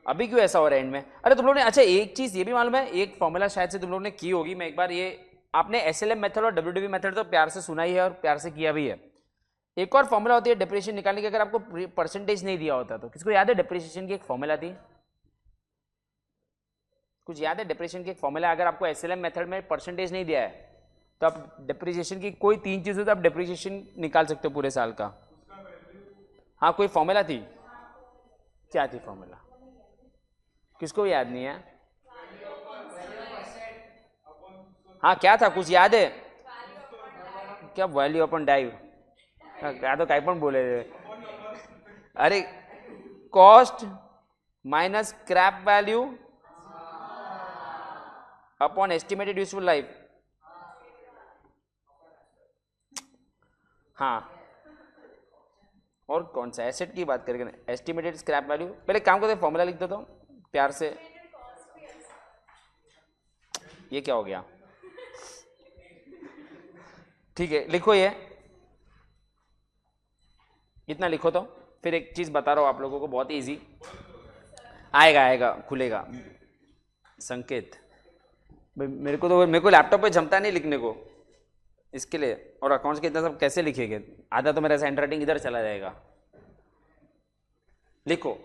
अभी क्यों ऐसा हो रहा है एंड में? अरे तुम लोग ने, अच्छा एक चीज ये भी मालूम है, एक फॉर्मूला शायद से तुम लोग ने की होगी, मैं एक बार, ये आपने एसएलएम मेथड और डब्ल्यूडीवी मेथड तो प्यार से सुना ही है और प्यार से किया भी है। एक और फॉर्मूला होती है डिप्रिसिएशन निकालने की, अगर आपको परसेंटेज नहीं दिया होता तो। किसको याद है डिप्रिसिएशन की एक फॉर्मूला थी? कुछ याद है डिप्रिसिएशन की एक फॉर्मूला? अगर आपको एसएलएम मेथड में परसेंटेज नहीं दिया है तो आप डिप्रिसिएशन की कोई 3 चीज हो तो आप डिप्रिसिएशन निकाल सकते हो पूरे साल का। हाँ कोई फॉर्मूला थी, क्या थी फॉर्मूला? किसको याद नहीं है? हाँ क्या था, कुछ याद है क्या? वैल्यू अपॉन डाइव, क्या तो काई पण बोले थे। अरे cost minus scrap value upon estimated useful life. हाँ, और कौन सा एसेट की बात करेंगे? Estimated scrap value. पहले काम करते, फॉर्मूला लिख देता हूँ प्यार से। ये क्या हो गया? ठीक है लिखो, ये इतना लिखो। तो फिर एक चीज बता रहा हूं आप लोगों को, बहुत इजी आएगा, आएगा खुलेगा संकेत। मेरे को लैपटॉप पे जमता नहीं लिखने को, इसके लिए, और अकाउंट्स के इतना सब कैसे लिखेंगे? आधा तो मेरा हैंड राइटिंग इधर चला जाएगा। लिखो,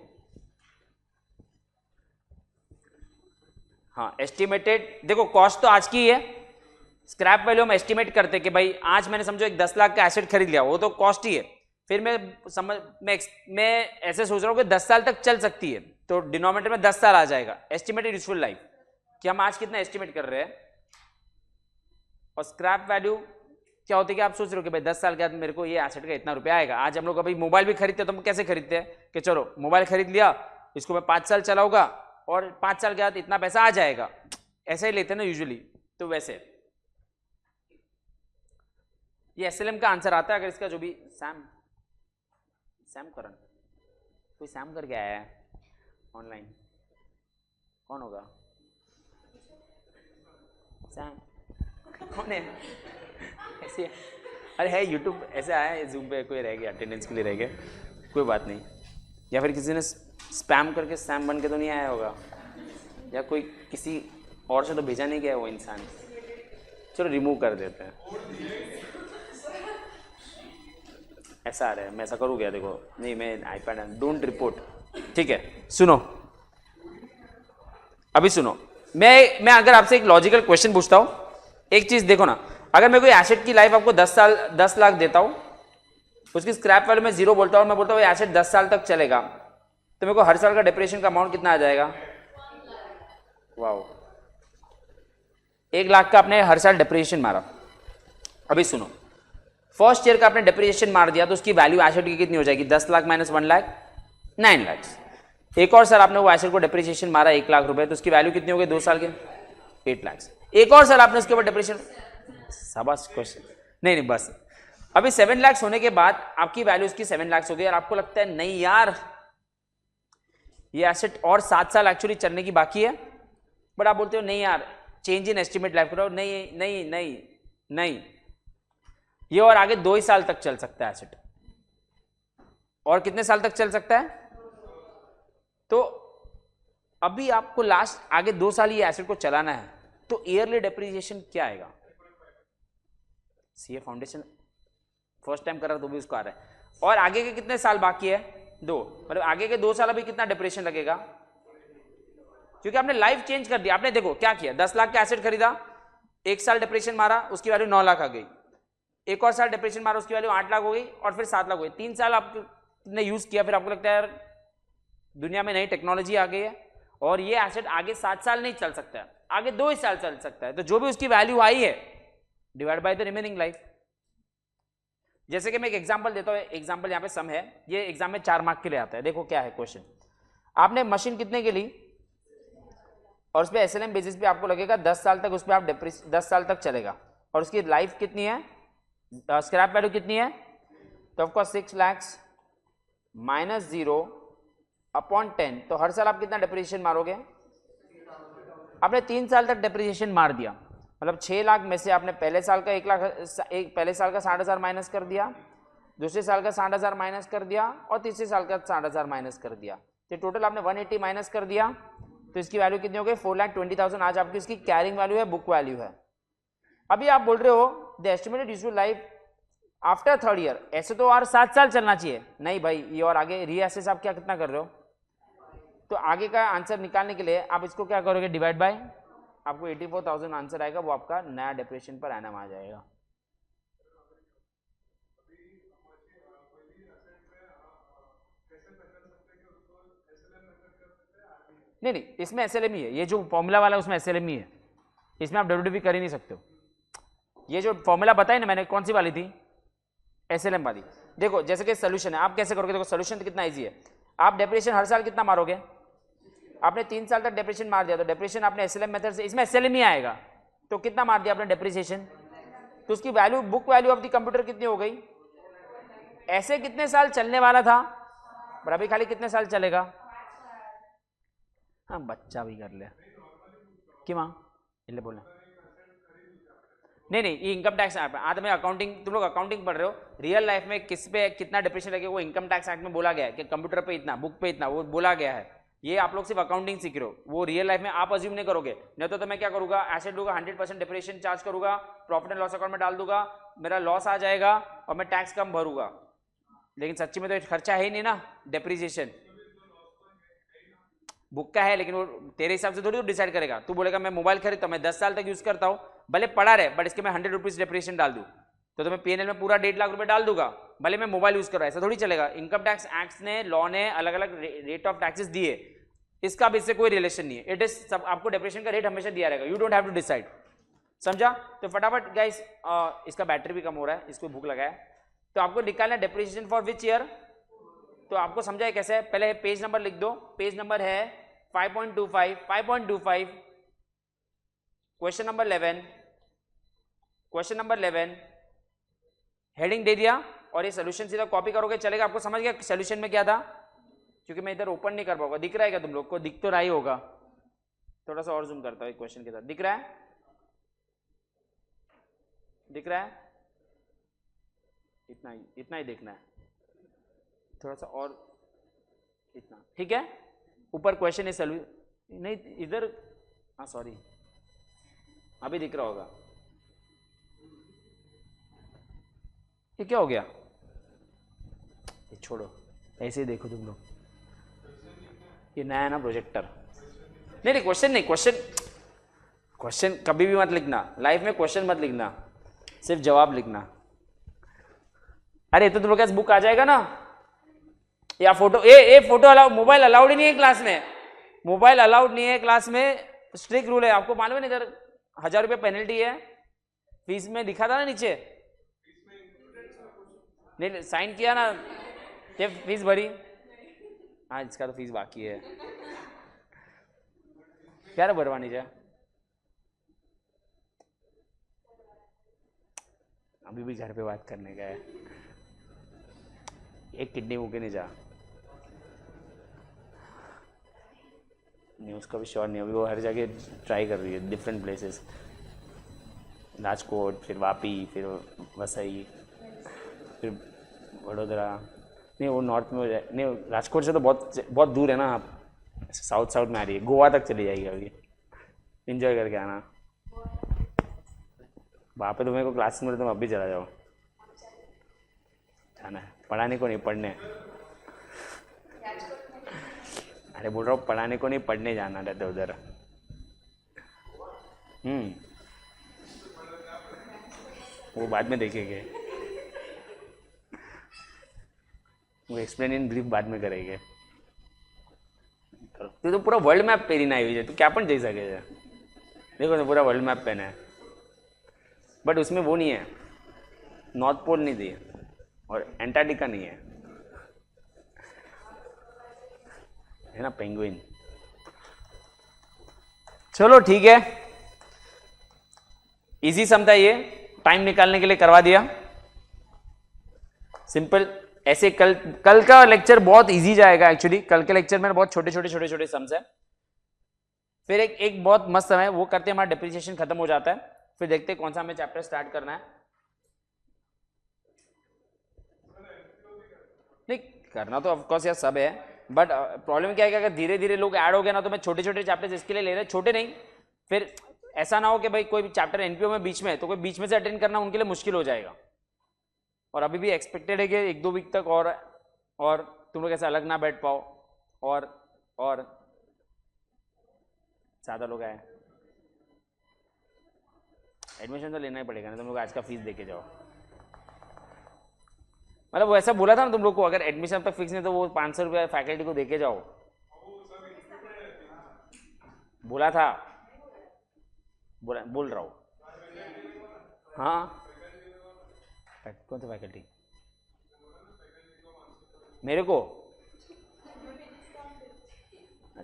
हाँ एस्टिमेटेड, देखो कॉस्ट तो आज की ही है, स्क्रैप वैल्यू हम एस्टिमेट करते कि भाई आज मैंने समझो एक 10 लाख का एसेट खरीद लिया, वो तो कॉस्ट ही है। फिर मैं ऐसे सोच रहा हूँ कि 10 साल तक चल सकती है, तो डिनोमिनेटर में 10 साल आ जाएगा। एस्टिमेटेड यूजफुल लाइफ कि हम आज कितना एस्टिमेट कर रहे हैं, और स्क्रैप वैल्यू क्या होती है कि आप सोच रहे हो कि भाई 10 साल के बाद मेरे को ये एसेट का इतना रुपया आएगा। आज हम लोग अभी मोबाइल भी खरीदते हैं, तो हम कैसे खरीदते हैं कि चलो मोबाइल खरीद लिया, इसको मैं 5 साल चलाऊंगा और 5 साल के बाद इतना पैसा आ जाएगा, ऐसे ही लेते हैं ना यूजुअली। तो वैसे ये एसएलएम का आंसर आता है। अगर इसका जो भी सैम करन, कोई सैम करके आया है ऑनलाइन, कौन होगा सैम? कौन है ऐसे? अरे है यूट्यूब ऐसे आया है, जूम पे कोई रह गया, अटेंडेंस के लिए रह गया, कोई बात नहीं। या फिर किसी ने स्पैम करके सैम बन के तो नहीं आया होगा, या कोई किसी और से तो भेजा नहीं गया वो इंसान। चलो रिमूव कर देते हैं। ऐसा आ रहा है, मैं ऐसा करूँ क्या? देखो नहीं, मैं आईपैड, डोंट रिपोर्ट, ठीक है। सुनो, अभी सुनो, मैं अगर आपसे एक लॉजिकल क्वेश्चन पूछता हूं, एक चीज देखो ना, अगर मैं कोई एसेट की लाइफ आपको 10 लाख देता हूं, उसकी स्क्रैप वैल्यू में 0 बोलता हूं, मैं बोलता हूं ये एसेट 10 साल तक चलेगा, तो मेरे को हर साल का डिप्रेशन का अमाउंट कितना आ जाएगा? वाओ, 1 लाख का आपने हर साल डिप्रेशन मारा। अभी सुनो, फर्स्ट ईयर का आपने डिप्रेशन मार दिया, तो उसकी वैल्यू एसेट की कितनी हो जाएगी? 10 लाख माइनस 1 लाख, 9 लाख। एक और साल आपने वो एसेट को डिप्रिसिएशन मारा 1 लाख रुपए, तो उसकी वैल्यू कितनी हो गई 2 साल के? 8 लाख। एक और साल आपने उसके ऊपर डिप्रिसिएशन, शाबाश क्वेश्चन, नहीं बस। अभी 7 लाख होने के बाद आपकी वैल्यू उसकी 7 लाख हो गई, और आपको लगता है नहीं यार ये एसेट और 7 साल एक्चुअली चलने की बाकी है, बट आप बोलते हो नहीं यार चेंज इन एस्टिमेट लाइफ करो, नहीं नहीं नहीं नहीं, ये और आगे 2 ही साल तक चल सकता है एसेट। और कितने साल तक चल सकता है? तो अभी आपको लास्ट आगे 2 साल ये एसेट को चलाना है, तो ईयरली डेप्रिसिएशन क्या आएगा? सीए फाउंडेशन फर्स्ट टाइम कर रहा तो भी उसको आ रहा है। और आगे के कितने साल बाकी है? 2, मतलब आगे के 2 साल अभी कितना डिप्रेशन लगेगा? क्योंकि आपने लाइफ चेंज कर दिया। आपने देखो क्या किया, 10 लाख का एसेट खरीदा, 1 साल डिप्रेशन मारा, उसकी वैल्यू 9 लाख आ गई। एक और साल डिप्रेशन मारा, उसकी वैल्यू 8 लाख हो गई, और फिर 7 लाख हो गई। 3 साल आपने यूज किया, फिर आपको लगता है यार दुनिया में नई टेक्नोलॉजी आ गई है और ये एसेट आगे 7 साल नहीं चल सकता है, आगे 2 ही साल चल सकता है, तो जो भी उसकी वैल्यू आई है divide by the remaining life. जैसे कि मैं एक एग्जांपल देता हूं, एग्जांपल यहां पे सम है, ये एग्जाम में 4 मार्क के लिए आता है। देखो क्या है क्वेश्चन, आपने मशीन कितने के ली और उस पर एसएलएम बेसिस पे आपको लगेगा 10 साल तक उस पर आप 10 साल तक चलेगा, और उसकी लाइफ कितनी है, स्क्रैप वैल्यू कितनी है? तो आपका 6 लाख माइनस 0 अपॉन 10, तो हर साल आप कितना डिप्रिसिएशन मारोगे? आपने 3 साल तक डिप्रिसिएशन मार दिया, मतलब 6 लाख में से आपने पहले साल का 1 लाख, पहले साल का 60,000 माइनस कर दिया, दूसरे साल का 60,000 माइनस कर दिया, और तीसरे साल का 60,000 माइनस कर दिया, तो टोटल आपने 180 माइनस कर दिया, तो इसकी वैल्यू कितनी हो गई? 4,20,000 आज आपकी इसकी कैरिंग वैल्यू है, बुक वैल्यू है। अभी आप बोल रहे हो the estimated useful life after 3rd year, ऐसे तो और 7 साल चलना चाहिए, नहीं भाई ये और आगे रीअसेस आप क्या कितना कर रहे हो? तो आगे का आंसर निकालने के लिए आप इसको क्या करोगे? डिवाइड बाय, आपको 84,000 आंसर आएगा, वो आपका नया डिप्रेशन पर एनम आ जाएगा। नहीं नहीं, इसमें एसएलएम ही है, ये जो फॉर्मूला वाला है उसमें एसएलएम ही है, इसमें आप डब्ल्यूडीपी कर ही नहीं सकते हो। ये जो फॉर्मूला बताई ना मैंने, कौन सी वाली थी? एसएलएम वाली। देखो जैसे कि सोल्यूशन है, आप कैसे करोगे? देखो सोल्यूशन तो कितना इजी है, आप डेप्रेशन हर साल कितना मारोगे? आपने 3 साल तक डेप्रेशन मार दिया, तो डेप्रेशन आपने एसएलएम मेथड से, इसमें एसएलएम ही आएगा, तो कितना मार दिया आपने डेप्रिसिएशन, तो उसकी value, book value of the computer कितनी हो गई? ऐसे कितने साल चलने वाला था, पर अभी खाली कितने साल चलेगा? हाँ बच्चा भी कर ले कि माँ इले बोलना, नहीं नहीं, ये इनकम टैक्स एक्ट आज में अकाउंटिंग, तुम लोग अकाउंटिंग पढ़ रहे हो, रियल लाइफ में किस पे कितना डिप्रेशन लगेगा वो इनकम टैक्स एक्ट में बोला गया है कि कंप्यूटर पे इतना, बुक पे इतना, वो बोला गया है। ये आप लोग सिर्फ अकाउंटिंग सीख रहे हो, वो रियल लाइफ में आप अज्यूम नहीं करोगे। नहीं तो मैं क्या करूंगा, एसेट लूंगा, 100% डिप्रिसिएशन चार्ज करूंगा, प्रॉफिट एंड लॉस अकाउंट में डाल दूंगा, मेरा लॉस आ जाएगा और मैं टैक्स कम भरूंगा। लेकिन सच्ची में तो खर्चा है ही नहीं ना डिप्रिसिएशन, बुक का है, लेकिन वो तेरे हिसाब से थोड़ी डिसाइड करेगा। तू बोलेगा मैं मोबाइल खरीदता हूं, मैं 10 साल तक यूज करता हूं, भले पड़ा रहे, बट इसके मैं 100 रुपीज डिप्रिसिएशन डाल दूं, तो मैं पीएनएल में पूरा 1.5 लाख रुपए डाल दूंगा, भले मैं मोबाइल यूज कर रहा हूं, ऐसा थोड़ी चलेगा। इनकम टैक्स एक्ट ने, लॉ ने अलग अलग रेट ऑफ टैक्सेस दिए, इसका भी इससे कोई रिलेशन नहीं है। इट इज सब आपको डिप्रिसिएशन का रेट हमेशा दिया रहेगा, you don't have to decide. समझा? तो फटाफट गाइस, इसका बैटरी भी कम हो रहा है, इसको भूख लगा है, तो आपको निकालना है डिप्रिसिएशन फॉर विच ईयर। तो आपको समझा है कैसे? पहले पेज नंबर लिख दो, पेज नंबर है 5.25 क्वेश्चन नंबर 11 हेडिंग दे दिया और ये सोल्यूशन सीधा कॉपी करोगे चलेगा। आपको समझ गया सोल्यूशन में क्या था? क्योंकि मैं इधर ओपन नहीं कर पाऊंगा, दिख रहा है क्या तुम लोग को? दिख तो रहा ही होगा, थोड़ा सा और जूम करता हूं क्वेश्चन के साथ। दिख रहा है? दिख रहा है? इतना ही देखना है, थोड़ा सा और इतना, ठीक है? ऊपर क्वेश्चन है नहीं इधर, हाँ सॉरी, अभी दिख रहा होगा। ये क्या हो गया? ये छोड़ो, ऐसे ही देखो तुम लोग, ये नया है ना प्रोजेक्टर। नहीं क्वेश्चन कभी भी मत लिखना लाइफ में, क्वेश्चन मत लिखना, सिर्फ जवाब लिखना। अरे तो तुम लोग के बुक आ जाएगा ना, या photo, photo allowed, mobile allowed ही नहीं है क्लास में, मोबाइल अलाउड नहीं है क्लास में, स्ट्रिक्ट रूल है। आपको मालूम है? इधर 1000 रुपये पेनल्टी है, फीस में लिखा था ना नीचे, नहीं साइन किया ना, ये फीस भरी, हाँ इसका तो फीस बाकी है, क्या भरवानी जा, अभी भी घर पे बात करने का है, एक किडनी मुके नहीं जा, नहीं उसका भी श्योर नहीं, अभी वो हर जगह ट्राई कर रही है, डिफरेंट प्लेसेस, राजकोट, फिर वापी, फिर वसई, फिर वडोदरा, नहीं वो नॉर्थ में हो जाए, नहीं राजकोट से तो बहुत दूर है ना, आप साउथ में आ रही है, गोवा तक चली जाएगी, अभी एंजॉय करके आना। वहाँ पे तो मेरे को क्लास में, तुम अभी चला जाओ, जाना है पढ़ाने को नहीं, पढ़ने, अरे बोल रहा हूँ पढ़ाने को नहीं, पढ़ने जाना रहता है उधर। वो बाद में देखेंगे, वो एक्सप्लेन इन ब्रीफ बाद में करेंगे। तो पूरा वर्ल्ड मैप પહેરીને આવી છે, तो क्या પણ જઈ શકે છે? देखो तो पूरा वर्ल्ड मैप पहना है, बट उसमें वो नहीं है, नॉर्थ पोल नहीं दी और एंटार्क्टिका नहीं है ना, पेंगुइन। चलो ठीक है, इजी समझा, ये टाइम निकालने के लिए करवा दिया, सिंपल। ऐसे कल का लेक्चर बहुत इजी जाएगा, एक्चुअली कल के लेक्चर में बहुत छोटे छोटे सम्स है। फिर एक बहुत मस्त समय वो करते हैं, हमारा डिप्रिसिएशन खत्म हो जाता है, फिर देखते हैं कौन सा हमें चैप्टर स्टार्ट करना है। नहीं करना तो ऑफकोर्स यार सब है, बट प्रॉब्लम क्या है कि अगर धीरे धीरे लोग ऐड हो गए ना, तो मैं छोटे छोटे चैप्टर्स इसके लिए ले रहे, छोटे नहीं, फिर ऐसा ना हो कि भाई कोई भी चैप्टर एनपीओ में बीच में, तो कोई बीच में से अटेंड करना उनके लिए मुश्किल हो जाएगा। और अभी भी एक्सपेक्टेड है कि 1-2 वीक तक और तुम लोग ऐसे अलग ना बैठ पाओ, और ज़्यादा लोग आए, एडमिशन तो लेना ही पड़ेगा ना, तुम लोग आज का फीस देके जाओ। मतलब वो ऐसा बोला था ना तुम लोग को, अगर एडमिशन तक फिक्स नहीं तो वो 500 रुपया फैकल्टी को देके जाओ, बोला था, बोल रहा हूँ। हाँ कौन सा फैकल्टी? मेरे को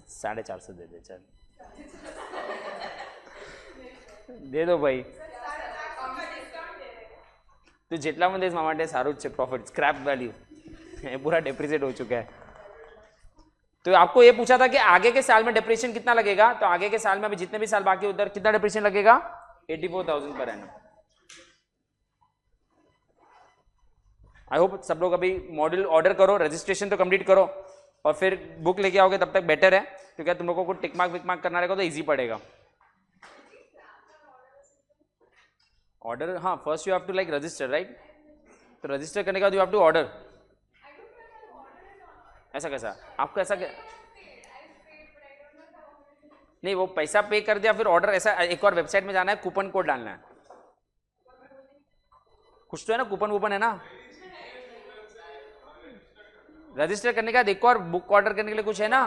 450 दे दे, चल दे दो भाई, तो જેટલા મને દેશ માટે સારું જ છે, प्रॉफिट स्क्रैप वैल्यू पूरा डेप्रिसिएट हो चुका है। तो आपको ये पूछा था कि आगे के साल में डिप्रिसिएशन कितना लगेगा, तो आगे के साल में अभी जितने भी साल बाकी उधर कितना डिप्रिसिएशन लगेगा? 84,000 पर एनम। आई होप सब लोग अभी मॉड्यूल ऑर्डर करो, रजिस्ट्रेशन तो कंप्लीट करो, और फिर बुक लेके आओगे तब तक बेटर है, क्योंकि तुम लोगों को टिक मार्क विक मार्क करना रहेगा तो ईजी पड़ेगा। ऑर्डर, हाँ, first you have to like register, right? तो रजिस्टर करने के बाद यू हैव टू ऑर्डर। ऐसा कैसा आपको, ऐसा क्या? नहीं, वो पैसा पे कर दिया फिर ऑर्डर, ऐसा एक और वेबसाइट में जाना है, कूपन कोड डालना है, कुछ तो है ना, कूपन वूपन है ना। रजिस्टर करने के बाद एक और बुक ऑर्डर करने के लिए कुछ है ना।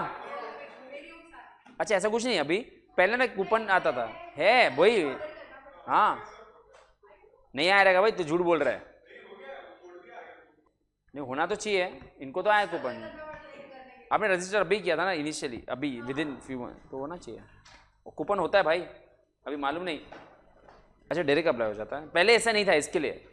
अच्छा, ऐसा कुछ नहीं अभी, पहले ना कूपन आता था, है वही। हाँ, नहीं आया रहेगा भाई, तो झूठ बोल रहा है। नहीं, होना तो चाहिए, इनको तो आया कूपन। आपने रजिस्टर अभी किया था ना इनिशियली, अभी विद इन फ्यू मंथ, तो होना चाहिए। और कूपन होता है भाई, अभी मालूम नहीं। अच्छा, डायरेक्ट अप्लाई हो जाता है, पहले ऐसा नहीं था, इसके लिए